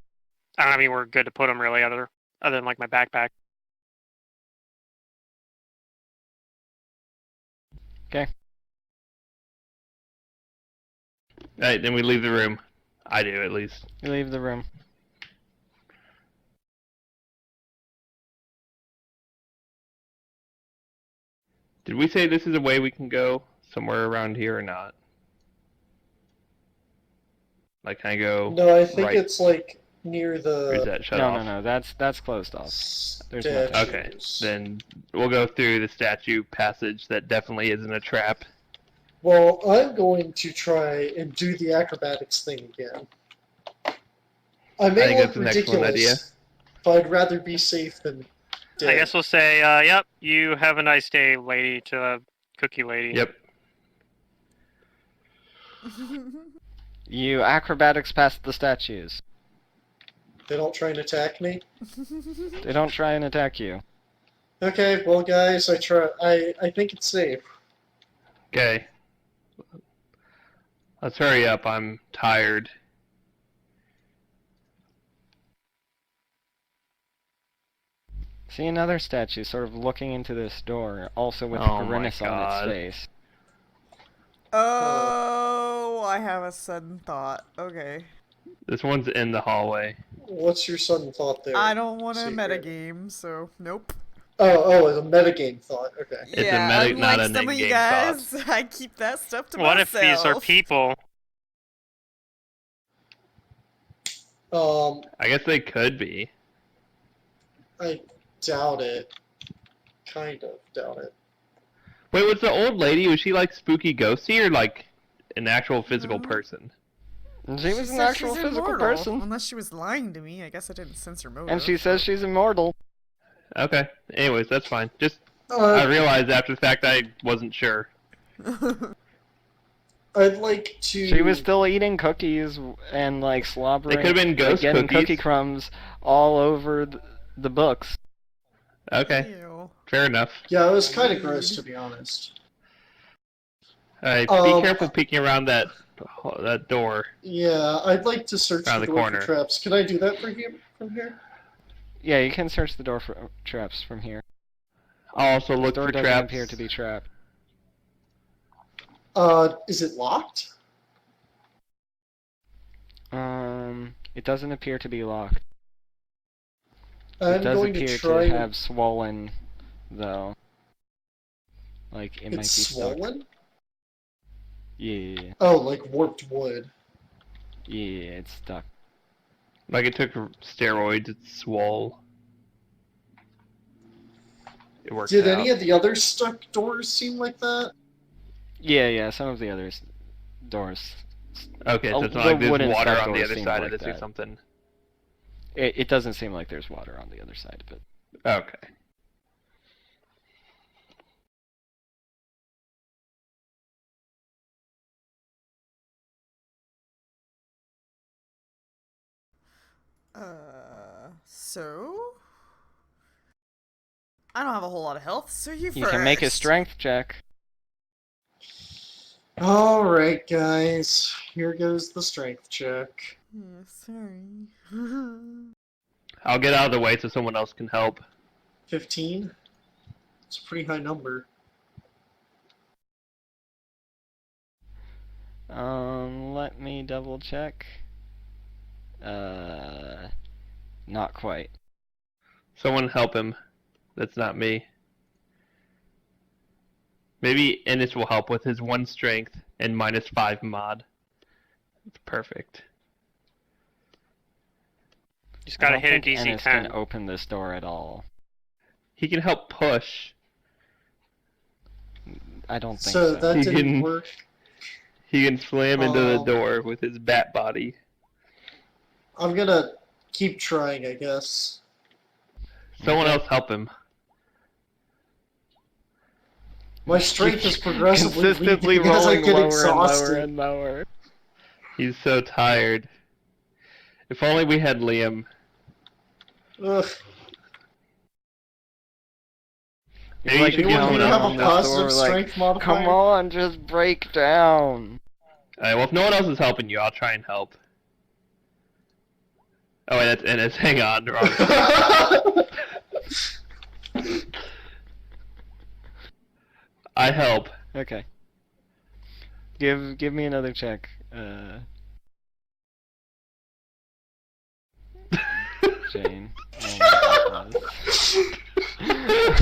I don't have anywhere good to put them really other than like my backpack. Okay. Alright, then we leave the room. I do, at least. You leave the room. Did we say this is a way we can go somewhere around here or not? Like, can I go? No, I think right? it's like near the. Or is that shut off? No, that's closed off. There's statues. nothing. Okay, then we'll go through the statue passage that definitely isn't a trap. Well, I'm going to try and do the acrobatics thing again. I may think look that's an excellent idea. ridiculous, but I'd rather be safe than dead. I guess we'll say, yep, you have a nice day, lady, to the cookie lady. Yep. You acrobatics past the statues. They don't try and attack me? They don't try and attack you. Okay, well, guys, I think it's safe. Okay. Let's hurry up. I'm tired. See another statue sort of looking into this door, also with Oh a my grimace on its God. face. Oh, I have a sudden thought. Okay. This one's in the hallway. What's your sudden thought there? I don't want to Secret? metagame, so nope. Oh, it's a metagame thought. Okay. It's a Yeah, not unlike an some of you in-game guys, thought. I keep that stuff to What if myself. these are people? I guess they could be. I doubt it. Kind of doubt it. Wait, was the old lady, was she like spooky ghosty or like an actual physical person? She was an said actual she's physical immortal. person. Unless she was lying to me, I guess I didn't sense her motive. And she says she's immortal. Okay. Anyways, that's fine. Just, I realized after the fact I wasn't sure. I'd like to... She was still eating cookies and like slobbering. They could have been ghost getting cookies. cookie crumbs all over the books. Okay. Ew. Fair enough. Yeah, it was kind of gross, to be honest. Alright, be careful peeking around that door. Yeah, I'd like to search Around the the door corner. for traps. Can I do that from here? Yeah, you can search the door for traps from here. I'll also The look door for doesn't traps. appear to be trapped. Is it locked? It doesn't appear to be locked. I'm It does going to appear try... to have swollen, though. Like, it might be It's stuck. swollen? Yeah, Oh, like warped wood. yeah, it's stuck. Like it took steroids, it swole. It worked Did out. any of the other stuck doors seem like that? Yeah, some of the other doors. Okay, so it's The not like there's wooden water stuck on the doors other seem side like of this or that. something. It doesn't seem like there's water on the other side of it. Okay. So? I don't have a whole lot of health, so you first. You can make a strength check. Alright, guys. Here goes the strength check. Yeah, sorry. I'll get out of the way so someone else can help. 15? It's a pretty high number. Let me double check. Not quite. Someone help him. That's not me. Maybe Ennis will help with his 1 strength and -5 mod. It's perfect. Just I gotta don't hit a think DC Ennis 10. can open this door at all. He can help push. I don't think So so. that He didn't can- work. He can slam into the door with his bat body. I'm gonna keep trying, I guess. Someone else help him. My strength is progressively consistently weakening as I rolling get lower and exhausted. lower and lower. He's so tired. If only we had Liam. Ugh. Maybe Like, you should Anyone get here someone have else a on this this. positive door, like, strength modifier? Come on, just break down. Alright, well if no one else is helping you, I'll try and help. Oh wait, that's Ennis. Hang on, wrong. I help. Okay. Give me another check. Jane. Oh my goodness.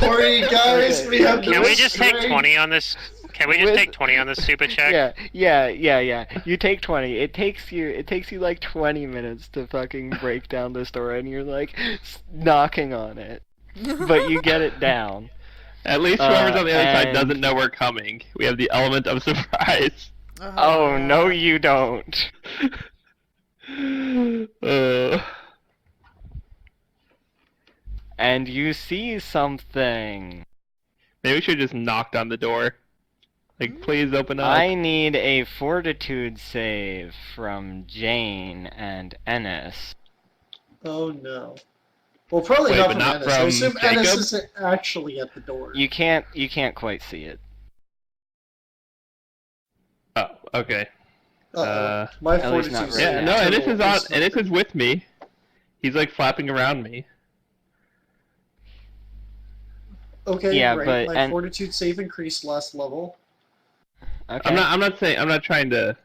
Alright, guys, Okay. we have Can no we just take strength. 20 on this? Can we just With- take 20 on this stupid check? Yeah. You take 20. It takes you like 20 minutes to fucking break down this door, and you're like knocking on it, but you get it down. At least whoever's on the other side and- doesn't know we're coming. We have the element of surprise. Oh no, you don't. And you see something. Maybe we should have just knocked on the door. Like, please open up. I need a fortitude save from Jane and Ennis. Oh no. Well, probably Wait, not but from not Ennis. I from assume Ennis Jacob? isn't actually at the door. You can't quite see it. Oh, okay. Uh-oh. My At least not fortitude right Yeah, save now. no, total Ennis is on. not Ennis very- is with me. He's like flapping around me. Okay, Yeah, great. but My fortitude save increased last level. okay. I'm not saying. I'm not trying to.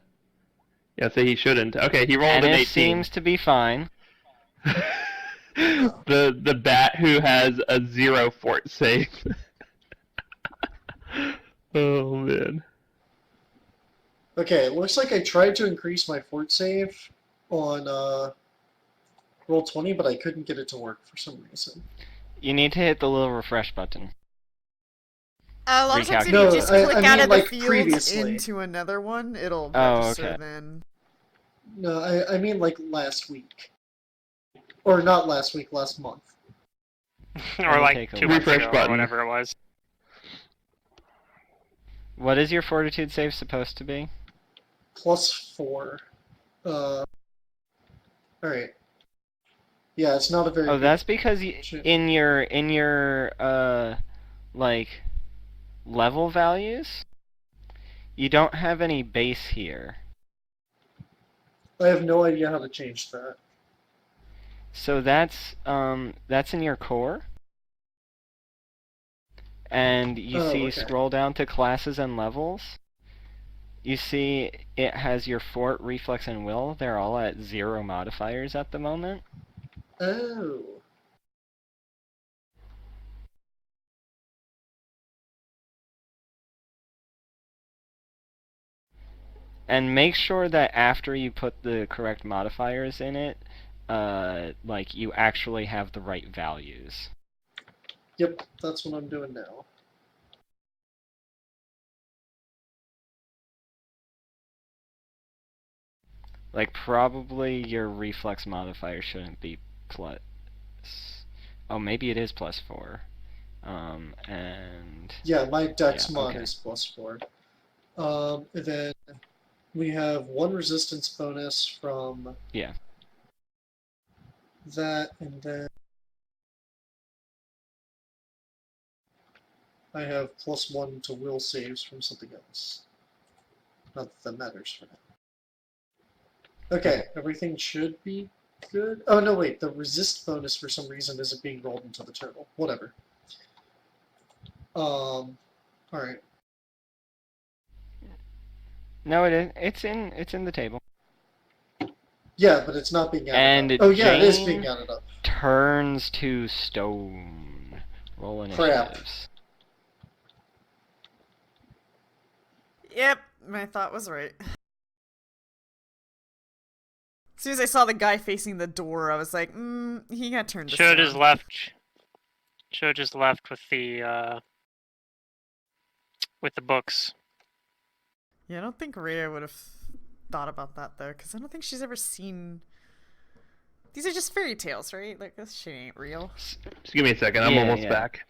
Yeah, say he shouldn't. Okay, he rolled an Ennis 18. seems to be fine. the bat who has a 0 fort save. Oh man. Okay, it looks like I tried to increase my fort save on roll 20, but I couldn't get it to work for some reason. You need to hit the little refresh button. A lot of times if Recalculate. you No, just I click mean, out of the like, field previously. into another one, it'll Oh, register okay. then. No, I mean like last week. Or not last week, last month. Or me like take a 2 look. months Refresh ago, or button. whatever it was. What is your fortitude save supposed to be? +4. Alright. Yeah, it's not a very Oh, big... that's because Shit. in your like level values, you don't have any base here. I have no idea how to change that. So that's in your core. And you Oh, see, okay. scroll down to classes and levels. You see it has your fort, reflex, and will. They're all at 0 modifiers at the moment. Oh. And make sure that after you put the correct modifiers in it, like you actually have the right values. Yep, that's what I'm doing now. Like probably your reflex modifier shouldn't be plus. Oh, maybe it is +4. And Yeah, my dex yeah, mod okay. is +4. And then we have 1 resistance bonus from Yeah. that, and then I have +1 to will saves from something else. Not that that matters for now. Okay, everything should be good. Oh no, wait, the resist bonus for some reason isn't being rolled into the total. Whatever. Alright. No, it is. It's in the table. Yeah, but it's not being added And up. Oh yeah, it is Jane being added up. turns to stone. Roll Crap. initiatives. Yep, my thought was right. As soon as I saw the guy facing the door, I was like, he got turned to Should have stone. just left. Should have just left with the books. Yeah, I don't think Rhea would have thought about that, though, because I don't think she's ever seen... These are just fairy tales, right? Like, this shit ain't real. Just give me a second. I'm Yeah, almost yeah. back.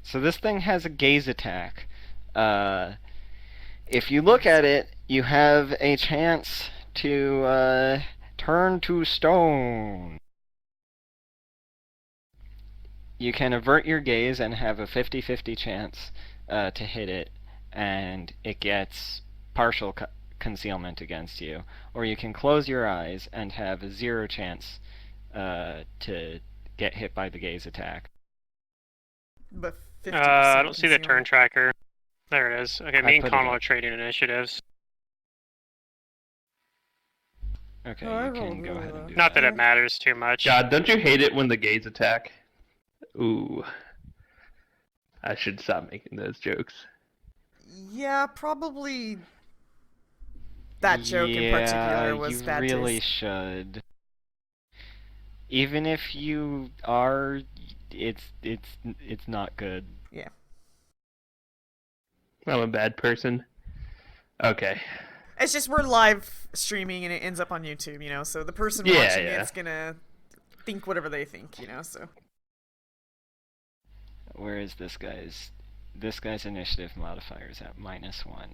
So this thing has a gaze attack. If you look at it, you have a chance to turn to stone. You can avert your gaze and have a 50-50 chance to hit it, and it gets partial concealment against you. Or you can close your eyes and have a 0 chance to get hit by the gaze attack. But 50% I don't see the turn concealment. tracker. There it is. Okay, me and put it Connell up. are trading initiatives. Okay, Oh, I you can rolled go really ahead and low. do Not that that. it matters too much. God, don't you hate it when the gaze attack? Ooh. I should stop making those jokes. Yeah, probably that joke in particular was you bad really taste. should. Even if you are, it's not good. Yeah. I'm a bad person. Okay. It's just we're live streaming and it ends up on YouTube, you know, so the person Yeah, watching yeah. it's gonna think whatever they think, you know, so. Where is this guy's? This guy's initiative modifier is at -1.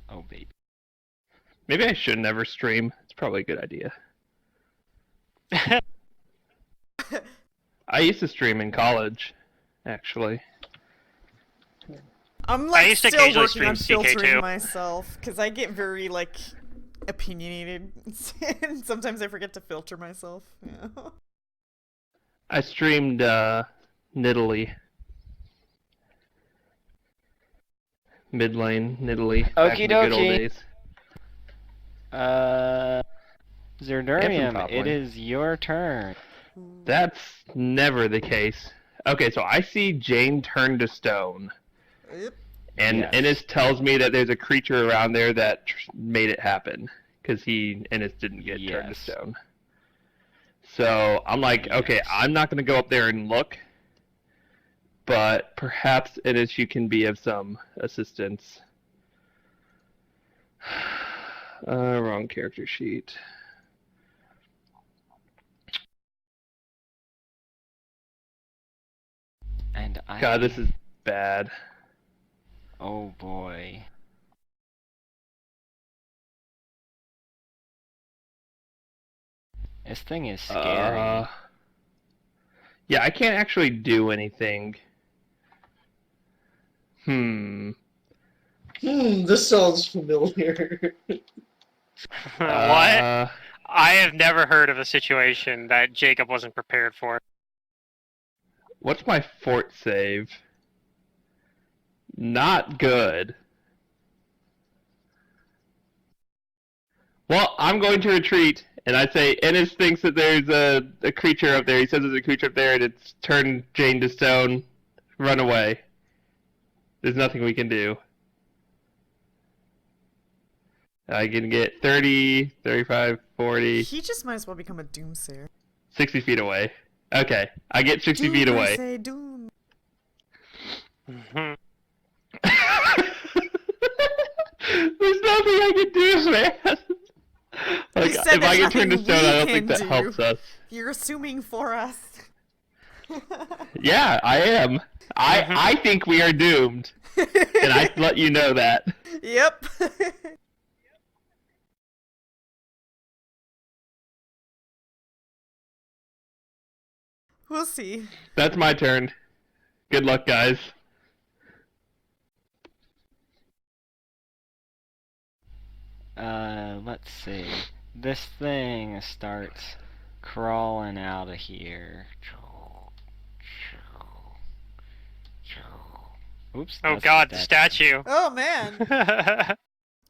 Oh, baby. Maybe I should never stream. It's probably a good idea. I used to stream in college, actually. I'm I like used to still occasionally working on stream CK filtering too. myself because I get very like opinionated, and sometimes I forget to filter myself. Yeah. I streamed Nidalee. Mid lane, Nidalee. Back in the good old Okie days. Zerdurium, top it lane. is your turn. That's never the case. Okay, so I see Jane turn to stone. Yep. And Yes. Ennis tells me that there's a creature around there that made it happen. Because Ennis didn't get turned to Yes. stone. So I'm like, okay, Yes. I'm not going to go up there and look. But perhaps Ennis, you can be of some assistance. Wrong character sheet. And God, this is bad. Oh boy. This thing is scary. Yeah, I can't actually do anything. This sounds familiar. What? I have never heard of a situation that Jacob wasn't prepared for. What's my fort save? Not good. Well, I'm going to retreat, and I say Ennis thinks that there's a creature up there. He says there's a creature up there, and it's turned Jane to stone. Run away. There's nothing we can do. I can get 30, 35, 40, He just might as well become a doomsayer. 60 feet away. Okay, I get 60 feet Doom, I away. say doom. There's nothing I can do, man. Like, You said if I there's can turn to nothing stone, we I don't can think that do. helps us. You're assuming for us. Yeah, I am. I think we are doomed, and I let you know that. Yep. We'll see. That's my turn. Good luck, guys. Let's see. This thing starts crawling out of here. Oops. Oh that's god, the statue. Oh man,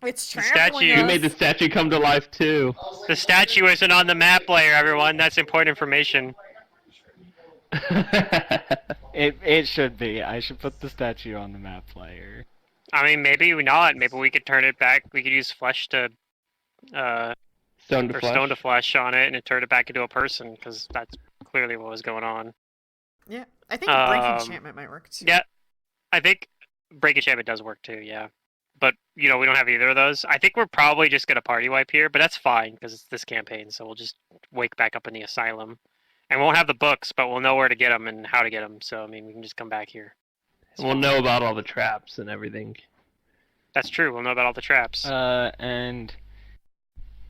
it's The trampling statue. us. You made the statue come to life, too. The statue isn't on the map layer, everyone. That's important information. It should be. I should put the statue on the map layer. I mean, maybe not. Maybe we could turn it back. We could use flesh to, Stone to or flesh. stone to flesh on it, and it turn it back into a person, because that's clearly what was going on. Yeah, I think break enchantment might work too. Yeah, I think break enchantment does work too. Yeah, but we don't have either of those. I think we're probably just gonna party wipe here, but that's fine because it's this campaign, so we'll just wake back up in the asylum, and we won't have the books, but we'll know where to get them and how to get them. So I mean, we can just come back here. We'll know about all the traps and everything. That's true. We'll know about all the traps. And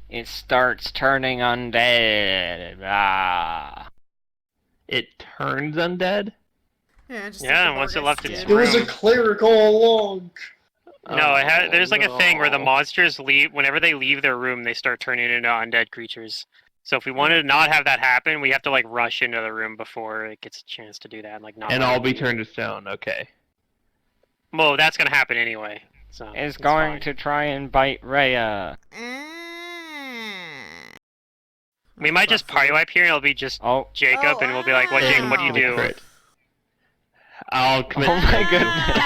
it starts turning undead. Ah. It turns undead? Yeah, just Yeah, like the once it Morgus left its did. It was a room. cleric all along. No, there's like a thing where the no. monsters leave. Whenever they leave their room, they start turning into undead creatures. So if we wanted to not have that happen, we have to like rush into the room before it gets a chance to do that, and like not. And let all it be leave. turned to stone, okay. Well, that's gonna happen anyway. So Is it's going fine. to try and bite Rhea. We might just party wipe here, and it'll be just Oh. Jacob, and we'll be like, "What, Jacob? What do you Commit do?" crit. I'll commit. Oh my goodness.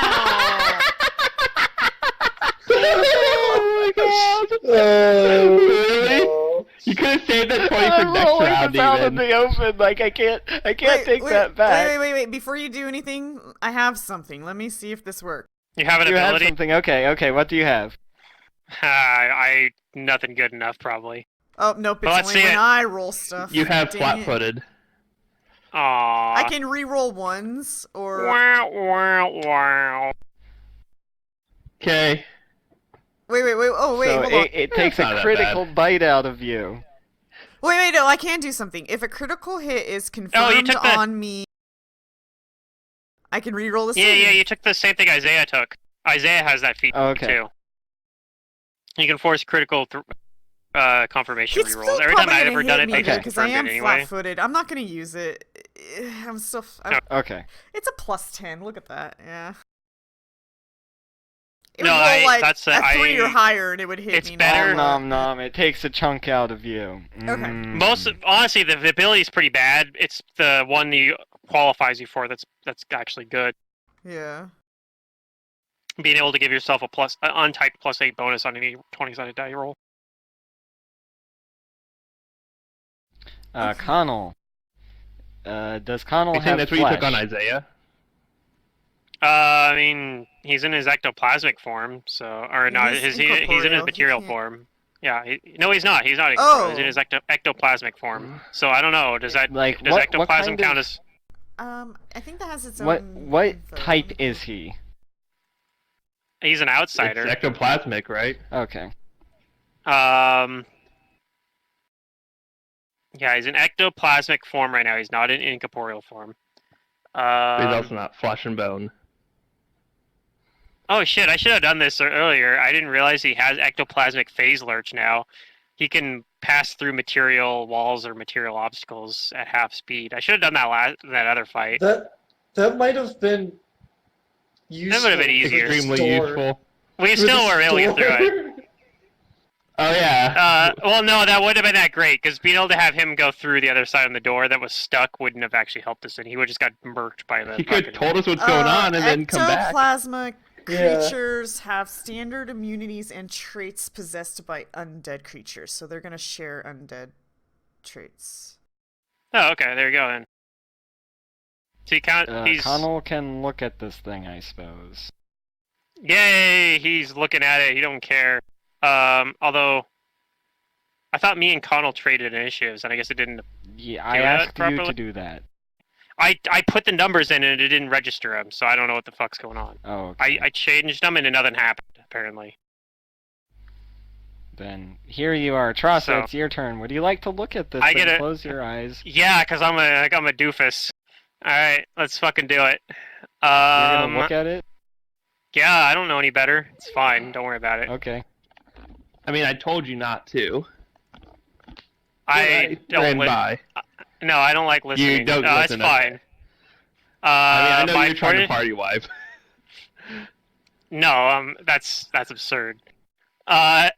Oh my god! Really? No. You could have saved that 20 for I'm next rolling round, this out in even. the open. Like I can't take that back. Wait. Before you do anything, I have something. Let me see if this works. You have an You have ability. something. Okay. What do you have? I nothing good enough, probably. Oh, nope, Well, it's let's only see when it. I roll stuff. You have Dang it. flat-footed. Aww. I can re-roll ones, or... Wow. Wait, oh, wait, So hold on. it takes That's not a that critical bad. bite out of you. Wait, no, I can do something. If a critical hit is confirmed on me, I can reroll the save. Yeah, you took the same thing Isaiah took. Isaiah has that feature too. You can force critical confirmation rerolls. Every time I've ever done it, they just because I am anyway. flat-footed. I'm not gonna use it. I'm still. Okay. It's a +10. Look at that. Yeah. It No, would roll like that's a 3 or higher, and it would hit it's me. It's better. Nom. It takes a chunk out of you. Okay. Honestly, the ability is pretty bad. It's the one that qualifies you for that's actually good. Yeah. Being able to give yourself an untyped +8 bonus on any 20-sided die roll. Connell. Does Connell have that's flesh? what you took on Isaiah? I mean, he's in his ectoplasmic form, so he's in his material form. Yeah, he's not. He's not. He's in his ectoplasmic form. So I don't know. Does that does ectoplasm count as? I think that has its own. What type is he? He's an outsider. It's ectoplasmic, right? Okay. Yeah, he's in ectoplasmic form right now. He's not in incorporeal form. But he's also not flesh and bone. Oh shit! I should have done this earlier. I didn't realize he has ectoplasmic phase lurch now. He can pass through material walls or material obstacles at half speed. I should have done that other fight. That might have been useful. That would have been easier. Extremely useful. We still were able to get through it. Oh yeah. Well, no, that wouldn't have been that great because being able to have him go through the other side of the door that was stuck wouldn't have actually helped us, and he would just got murked by the. He could have told us what's going on and then come back. Ectoplasmic creatures have standard immunities and traits possessed by undead creatures, so they're gonna share undead traits. Oh, okay. There you go then. So Connell can look at this thing, I suppose. Yay! He's looking at it. He don't care. Although I thought me and Connell traded initiatives, and I guess it didn't. Yeah, I asked you to do that. I put the numbers in and it didn't register them, so I don't know what the fuck's going on. Oh. Okay. I changed them and nothing happened apparently. Then here you are, Trasa. It's your turn. Would you like to look at this? Close your eyes. Yeah, because I'm a doofus. All right, let's fucking do it. You're gonna look at it? Yeah, I don't know any better. It's fine. Don't worry about it. Okay. I mean, I told you not to. I don't by. No, I don't like listening. You don't listen. It's fine. I know you're trying to party wipe. No, that's absurd. Alright.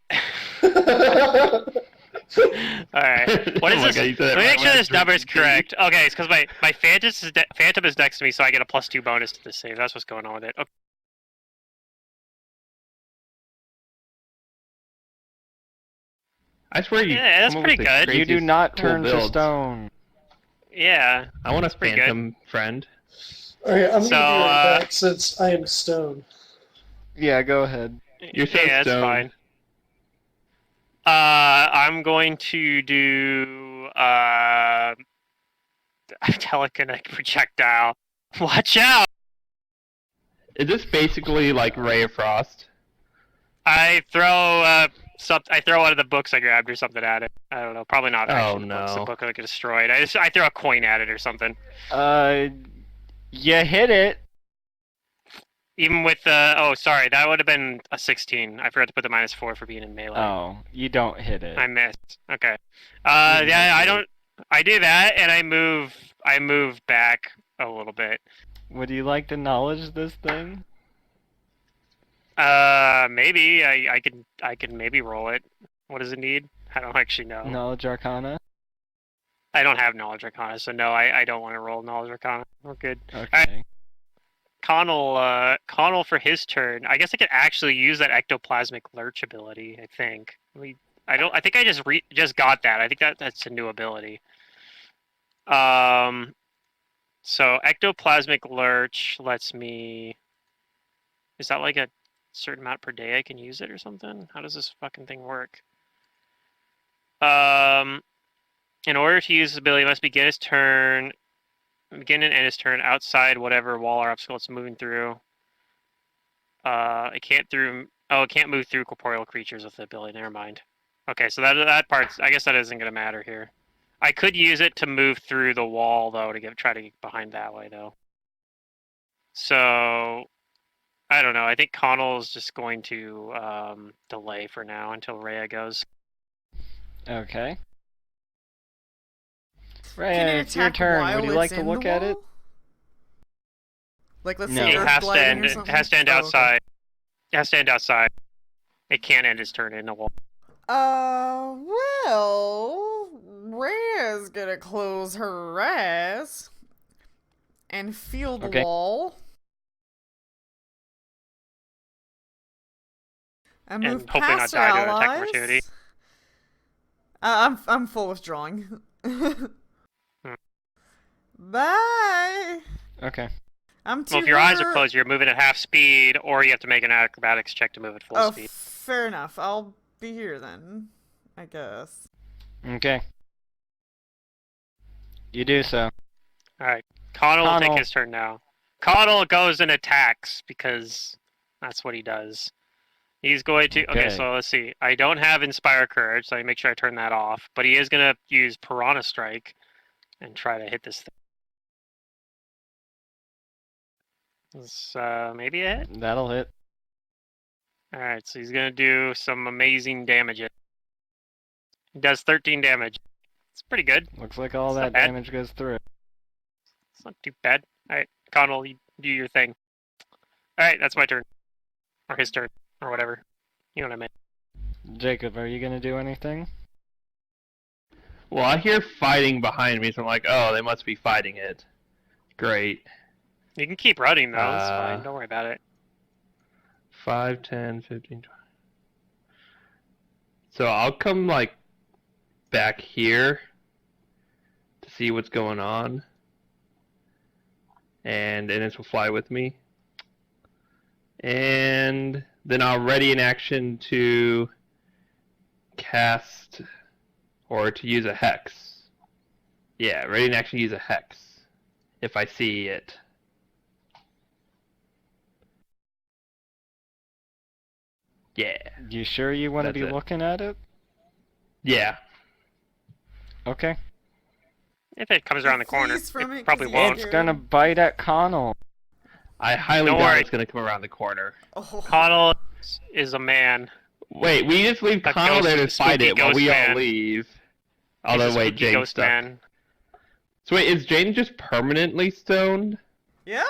What is this? Let me make sure this number is correct. Okay, it's because my Phantom is next to me, so I get a +2 bonus to this save. That's what's going on with it. Okay. I swear you. Yeah, that's pretty good. You do not turn to stone. Yeah. I want a Phantom friend. Alright, I'm gonna be right back since I am stone. Yeah, go ahead. You're so that's stoned. fine. I'm going to do a telekinetic projectile. Watch out! Is this basically like Ray of Frost? I throw one of the books I grabbed or something at it. I don't know. Probably not. Actually, the book will get destroyed. I throw a coin at it or something. You hit it. Even with sorry, that would have been a 16. I forgot to put the -4 for being in melee. Oh, you don't hit it. I missed. Okay. Yeah, I don't. I do that, and I move back a little bit. Would you like to knowledge this thing? Maybe I could maybe roll it. What does it need? I don't actually know. Knowledge Arcana? I don't have Knowledge Arcana, so no, I don't want to roll Knowledge Arcana. We're good. Okay. Connell for his turn. I guess I could actually use that ectoplasmic lurch ability. I think. I think I just got that. I think that's a new ability. So ectoplasmic lurch lets me. Is that like a certain amount per day I can use it or something? How does this fucking thing work? In order to use this ability, it must begin and end his turn outside whatever wall or obstacle it's moving through. It can't move through corporeal creatures with the ability. Never mind. Okay, so that part's. I guess that isn't gonna matter here. I could use it to move through the wall though to try to get behind that way though. So I don't know. I think Connell's just going to delay for now until Rhea goes. Okay. Can Rhea, it it's your attack turn. while Would you it's like to in look the at it? wall? Like, let's No. say It Earth has to gliding end. or It something? has to end Oh, okay. outside. It has to end outside. It can't end his turn in the wall. Well, Rhea's gonna close her ass and feel the Okay. wall. And move And hopefully not past her die to an attack allies. opportunity. I'm full withdrawing. Bye. Okay. I'm too Well, if your eyes are hurt. closed, you're moving at half speed, or you have to make an acrobatics check to move at full speed. Fair enough. I'll be here then, I guess. Okay. You do so. Alright. Connell will take Connell. his turn now. Connell goes and attacks, because that's what he does. He's going to... Okay, Okay. so let's see. I don't have Inspire Courage, so I make sure I turn that off. But he is going to use Piranha Strike and try to hit this thing. It's, maybe a hit? That'll hit. Alright, so he's going to do some amazing damage. He does 13 damage. It's pretty good. Looks like all It's that not bad. damage goes through. It's not too bad. Alright, Connell, you do your thing. Alright, that's my turn. Or his turn. Or whatever. You know what I meant. Jacob, are you gonna do anything? Well, I hear fighting behind me, so I'm like, oh, they must be fighting it. Great. You can keep running, though. It's Uh, fine. Don't worry about it. 5, 10, 15, 20. So I'll come, like, back here to see what's going on. And Ennis will fly with me. And then I'll ready an action to cast or to use a hex. Yeah, ready an action to use a hex if I see it. Yeah. You sure you want to That's be it. looking at it? Yeah. Okay. If it comes around the corner, Flees from it it probably 'cause he's won't. It's gonna bite at Connell. I highly Don't doubt worry. it's going to come around the corner. Oh. Connell is a man. Wait, we just leave A Connell there to ghost- fight spooky it while we ghost all man. leave. He's Although, a wait, spooky Jane's ghost stuck. man. So wait, is Jane just permanently stoned? Yeah.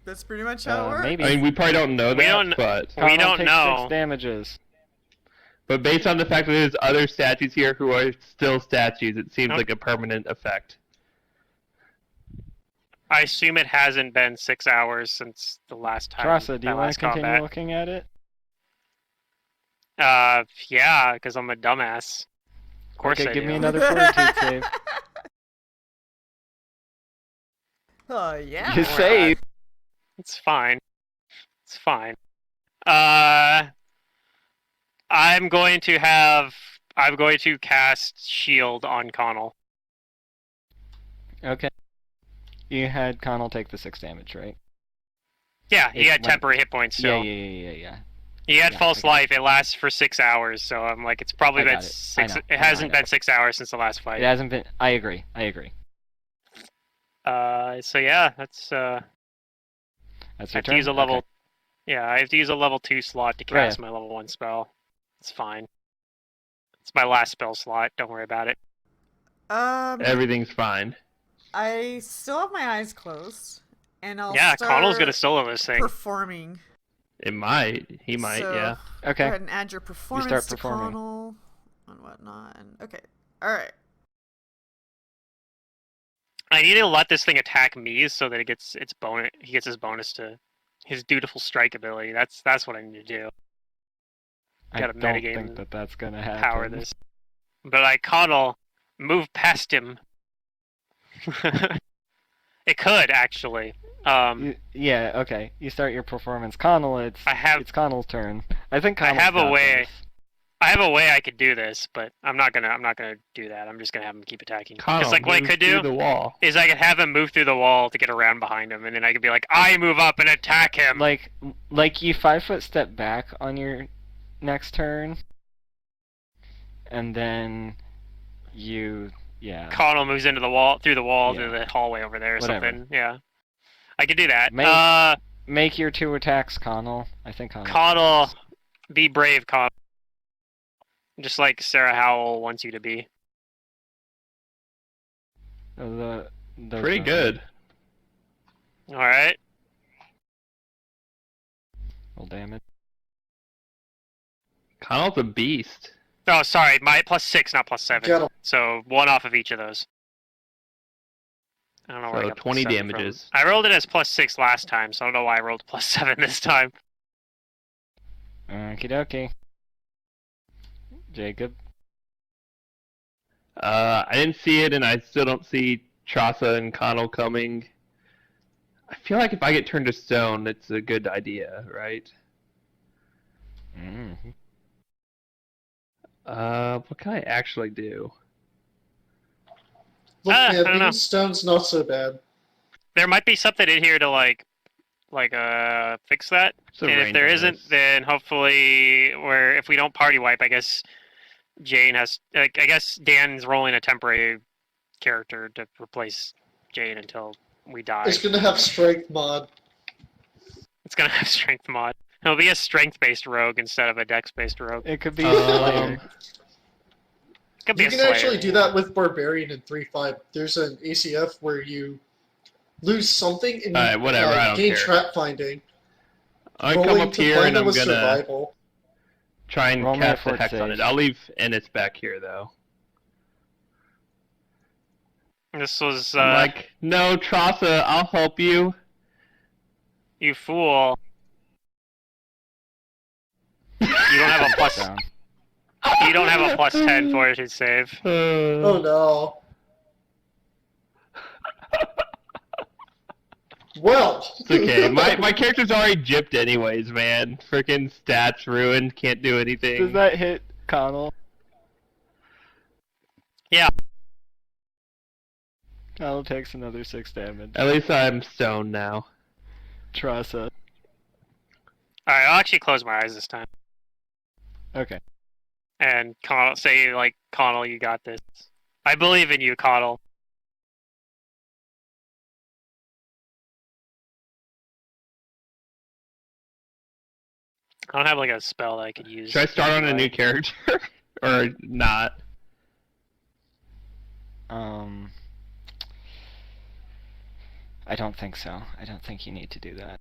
That's pretty much how it works. Maybe. I mean, we probably don't know We that, don't- but Connell don't takes know. 6 damages. based on the fact that there's other statues here who are still statues, it seems Nope. like a permanent effect. I assume it hasn't been 6 hours since the last time. Trassa, do you that want last to continue combat. looking at it? Yeah, because I'm a dumbass. Of course Okay, I give do. me another fortitude save. Oh, yeah. You Alright. save. It's fine. It's fine. I'm going to cast Shield on Connell. Okay. You had Connell take the 6 damage, right? Yeah, he It had went- temporary hit points still. Yeah. He had Yeah, false I got life. It lasts for 6 hours, so I'm like, it's probably I been got it. 6. I know, It I hasn't know. been 6 hours since the last fight. It hasn't been. I agree. So yeah, that's That's I your have to turn. use a level. Okay. Yeah, I have to use a level 2 slot to Right. cast my level 1 spell. It's fine. It's my last spell slot. Don't worry about it. Everything's fine. I still have my eyes closed, and I'll Yeah, start Connell's gonna solo this thing. performing. It might. He might, So, yeah. Go Okay. ahead and add your performance start to performing. Connell and whatnot. And okay, all right. I need to let this thing attack me so that it gets its bonus. He gets his bonus to his dutiful strike ability. That's what I need to do. I Gotta don't metagame think that that's gonna happen. Power this. But I Connell move past him. It could actually. Yeah. Okay. You start your performance, Connell. It's Connell's turn. I think Connell's have a got way. this. I have a way I could do this, but I'm not gonna do that. I'm just gonna have him keep attacking. Connell, Because like what I move could through do the wall. is I could have him move through the wall to get around behind him, and then I could be like, I move up and attack him. Like you 5-foot step back on your next turn, and then you, Connell moves into the wall, through the wall, Yeah. to the hallway over there or Whatever. something. Yeah. I could do that. Make your 2 attacks, Connell. I think Connell. Connell, be brave, Connell. Just like Sarah Howell wants you to be. Those Pretty good. Alright. Roll damage. Connell's a beast. Oh, sorry, my +6, not +7. Get 'em. So 1 off of each of those. I don't know where I So got 20 +7 from. damages. I rolled it as +6 last time, so I don't know why I rolled +7 this time. Okie dokie. Jacob. I didn't see it, and I still don't see Trassa and Connell coming. I feel like if I get turned to stone, it's a good idea, right? Mm-hmm. What can I actually do? Look, I man, don't know. being stone's not so bad. There might be something in here to fix that. So And if there isn't, then hopefully, if we don't party wipe, I guess Jane has. I guess Dan's rolling a temporary character to replace Jane until we die. It's gonna have strength mod. It's gonna have strength mod. It'll be a strength-based rogue instead of a dex-based rogue. It could be Slayer. It could be You a can Slayer. actually do that with Barbarian in 3.5. There's an ACF where you lose something and you whatever, I don't gain care. trap finding. I come Rolling up to here find and it I'm was gonna survival. try and Roll me a cast the fort hex on save. it. I'll leave Ennis back here, though. This was, I'm like, no, Trassa, I'll help you. you fool. You don't have a plus. Down. You don't have a +10 fortitude save. Oh no. Well. It's okay. My character's already gypped anyways, man. Freaking stats ruined. Can't do anything. Does that hit Connell? Yeah. Connell takes another 6 damage. At least I'm stoned now. Trassa. Alright, I'll actually close my eyes this time. Okay. And say, Connell, you got this. I believe in you, Connell. I don't have, a spell that I could use. Should I start on a new character? Or not? I don't think so. I don't think you need to do that.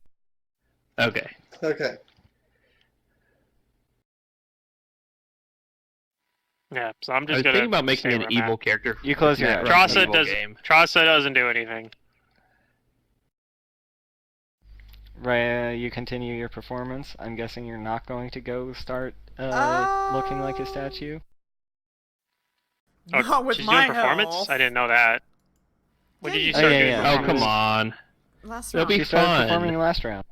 Okay. Okay. Yeah, so I'm I just was gonna thinking about making stay an where I'm evil at. character. You close your that eyes. runs an Trassa evil game. doesn't do anything. Rhea, you continue your performance. I'm guessing you're not going to go start looking like a statue. Oh, Not with she's my doing performance? health. I didn't know that. When did you Yeah, start yeah, doing yeah. Oh, performance? come on. Last That'll round. be She started fun. performing last round.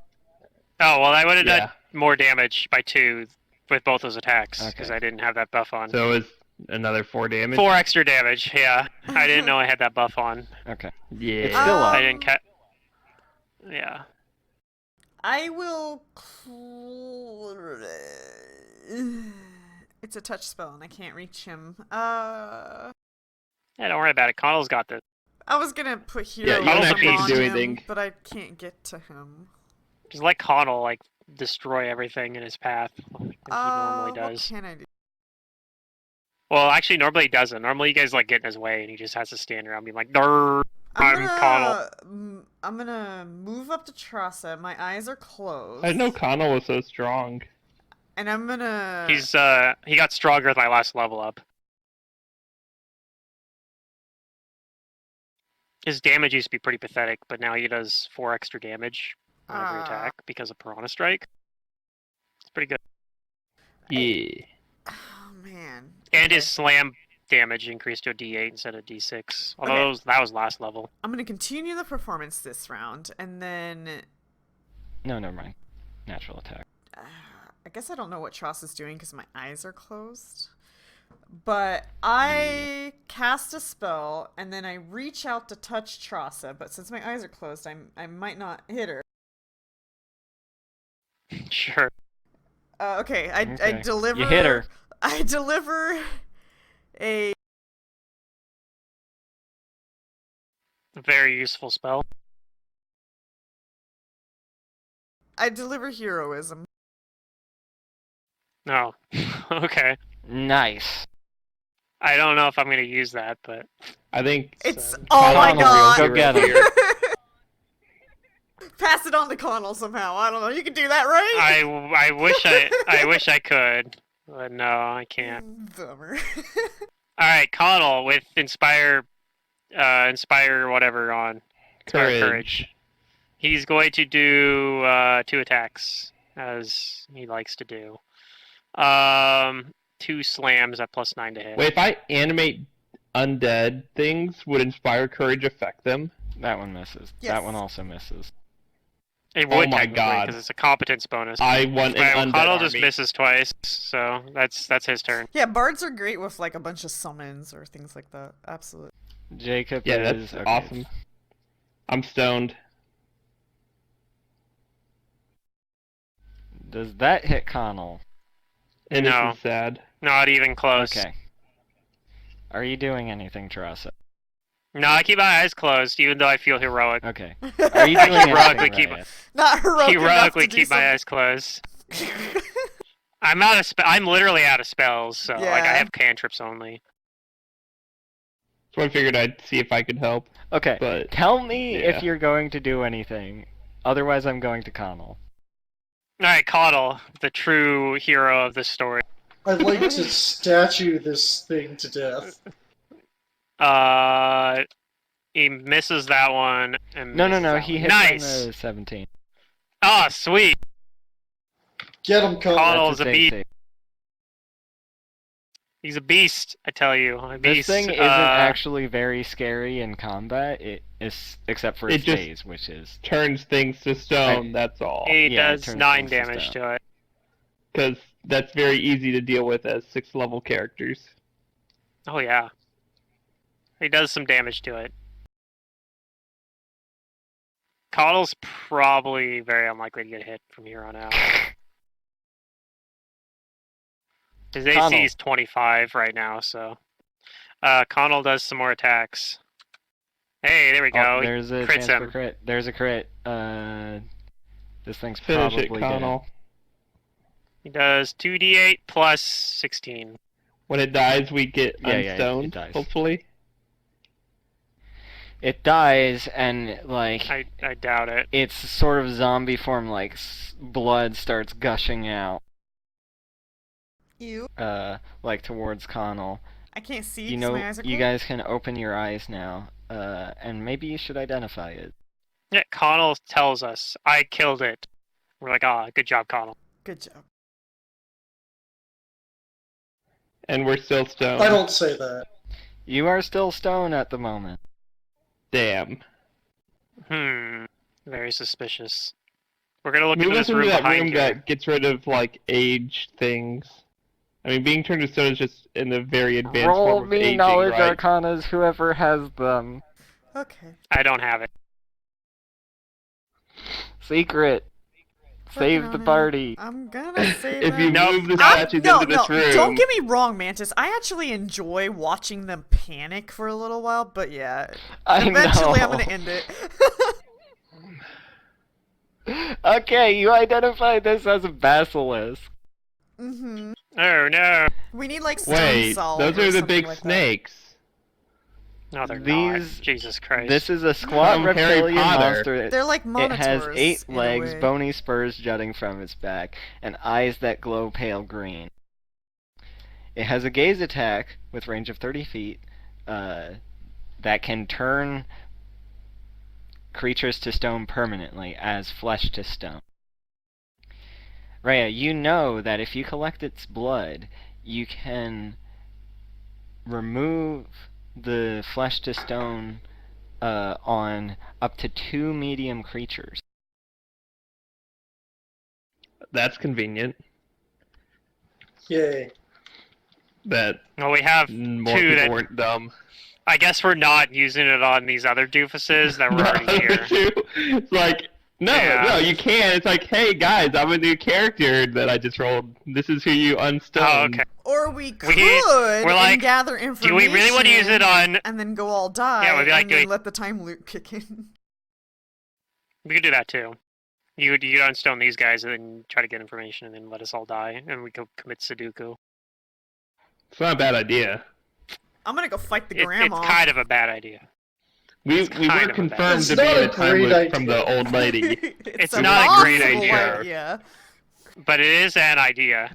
Oh, well, I would have Yeah. done more damage by 2 with both those attacks, because Okay. I didn't have that buff on. So it's another 4 damage? 4 extra damage, yeah. I didn't know I had that buff on. Okay. Yeah. It's still up. I didn't Yeah. I will. It's a touch spell, and I can't reach him. Yeah, don't worry about it. Connell's got this. I was gonna put hero Yeah, you don't actually on need to do him, anything. but I can't get to him. Just let Connell, destroy everything in his path, like he normally What does. can I do? Well, actually, normally he doesn't. Normally you guys, get in his way, and he just has to stand around being like, "Durr." I'm I'm gonna move up to Trassa. My eyes are closed. I didn't know Connell was so strong. And I'm gonna. He got stronger with my last level up. His damage used to be pretty pathetic, but now he does 4 extra damage on every attack because of Piranha Strike. It's pretty good. Yeah. Oh man. And Okay. his slam damage increased to a D8 instead of D6. Although that was last level. I'm gonna continue the performance this round, and then. No, never mind. Natural attack. I guess I don't know what Tross is doing because my eyes are closed. But I cast a spell, and then I reach out to touch Trassa, but since my eyes are closed, I might not hit her. Sure. Okay, I Okay. deliver. You hit her. I deliver A Very useful spell. I deliver heroism. No. Okay. Nice. I don't know if I'm gonna use that, but I think It's So- oh my Connell, god. go get him. Here. Pass it on to Connell somehow. I don't know. You can do that, right? I wish I could, but no, I can't. Bummer. All right, Connell with inspire whatever on Inspire Courage. He's going to do 2 attacks as he likes to do. 2 slams at +9 to hit. Wait, if I animate undead things, would Inspire Courage affect them? That one misses. Yes. That one also misses. It Oh would my technically God. because it's a competence bonus. I want an undead Connell army. just misses twice, so that's his turn. Yeah, bards are great with like a bunch of summons or things like that. Absolutely. Jacob Yeah, is that's okay. awesome. I'm stoned. Does that hit Connell? And No. this is sad. Not even close. Okay. Are you doing anything, Terasa? No, I keep my eyes closed, even though I feel heroic. Okay. Are you doing Heroically anything, keep- Raya? Not heroic enough Heroically to do keep my eyes closed. I'm out of I'm literally out of spells, so like I Yeah. have cantrips only. So I figured I'd see if I could help. Okay. But Tell me yeah. if you're going to do anything. Otherwise, I'm going to Connell. All right, Caudle, the true hero of this story. I'd like to statue this thing to death. He misses that one. And No, misses that he one. hits Nice. on the 17. Ah, sweet. Get him, Connell. Connell's That's a a beast. save. He's a beast, I tell you. A This beast. thing isn't actually very scary in combat. It is, except for its It just- phase, which is turns things to stone, that's all. He yeah, it does turns 9 things to damage stone. to it. Because that's very easy to deal with as 6th level characters. Oh yeah. He does some damage to it. Caudle's probably very unlikely to get hit from here on out. His AC Connell. is 25 right now, so. Connell does some more attacks. Hey, there we go. Oh, there's a crits chance for him. crit. There's a crit. This thing's Finish probably it, gonna. Connell. He does 2d8 plus 16. When it dies, we get Yeah, it unstoned, dies. hopefully. It dies, and like I doubt it. its sort of zombie form, like blood starts gushing out, You? like towards Connell. I can't see You 'cause know, my eyes are you closed. guys can open your eyes now, and maybe you should identify it. Yeah, Connell tells us, I killed it. We're like, ah, good job, Connell. Good job. And we're still stoned. I don't say that. You are still stone at the moment. Damn. Very suspicious. We're gonna look Move into us this into room that behind room here. that gets rid of, like, age things. I mean, being turned to stone is just in a very advanced Roll form of me aging, knowledge right? arcanas, whoever has them. Okay. I don't have it. Secret. Save Working the on it. party. I'm gonna save If you them. move the I- statues no, into this no, room... don't get me wrong, Mantis. I actually enjoy watching them panic for a little while, but yeah, I eventually know. I'm gonna end it. Okay, you identified this as a basilisk. Mm-hmm. Oh no. We need like stone Wait, salt those or are the something big like that. snakes. No, they're These- not. Jesus Christ. This is a squat From Harry reptilian Potter. monster. They're like It monitors. has 8 in a legs, way. bony spurs jutting from its back, and eyes that glow pale green. It has a gaze attack with range of 30 feet that can turn creatures to stone permanently as flesh to stone. Rhea, you know that if you collect its blood, you can remove the flesh to stone on up to 2 medium creatures. That's convenient. Yay. That Well, we have more two people that- weren't dumb. I guess we're not using it on these other doofuses that were already here. It's like, No, Yeah. no, you can't. It's like, hey guys, I'm a new character that I just rolled. This is who you unstone. Oh, okay. Or we could we're like, and gather information. Do we really want to use it on? And then go all die. Yeah, we'd be like, and then let the time loop kick in. We could do that too. You unstone these guys and then try to get information and then let us all die and we go commit Sudoku. It's not a bad idea. I'm gonna go fight the grandma. It's kind of a bad idea. We were confirmed to be in a time loop from the old lady. It's not a great idea. idea. But it is an idea.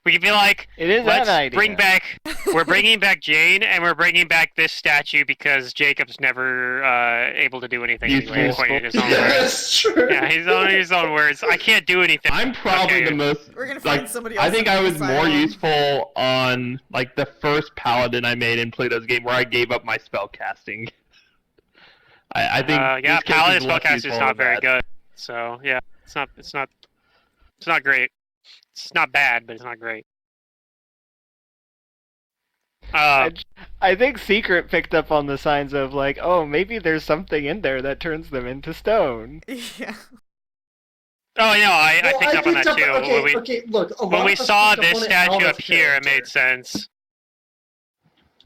We could be like, It is let's an idea. we're bringing back Jane, and we're bringing back this statue because Jacob's never able to do anything anyway, according to his own Yeah, words. that's true. Yeah, he's on his own words. I can't do anything. I'm probably the most. We're gonna find like, somebody else. I think I was to more decide on. useful on like the first paladin I made in Pluto's game, where I gave up my spell casting. I think. Yeah, this character's Paladin less spellcaster is useful not than very that. good. So yeah, it's not great. It's not bad, but it's not great. I think Secret picked up on the signs of like, oh, maybe there's something in there that turns them into stone. Yeah. Oh, no, I Well, picked up on that too. Okay, look. a lot When we of us saw picked up this on it out statue of up here, it made character. sense.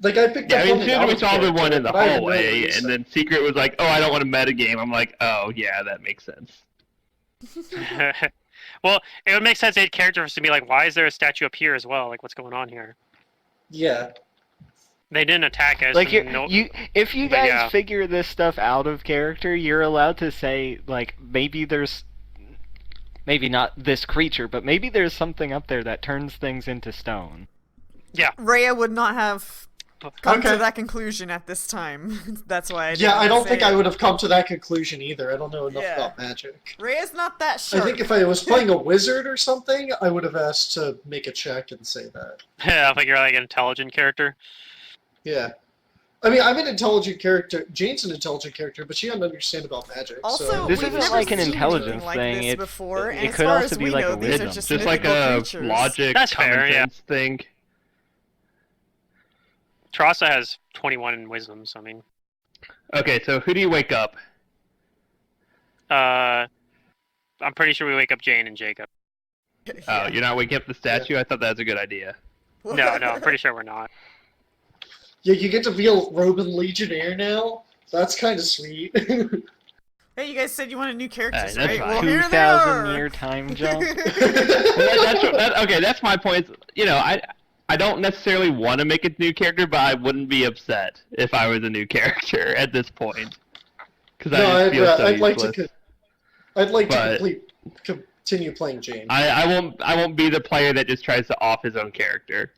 Like, I picked Yeah, up I mean, on as it soon out as we of saw the one in the character, but I had no hallway, reason. and then Secret was like, "Oh, I don't want to metagame." I'm like, "Oh, yeah, that makes sense." Well, it would make sense to characters to be like, why is there a statue up here as well? Like, what's going on here? Yeah. They didn't attack us. Like and if you But guys yeah. figure this stuff out of character, you're allowed to say like maybe there's maybe not this creature, but maybe there's something up there that turns things into stone. Yeah. Rhea would not have come Okay. to that conclusion at this time. That's why I didn't Yeah, I don't say think it. I would have come to that conclusion either. I don't know enough Yeah. about magic. Rhea's not that I sharp. think if I was playing a wizard or something, I would have asked to make a check and say that. Yeah, like you're like an intelligent character. Yeah. I mean, I'm an intelligent character. Jane's an intelligent character, but she doesn't understand about magic. Also, so... This we've isn't never like an seen intelligence anything like thing, this it's- before, and it as could far also as be we like know, a these are wisdom. just Just like mythical a creatures. logic, That's common fair, yeah. sense thing. Trassa has 21 in wisdom, so I mean, Okay, so who do you wake up? I'm pretty sure we wake up Jane and Jacob. Oh, you're not waking up the statue? I thought that was a good idea. No, I'm pretty sure we're not. Yeah, you get to be a Roman Legionnaire now? That's kind of sweet. Hey, you guys said you wanted new characters, Alright, that's right? Well, fine. here they 2,000 are. year time jump. Okay, that's my point. You know, I don't necessarily want to make a new character, but I wouldn't be upset if I was a new character at this point. Because No, I just feel so I'd like useless. I'd like But- to continue playing Jane. I won't be the player that just tries to off his own character.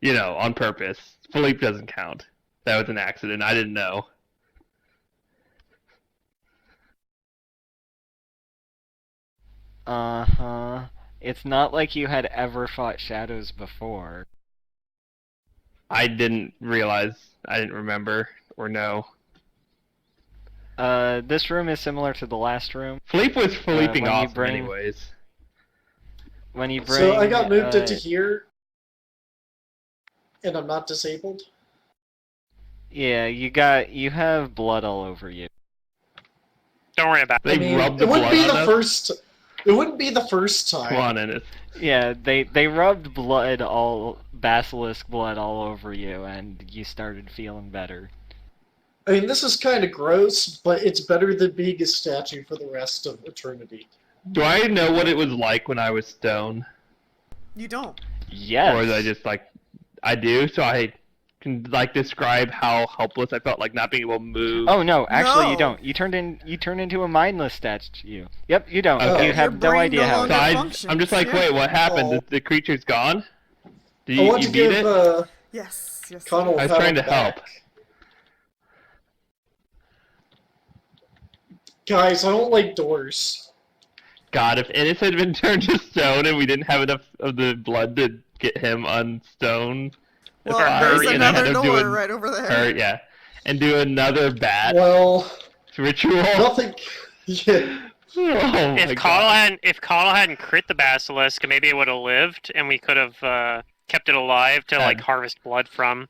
You know, on purpose. Philippe doesn't count. That was an accident. I didn't know. Uh-huh. It's not like you had ever fought shadows before. I didn't realize. I didn't remember or know. This room is similar to the last room. Philippe was Philipping when you off bring- anyways. When you bring So I got moved into uh, here, and I'm not disabled. Yeah, you have blood all over you. Don't worry about it. They I mean, rubbed the it wouldn't blood be on the us? first. It wouldn't be the first time. Come on, Ennis. Yeah, they rubbed basilisk blood all over you, and you started feeling better. I mean, this is kind of gross, but it's better than being a statue for the rest of eternity. Do I know what it was like when I was stoned? You don't. Yes. Or is I just like, I do, so I can like describe how helpless I felt, like not being able to move. Oh no, actually No. you don't. You turned into a mindless statue. Yep, you don't. Okay. You have Your no brain idea no how. longer So functions, I'm just like, yeah. wait, what happened? Oh. The creature's gone? Did I you want to beat give it? Yes. Yes. Connell I was a pat trying on to the back. help. Guys, I don't like doors. God, if Ennis had been turned to stone and we didn't have enough of the blood to get him unstoned, Well, Or there's you know, another had him door doing right over there. or yeah, and do another bat Well, ritual. nothing. Yeah. Oh my If God. Connell hadn't crit the basilisk, maybe it would have lived, and we could have kept it alive to like harvest blood from.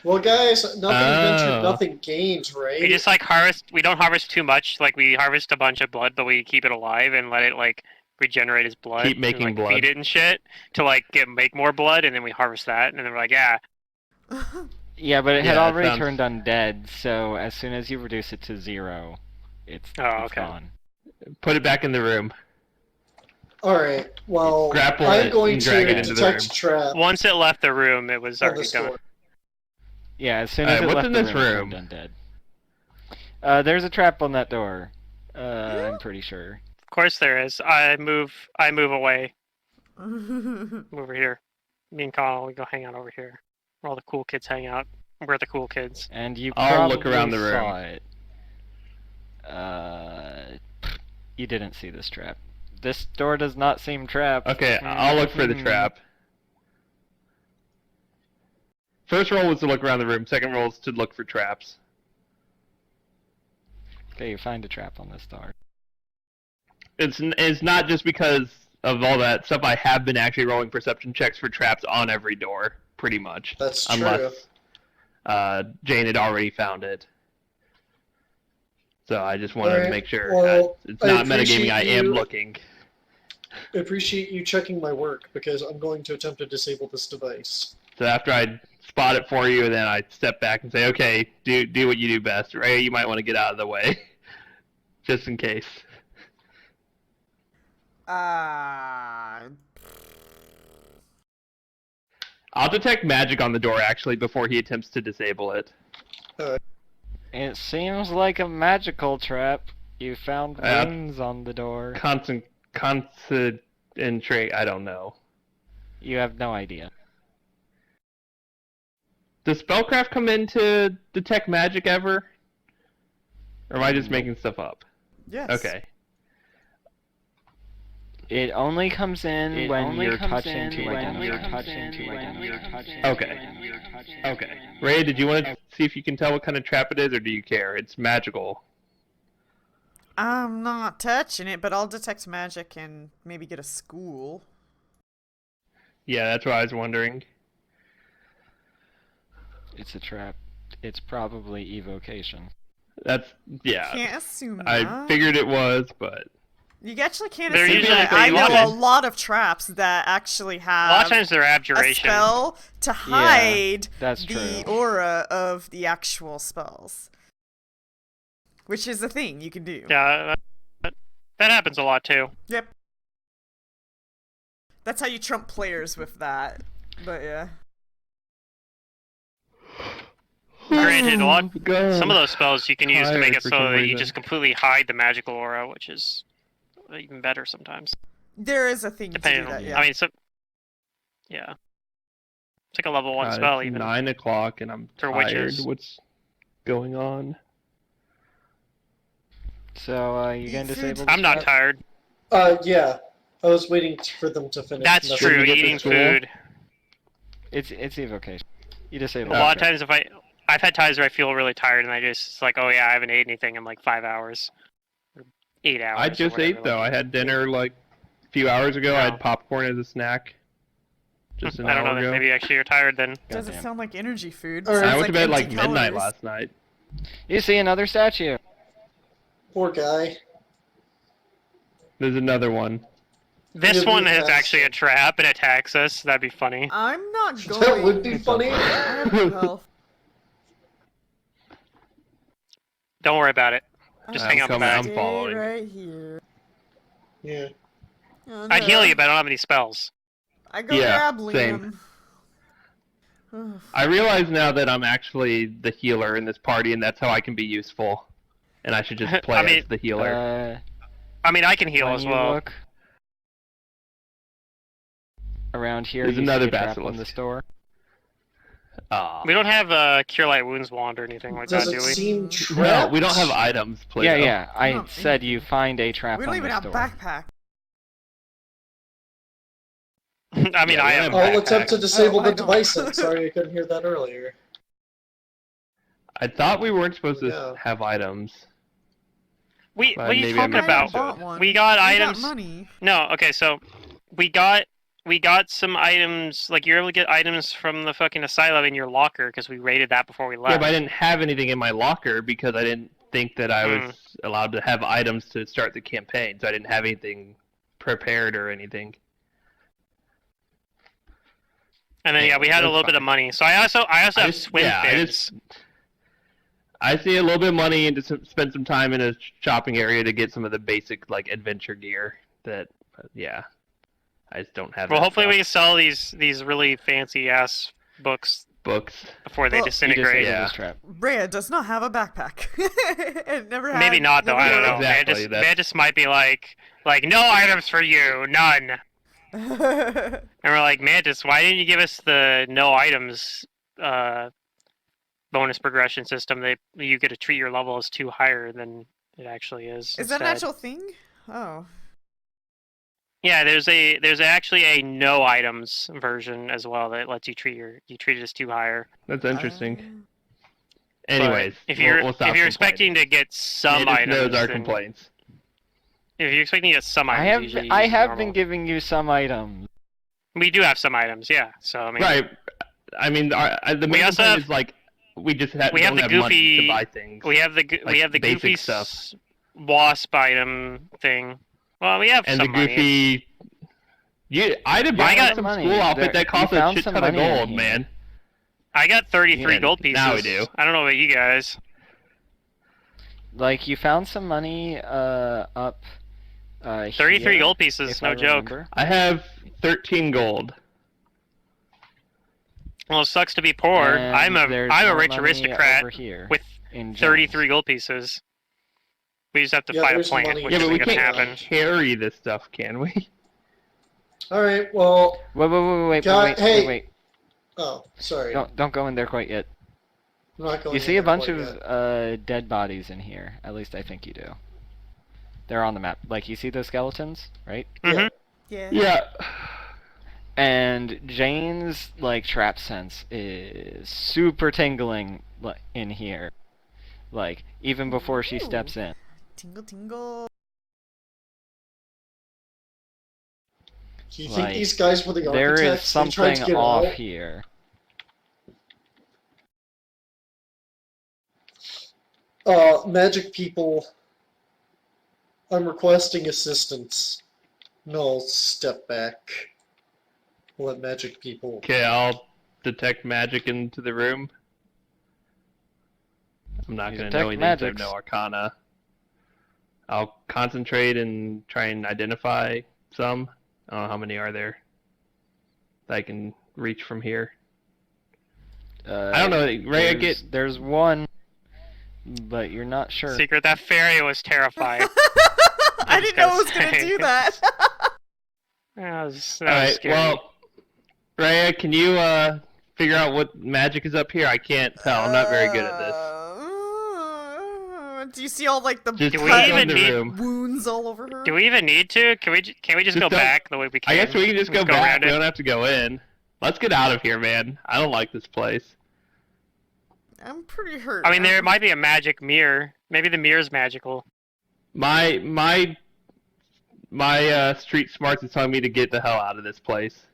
Well, guys, nothing ventured, Oh. nothing gained, right? We just like harvest. We don't harvest too much. Like we harvest a bunch of blood, but we keep it alive and let it like regenerate its blood. Keep making and, like, blood. Feed it and shit to like make more blood, and then we harvest that, and then we're like, yeah. Yeah, but it had Yeah, it already sounds- turned undead, so as soon as you reduce it to 0, it's okay. gone. Put it back in the room. Alright, well, Grapple I'm it going and drag to it into the detect room. trap Once it left the room, it was on already this gone. door. Yeah, as soon Alright, as it what's left in the this room, it turned undead. There's a trap on that door. I'm pretty sure. Of course there is. I move away. Move over here. Me and Kyle, we go hang out over here. Where all the cool kids hang out. We're the cool kids. And you I'll probably look around the room. saw it. You didn't see this trap. This door does not seem trapped. Okay, I'll look for the trap. First roll was to look around the room. Second roll is to look for traps. Okay, you find a trap on this door. It's not just because of all that stuff. I have been actually rolling perception checks for traps on every door, pretty much. That's true. Unless Jane had already found it. So I just wanted to make sure well, it's not metagaming. I am you- looking. I appreciate you checking my work, because I'm going to attempt to disable this device. So after I spot it for you, then I step back and say, "Okay, do what you do best. Ray, you might want to get out of the way, just in case." Uh, I'll detect magic on the door actually before he attempts to disable it. It seems like a magical trap. You found runes on the door. Concentrate. I don't know. You have no idea. Does spellcraft come in to detect magic ever? Or am I just making stuff up? yes. Okay. It only comes in when you're touching to Okay. Okay. Ray, did you want to see if you can tell what kind of trap it is, or do you care? It's magical. I'm not touching it, but I'll detect magic and maybe get a school. Yeah, that's what I was wondering. It's a trap. It's probably evocation. Yeah. Can't assume that. I figured it was, but You actually can't They're assume usually that. pretty I know limited. a lot of traps that actually A have lot of times they're a abjuration. spell to hide that's the true. aura of the actual spells. Which is a thing you can do. Yeah, that happens a lot too. Yep. That's how you trump players with that. But yeah. Granted, God. some of those spells you can use to make Tired it for so some that you reason. just completely hide the magical aura, which is even better sometimes. There is a thing to Depending do that, on, yeah. I mean, yeah, it's like a level 1 God, spell it's even. 9 o'clock and I'm For tired. witches. What's going on? So, you Eat gonna food. disable this I'm not trap? tired. Yeah. I was waiting for them to finish. That's Nothing. true. you get to Eating school? food. It's evocation. You disable A the lot of trap. times, I've had times where I feel really tired and I just it's like, oh yeah, I haven't ate anything in like 5 hours, or 8 hours. I or just whatever, ate though. like- I had dinner like a few hours ago. I Oh. had popcorn as a snack. Just an I don't hour know. ago. Then maybe actually you're tired then. Doesn't Goddamn. sound like energy food. Alright. Sounds I went to bed like empty midnight calories. last night. You see another statue. Poor guy. There's another one. This Yeah, one we- is actually a trap and attacks us. That'd be funny. I'm not going. That would be funny. I have no health. Don't worry about it. Just I'm hang out the coming, back. I'm stay following. right here. Yeah. Oh, I'd no. heal you, but I don't have any spells. I go Yeah, grab same. Liam. I realize now that I'm actually the healer in this party, and that's how I can be useful. And I should just play I mean, as the healer. I mean, I can heal When as you well. look around here, There's you another see a trap basilisk. on this door. Aw. We don't have a Cure Light Wounds wand or anything like Does that, it do we? seem No, trapped? we don't have items, Plato. Yeah, yeah. I No, said you find a trap We on don't even this have door. backpack. I mean, Yeah, I we have. have I'll attempt to disable Oh, I the don't. device then. Sorry I couldn't hear that earlier. I thought we weren't supposed to Yeah. have items. What are you maybe I talking might about? have bought one. We got We items. Got money. No, okay, so we got we got some items. Like you're able to get items from the fucking asylum in your locker because we raided that before we left. Yeah, but I didn't have anything in my locker because I didn't think that I was allowed to have items to start the campaign, so I didn't have anything prepared or anything. And then we had a little bit of money. So I also have swim fins. I see a little bit of money and to spend some time in a shopping area to get some of the basic like adventure gear. That I just don't have. Well, hopefully we can sell these really fancy ass books before they disintegrate. Yeah. Trap. Rhea does not have a backpack. It never had. Maybe not though. I don't know. Exactly, Mantis might be like no items for you, none. And we're like, Mantis, why didn't you give us the no items bonus progression system that you get to treat your level as 2 higher than it actually is? Is that an actual thing? Oh. Yeah, there's actually a no items version as well that lets you treat it as 2 higher. That's interesting. Anyways, if you're expecting to get some items, knows our complaints. If you're expecting to get some items, I have been giving you some items. We do have some items, yeah. So I mean, right. I mean, the main thing is like we just don't have money to buy things. We have the goofy stuff. Wasp item thing. Well, we have and some the goofy. I did buy some school outfit that cost a shit ton of gold, man. I got 33 gold pieces. Now we do. I don't know about you guys. Like you found some money up. 33 here, gold pieces, no joke. I have 13 gold. Well, it sucks to be poor. I'm a rich aristocrat with 33 gold pieces. We just have to fight a plant, which isn't going to happen. Carry this stuff, can we? All right. Well. Wait. Oh, sorry. Don't go in there quite yet. I'm not going you see a bunch of dead bodies in here. At least I think you do. They're on the map. Like, you see those skeletons, right? Mm-hmm. Yeah. And Jane's, like, trap sense is super tingling in here. Like, even before she steps in. Tingle, tingle. Do you think these guys were the architects? There is something off out? Here. Magic people, I'm requesting assistance. No, step back. Let magic people. Okay, I'll detect magic into the room. I'm not going to know anything because I have no arcana. I'll concentrate and try and identify some. I don't know how many are there that I can reach from here. I don't know. Ray, there's one, but you're not sure. Secret, that fairy was terrified. I didn't know it was going to do that. That was Alright, scary. well, Raya, can you figure out what magic is up here? I can't tell. I'm not very good at this. Do you see all like the wounds all over her? Do we even need to? Can we just go back the way we came? I guess we can just go back. We don't have to go in. Let's get out of here, man. I don't like this place. I'm pretty hurt. I mean, there might be a magic mirror. Maybe the mirror's magical. My street smarts is telling me to get the hell out of this place.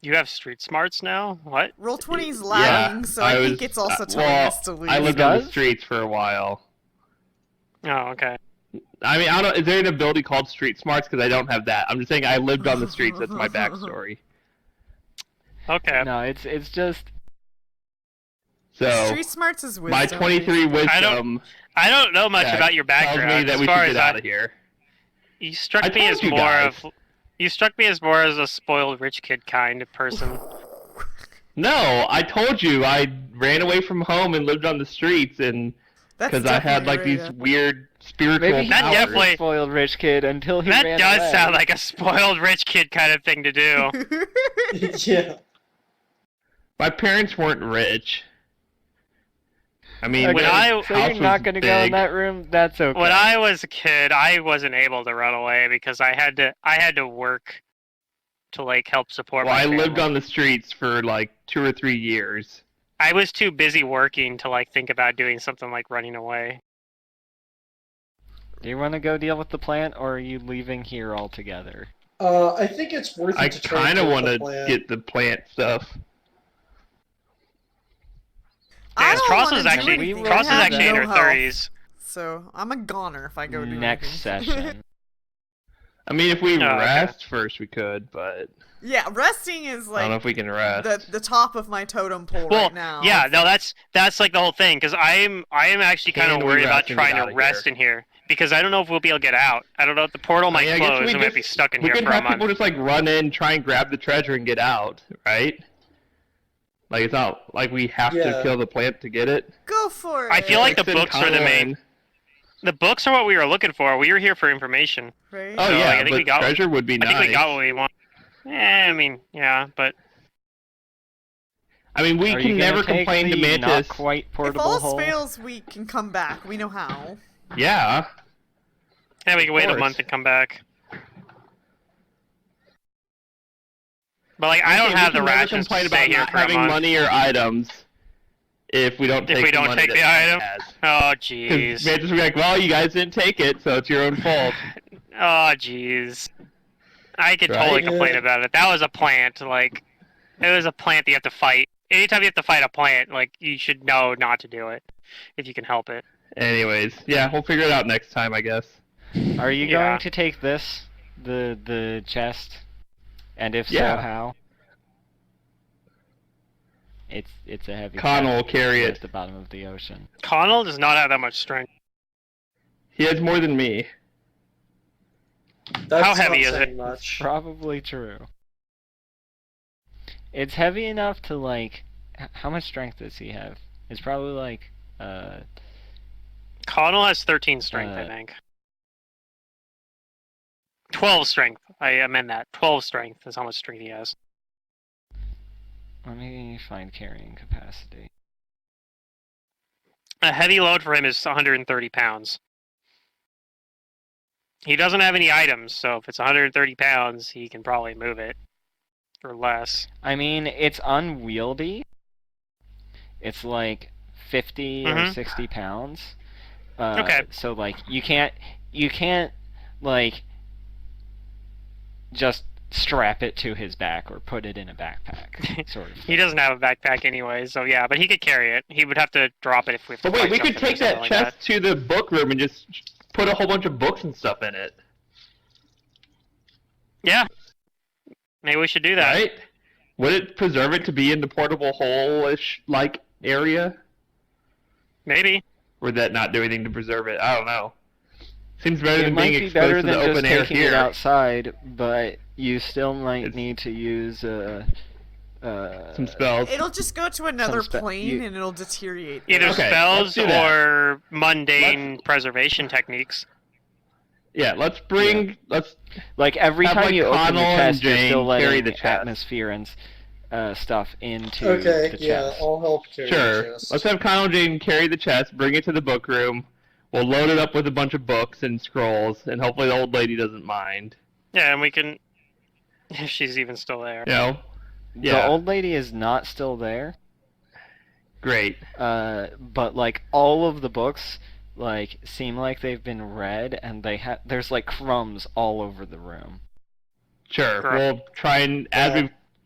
You have street smarts now? What? Roll20's lagging, so I think it's also telling us to leave. I lived on the streets for a while. Oh, okay. I mean, I don't know. Is there an ability called street smarts? Because I don't have that. I'm just saying I lived on the streets. That's my backstory. Okay. No, it's just. So street smarts is wisdom. My 23 wisdom. I don't know much about your background. Tells me that we should get out of here. You struck me as more of. You struck me as more as a spoiled rich kid kind of person. No, I told you I ran away from home and lived on the streets, and because I had like these weird spiritual Maybe powers. That definitely spoiled rich kid until he ran away. That does sound like a spoiled rich kid kind of thing to do. Yeah. My parents weren't rich. I mean, okay, so you're not going to go in that room? That's okay. When I was a kid, I wasn't able to run away because I had to work to like help support my family. I lived on the streets for like 2 or 3 years. I was too busy working to like think about doing something like running away. Do you want to go deal with the plant, or are you leaving here altogether? I think it's worth it I to try kind and of get want the to plant. get the plant stuff. I don't Cross want is to do actually anything. Cross I is have actually in no her health, 30s. so I'm a goner if I go do Next anything. session. I mean, if we Oh, okay. rest first, we could, but Yeah, resting is I don't know like if we can rest. the top of my totem pole Well, right now. yeah, no, that's like the whole thing. Because I am actually kind Can of we worried about rest and get trying to outta rest here? in here because I don't know if we'll be able to get out. I don't know if the portal might I guess close we and we might just- be stuck in we here could for a have month. people just like run in, try and grab the treasure and get out, right? Like it's not like we have to Yeah. kill the plant to get it. Go for it. I feel like the Send books are the Connell main. in. The books are what we were looking for. We were here for information. Right? Oh So, yeah, like, I think but we got- treasure would be I nice. think we got what we want. I mean, yeah, but I mean, we Are you can gonna never take complain to the not Mantis. quite If portable all else hole? fails, we can come back. We know how. Yeah. yeah, we can wait a course. month and come back. But like, I Okay, don't have we the can never rations to complain stay about here not for a having month. money or items if we don't If take we the don't money take that the Mantis item? has. Oh, 'Cause jeez. Mantis will be like, well, you guys didn't take it, so it's your own fault. Oh, jeez. I could Right? totally complain Yeah. about it. That was a plant. Like, it was a plant that you have to fight. Anytime you have to fight a plant, like, you should know not to do it if you can help it. Anyways, yeah, we'll figure it out next time, I guess. Are you Yeah. going to take this, the chest? And if Yeah. so, how? It's a heavy Connell will chest carry at it. the bottom of the ocean. Connell does not have that much strength. He has more than me. That's How heavy not is it? saying much. Probably true. It's heavy enough to like. How much strength does he have? It's probably like. Connell has 13 strength, I think. 12 strength. I amend that. 12 strength is how much strength he has. Let me find carrying capacity. A heavy load for him is 130 pounds. He doesn't have any items, so if it's 130 pounds, he can probably move it for less. I mean, it's unwieldy. It's like 50 or Mhm. 60 pounds. Okay. So like you can't like just strap it to his back or put it in a backpack, sort of. He doesn't have a backpack anyway, so yeah, but he could carry it. He would have to drop it if we have to But wait, fight we could something or take that something like chest to the book room and just put a whole bunch of books and stuff in it. Yeah. Maybe we should do that. Right? Would it preserve it to be in the portable hole-ish like area? Maybe. Or would that not do anything to preserve it? I don't know. Seems better It than might being be exposed better to than the just open air taking it here. outside, but you still might It's- need to use Some spells. It'll just go to another Some plane and it'll deteriorate. Either Okay, spells let's do that. or mundane preservation techniques. Yeah, let's bring... Let's... like every Have, time like, you open the Connell and chest, you're Jane still carry letting the the chest. atmosphere and stuff into Okay, the yeah, chest. I'll help carry Sure. the chest. Let's have Connell and Jane carry the chest, bring it to the book room. We'll load it up with a bunch of books and scrolls, and hopefully the old lady doesn't mind. Yeah, and we can... If she's even still there. You know? The Yeah. old lady is not still there, Great. but like all of the books like seem like they've been read, and there's like crumbs all over the room. Sure. Correct. We'll try and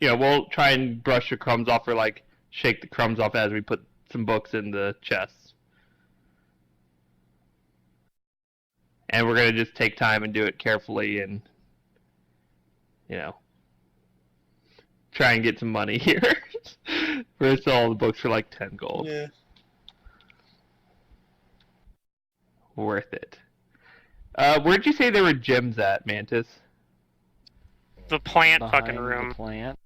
we'll try and brush the crumbs off or like shake the crumbs off as we put some books in the chests. And we're gonna just take time and do it carefully and try and get some money here. We're selling all the books for like 10 gold. Yeah. Worth it. Where'd you say there were gems at, Mantis? The plant Behind fucking room. the plant.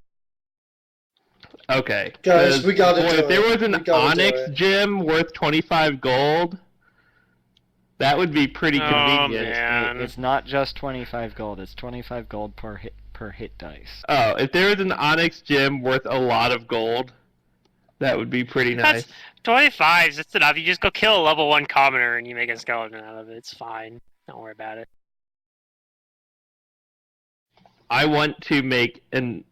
Okay. Guys, 'Cause, we gotta boy, do if there it. was an We gotta do onyx it. gem worth 25 gold, that would be pretty Oh, convenient. man. It's not just 25 gold. It's 25 gold per hit dice. Oh, if there was an onyx gem worth a lot of gold, that would be pretty nice. That's 25's. That's enough. You just go kill a level 1 commoner and you make a skeleton out of it. It's fine. Don't worry about it. I want to make an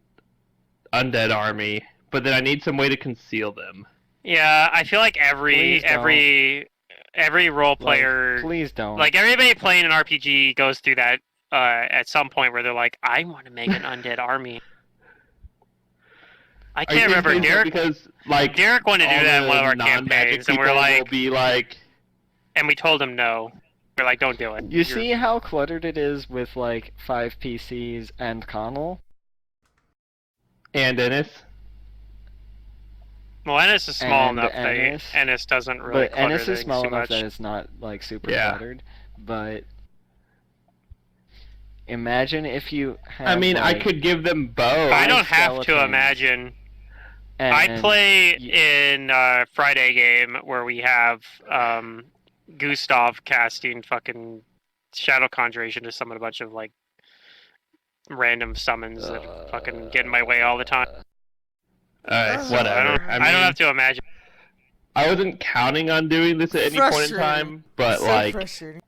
undead army, but then I need some way to conceal them. Yeah, I feel like Please don't. every role player, Please don't. like everybody playing an RPG goes through that at some point where they're like, I want to make an undead army. I can't remember. Derek wanted to do that in one of our campaigns, and we're like, will be like, and we told him no. We're like, don't do it. You see how cluttered it is with like 5 PCs and Connell? And Ennis? Well, Ennis is small And enough Ennis. that Ennis doesn't really But clutter Ennis is things small too enough much. that it's not like super Yeah. cluttered. But imagine if you had, I mean, I like, could give them both. I don't have to skeletons. imagine. and I play in Friday game where we have Gustav casting fucking Shadow Conjuration to summon a bunch of like random summons that fucking get in my way all the time. Alright, So whatever. I don't have to imagine. I wasn't counting on doing this at any point in Frustrating. time, but So like, frustrating.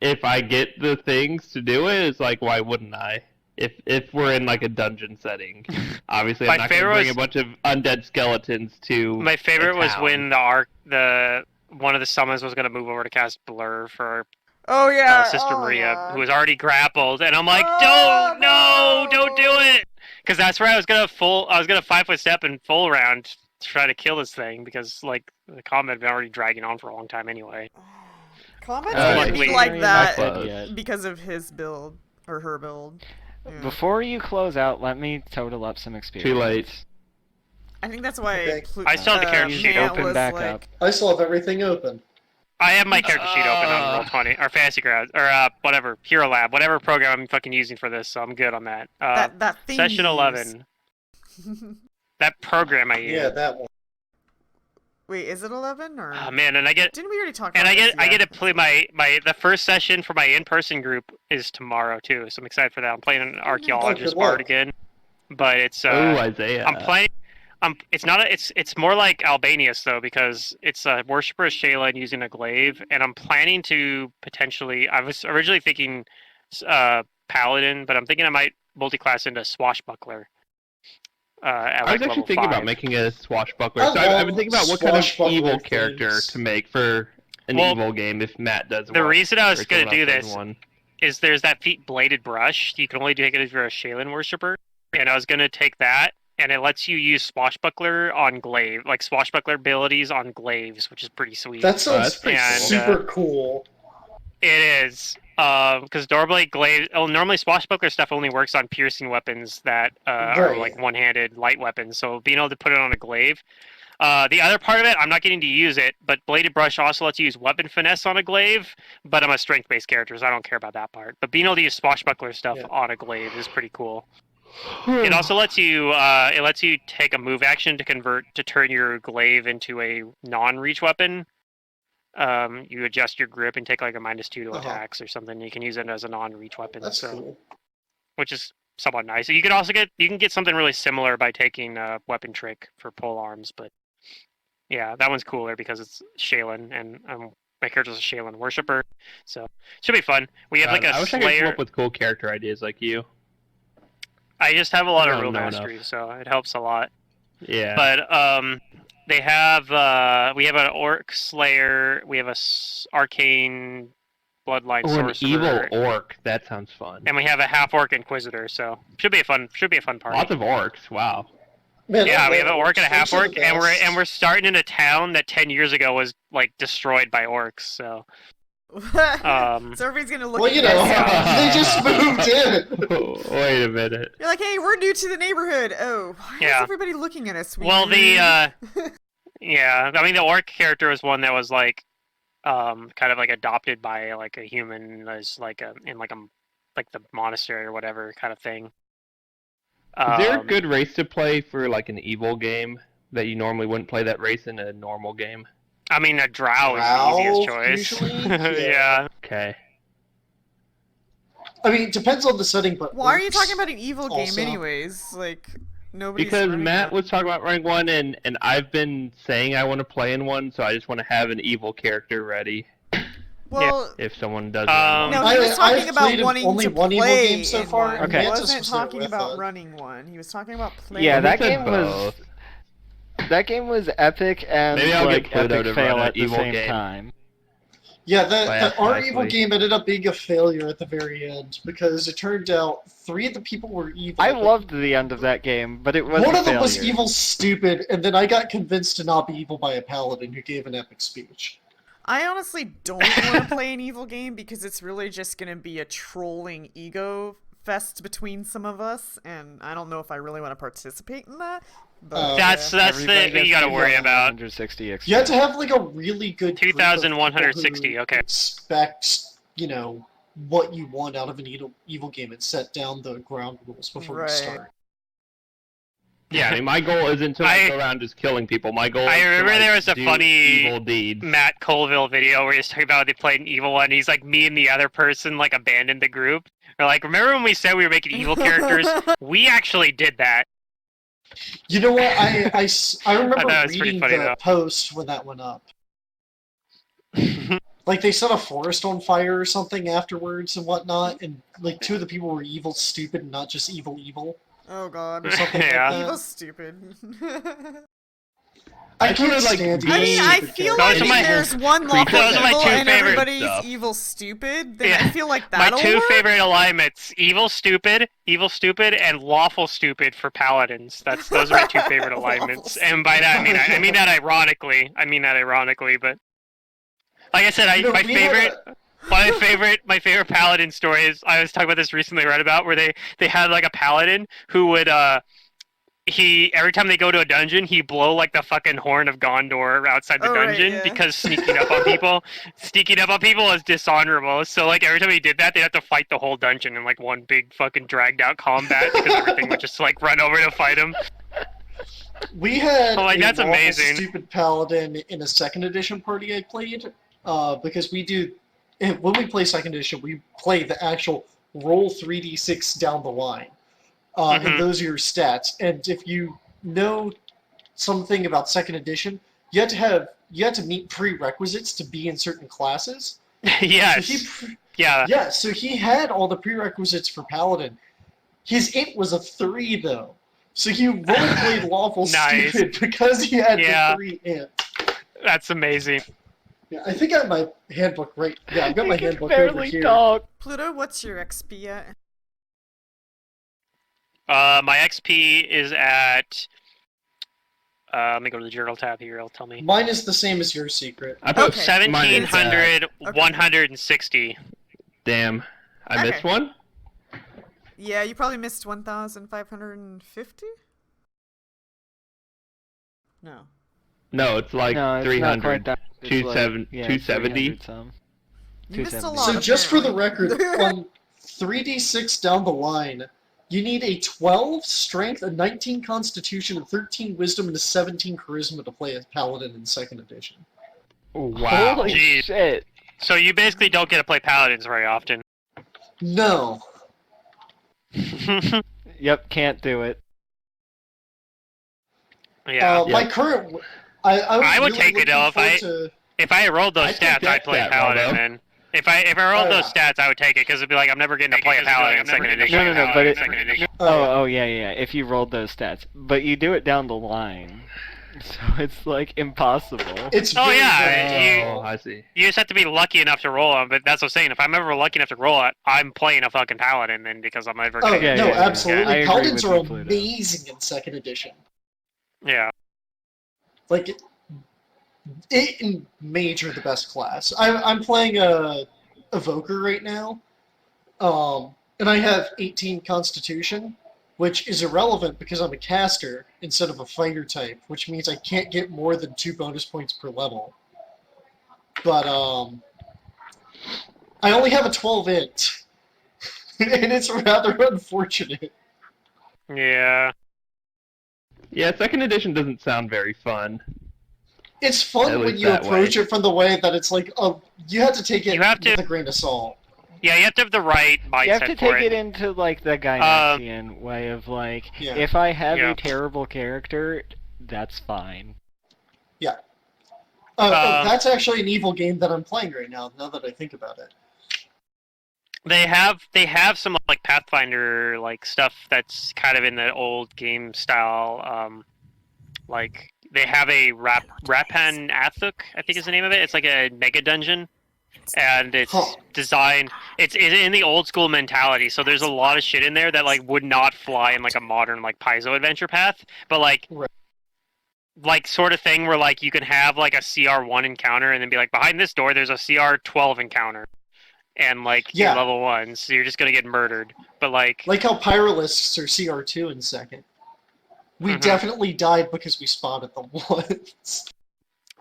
if I get the things to do it, it's like, why wouldn't I? If we're in like a dungeon setting, obviously My I'm not going to favorite bring was- a bunch of undead skeletons to. My favorite a was town. when one of the summons was gonna move over to cast Blur for Oh yeah, Sister oh, Maria, God. who was already grappled, and I'm like, Oh, don't do no. it, because that's where I was gonna 5-foot step and full round to try to kill this thing, because like the combat had been already dragging on for a long time anyway. Combat's Uh, gonna be luckily- like that Close. because of his build or her build. Yeah. Before you close out, let me total up some experience. Too late. I think that's why Okay. I still have the character sheet Matt open was back like, up. I still have everything open. I have my character sheet open on Roll20 or Fantasy Grounds or whatever Hero Lab, whatever program I'm fucking using for this, so I'm good on that. that thing Session you 11, use. that program I use. Yeah, that one. Wait, is it 11 or? Oh man, and I get Didn't we already talk? And about I this? get Yeah. to play the first session for my in-person group is tomorrow too, so I'm excited for that. I'm playing an archaeologist good luck. bard again, but it's Oh, Isaiah. I'm playing. It's not it's more like Albanius though, because it's a worshiper of Shayla and using a glaive, and I'm planning to potentially. I was originally thinking paladin, but I'm thinking I might multi-class into swashbuckler. At I like was actually level thinking 5. about making a swashbuckler. I So I've love been thinking about what kind of swashbuckler evil character themes. to make for an Well, evil game if Matt does the one. reason I was or gonna someone do else does this one. is there's that feat bladed brush. You can only take it if you're a Shaylin worshiper, and I was gonna take that, and it lets you use swashbuckler on glaive, like swashbuckler abilities on glaives, which is pretty sweet. That sounds that's pretty cool. super cool. It is, because Doorblade glaive. Oh, normally swashbuckler stuff only works on piercing weapons that are Right. like one-handed light weapons. So being able to put it on a glaive. The other part of it, I'm not getting to use it, but Bladed Brush also lets you use weapon finesse on a glaive, but I'm a strength-based character, so I don't care about that part. But being able to use swashbuckler stuff Yeah. on a glaive is pretty cool. It also lets you take a move action to turn your glaive into a non-reach weapon. You adjust your grip and take like a -2 to Uh-huh. attacks or something. You can use it as a non-reach weapon, That's so cool. which is somewhat nice. You can get something really similar by taking weapon trick for pole arms, but yeah, that one's cooler because it's Shaylin, and my character's a Shaylin worshiper, so should be fun. We have like I a wish I could come Slayer. up with cool character ideas like you. I just have a lot I of don't rule know mastery, so it helps a lot. Yeah. But they have we have an Orc Slayer, we have a Arcane Bloodline Oh, an Sorcerer, evil orc. That sounds fun. and we have a half Orc Inquisitor. So should be a fun party. Lots of orcs. Wow. Man, Yeah, I we have an love orc and a half Those are orc, the and best. we're starting in a town that 10 years ago was like destroyed by orcs. So So everybody's gonna look Well, at you you know, guys. they just moved in. Wait a minute. You're like, hey, we're new to the neighborhood. Oh, why is Yeah. everybody looking at us? well, weird? yeah, I mean the orc character was one that was like kind of like adopted by like a human as like like the monastery or whatever kind of thing. Is there a good race to play for like an evil game that you normally wouldn't play that race in a normal game? I mean, a drow is the Drow, easiest choice. usually? Yeah. Yeah. Okay. I mean, it depends on the setting, but Why are you orcs talking about an evil game also- anyways? Like, nobody's Because running Matt one. was talking about running one, and I've been saying I want to play in one, so I just want to have an evil character ready Well, if someone does Um, run no, one. he was talking I've about played wanting only to one evil play game so in far, one. and Okay. He Mantis wasn't was there talking with about it. running one. He was talking about playing. Yeah, that He said game was both. that game was epic and Maybe I'll like get Pluto epic to fail run an at the evil same game. time. Yeah, I that asked our evil nicely. game ended up being a failure at the very end because it turned out 3 of the people were evil. I but loved the end of that game, but it was one a of them was failure. evil stupid, and then I got convinced to not be evil by a paladin who gave an epic speech. I honestly don't want to play an evil game because it's really just going to be a trolling ego fest between some of us, and I don't know if I really want to participate in that. But That's Everybody the you gets gotta worry about. 160 XP. You have to have like a really good group of people 2,160, who okay. expect, what you want out of an evil game and set down the ground rules before you Right. start. Yeah, I mean, my goal isn't to go around just killing people. My goal is to remember there was a do funny evil deeds. Matt Colville video where he's talking about they played an evil one. And he's like, me and the other person like abandoned the group. Or like, remember when we said we were making evil characters? We actually did that. You know what? I remember I know, it's pretty reading funny, the though. post when that went up. Like, they set a forest on fire or something afterwards and whatnot, and, like, 2 of the people were evil stupid and not just evil. Oh god. Or something Yeah. like that. Evil's stupid. I That's what can't I like stand being- I mean, I stupid feel characters. like Those are if my- there's one lawful those are my evil two and favorite everybody's stuff. evil stupid, then Yeah. I feel like My that'll two work. favorite alignments: evil stupid, and lawful stupid for paladins. Those are my two favorite Lawful alignments. stupid. And by that I mean that ironically. But like I said, my favorite paladin story is, I was talking about this recently, I read about, where they had like a paladin who would every time they go to a dungeon, he blow like the fucking horn of Gondor outside the Oh, right, dungeon yeah. because sneaking up on people is dishonorable. So like every time he did that, they'd have to fight the whole dungeon in like one big fucking dragged out combat because everything would just like run over to fight him. We had I'm like, a that's lawful amazing. stupid paladin in a 2nd edition party I played, because when we play 2nd edition, we play the actual roll 3d6 down the line. And those are your stats. And if you know something about 2nd edition, you had to meet prerequisites to be in certain classes. Yes. Yeah, so he had all the prerequisites for Paladin. His int was a 3, though. So he role-played lawful Nice. stupid because he had Yeah. the 3 int. That's amazing. Yeah, I think I have my handbook right. Yeah, I've got my He can handbook over barely here. talk. Pluto, what's your XP at? My XP is at. Let me go to the journal tab here. It'll tell me. Mine is the same as your secret. I put Okay. mine is, 1700, Okay. 160. Damn, I missed Okay. one. Yeah, you probably missed 1,550? No. No, it's like No, it's 300. not quite that. It's 270. 300 some. You missed a 270. lot. So just for the apparently. record, on 3d6 down the line, you need a 12 strength, a 19 constitution, a 13 wisdom, and a 17 charisma to play a paladin in 2nd edition. Wow. Holy Jeez. shit. So you basically don't get to play paladins very often. No. Yep, can't do it. Yeah. My current... I would really take it, looking though, if I- forward to- If I had rolled those I'd take stats, that I'd play stat, paladin Roldo. then. If I rolled Oh, those stats, I would take it because it'd be like I'm never getting to play a paladin in 2nd edition. No, but it. Oh, Oh, yeah. If you rolled those stats, but you do it down the line, so it's like impossible. It's Oh, very yeah, difficult. Oh, I see. You just have to be lucky enough to roll them, but that's what I'm saying. If I'm ever lucky enough to roll it, I'm playing a fucking paladin then because I'm never Oh, gonna Yeah, no, yeah, yeah. absolutely. I agree Paladins with are you, Pluto. amazing in 2nd edition. Yeah. Like, it and mage are the best class. I'm playing a evoker right now, and I have 18 constitution, which is irrelevant because I'm a caster instead of a fighter type, which means I can't get more than 2 bonus points per level. But I only have a 12 int, and it's rather unfortunate. Yeah. Yeah, 2nd edition doesn't sound very fun. It's fun At when least you that approach way. it from the way that it's like, you have to take it You have to- with a grain of salt. Yeah, you have to have the right mindset You have to for take it into like the Gynaxian way of like, Yeah. if I have Yeah. a terrible character, that's fine. That's actually an evil game that I'm playing right now that I think about it. They have some like Pathfinder like stuff that's kind of in the old game style. Like they have a Rapan Athuk, I think is the name of it. It's like a mega dungeon and it's designed. It's in the old school mentality. So there's a lot of shit in there that like would not fly in like a modern like Paizo adventure path. But like sort of thing where like you can have like a CR1 encounter and then be like behind this door there's a CR12 encounter, and like you're level 1, so you're just gonna get murdered. But like how Pyralisks are CR2 in second. We definitely died because we spotted them once.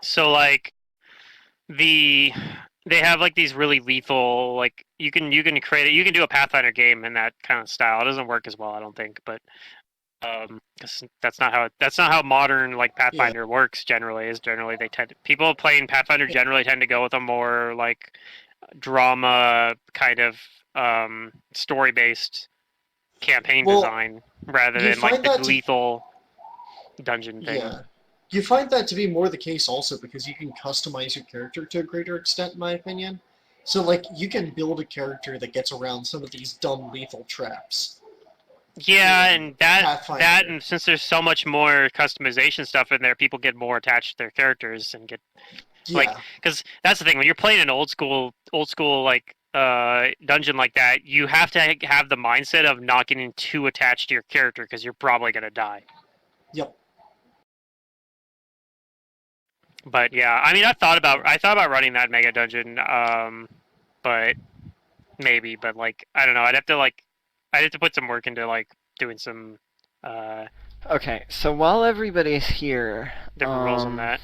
So like they have like these really lethal, like you can create it. You can do a Pathfinder game in that kind of style. It doesn't work as well, I don't think, but that's not how modern like Pathfinder works. Generally people playing Pathfinder generally tend to go with a more like drama kind of story based campaign design rather than like the lethal dungeon thing. Yeah. You find that to be more the case also because you can customize your character to a greater extent, in my opinion. So, like, you can build a character that gets around some of these dumb lethal traps. Yeah, and that, and since there's so much more customization stuff in there, people get more attached to their characters and get like, because that's the thing when you're playing an old school like dungeon like that, you have to have the mindset of not getting too attached to your character because you're probably gonna die. Yep. But yeah, I mean, I thought about running that mega dungeon, but maybe, but like I don't know, I'd have to put some work into like doing some Okay, so while everybody's here, different rules on that.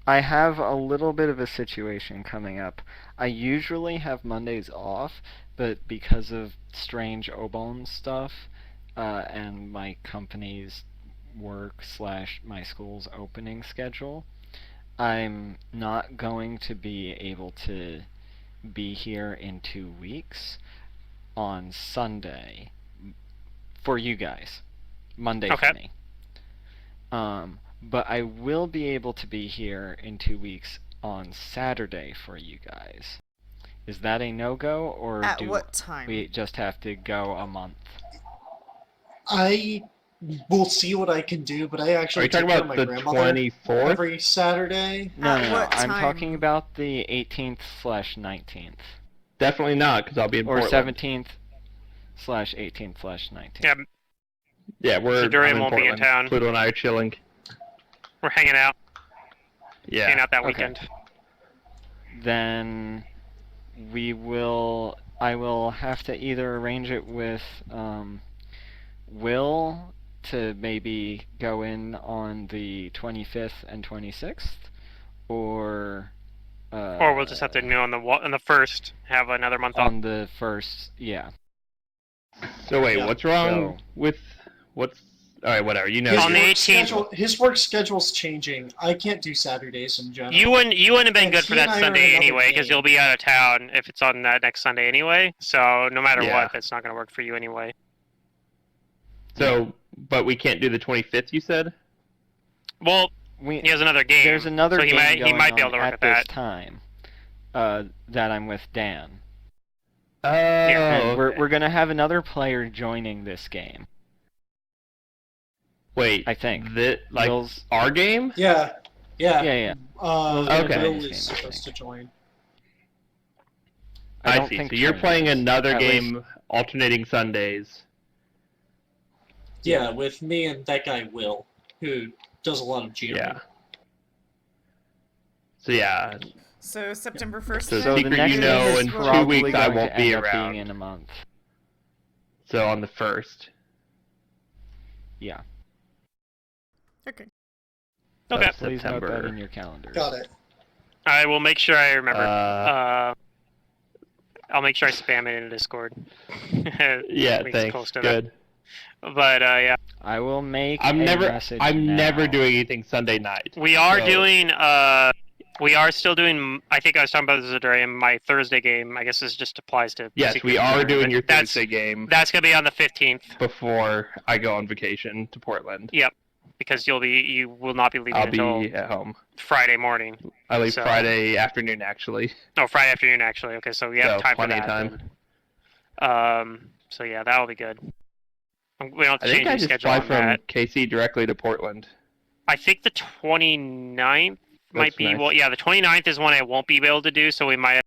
I have a little bit of a situation coming up. I usually have Mondays off, but because of strange Obon stuff, and my company's work / my school's opening schedule, I'm not going to be able to be here in 2 weeks on Sunday for you guys. Monday for me. But I will be able to be here in 2 weeks on Saturday for you guys. Is that a no-go, or At what time? We just have to go a month? I will see what I can do, but I actually take care of my grandmother 24th? every Saturday. No. I'm time? talking about the 18th/19th. Definitely not, because I'll be in or Portland. 17th/18th/19th. Yeah, we're Durian won't be in town. Pluto and I are chilling. We're hanging out. Yeah. Hanging out that weekend. Then I will have to either arrange it with Will to maybe go in on the 25th and 26th, or we'll just have to on the first, have another month off. On the first, yeah. So wait, what's wrong with what's? All right, whatever. You know, on the 18th, his work schedule's changing. I can't do Saturdays in general. You wouldn't have been good for that Sunday anyway, because you'll be out of town if it's on that next Sunday anyway. So no matter what, that's not going to work for you anyway. So, but we can't do the 25th. You said. Well, he has another game. There's another game he might be able to work at this time. That I'm with Dan. Oh. And we're gonna have another player joining this game. Wait, I think Will's our game? Yeah. Okay. Will is supposed to join. I see. So you're playing another game alternating Sundays. Yeah, with me and that guy Will, who does a lot of GMing. Yeah. So yeah. So September 1st. So the next game in is 2 weeks I going won't to be end up around. being in a month. So on the 1st. Yeah. Okay. Okay. Please note that in your calendar. Got it. I will make sure I remember. I'll make sure I spam it in Discord. Yeah, thanks. Good. But yeah. I will make. I'm never now. doing anything Sunday night. We are doing. We are still doing. I think I was talking about this today. My Thursday game. I guess this just applies to. Yes, we are doing your Thursday game. That's gonna be on the 15th. Before I go on vacation to Portland. Yep. Because you will not be leaving until be at home Friday morning. I leave Friday afternoon, actually. Oh, Friday afternoon, actually. Okay, so we have time for that. Time. So yeah, that'll be good. We don't have to change the schedule I just fly from KC directly to Portland. I think the 29th might be. Nice. Well, yeah, the 29th is one I won't be able to do, so we might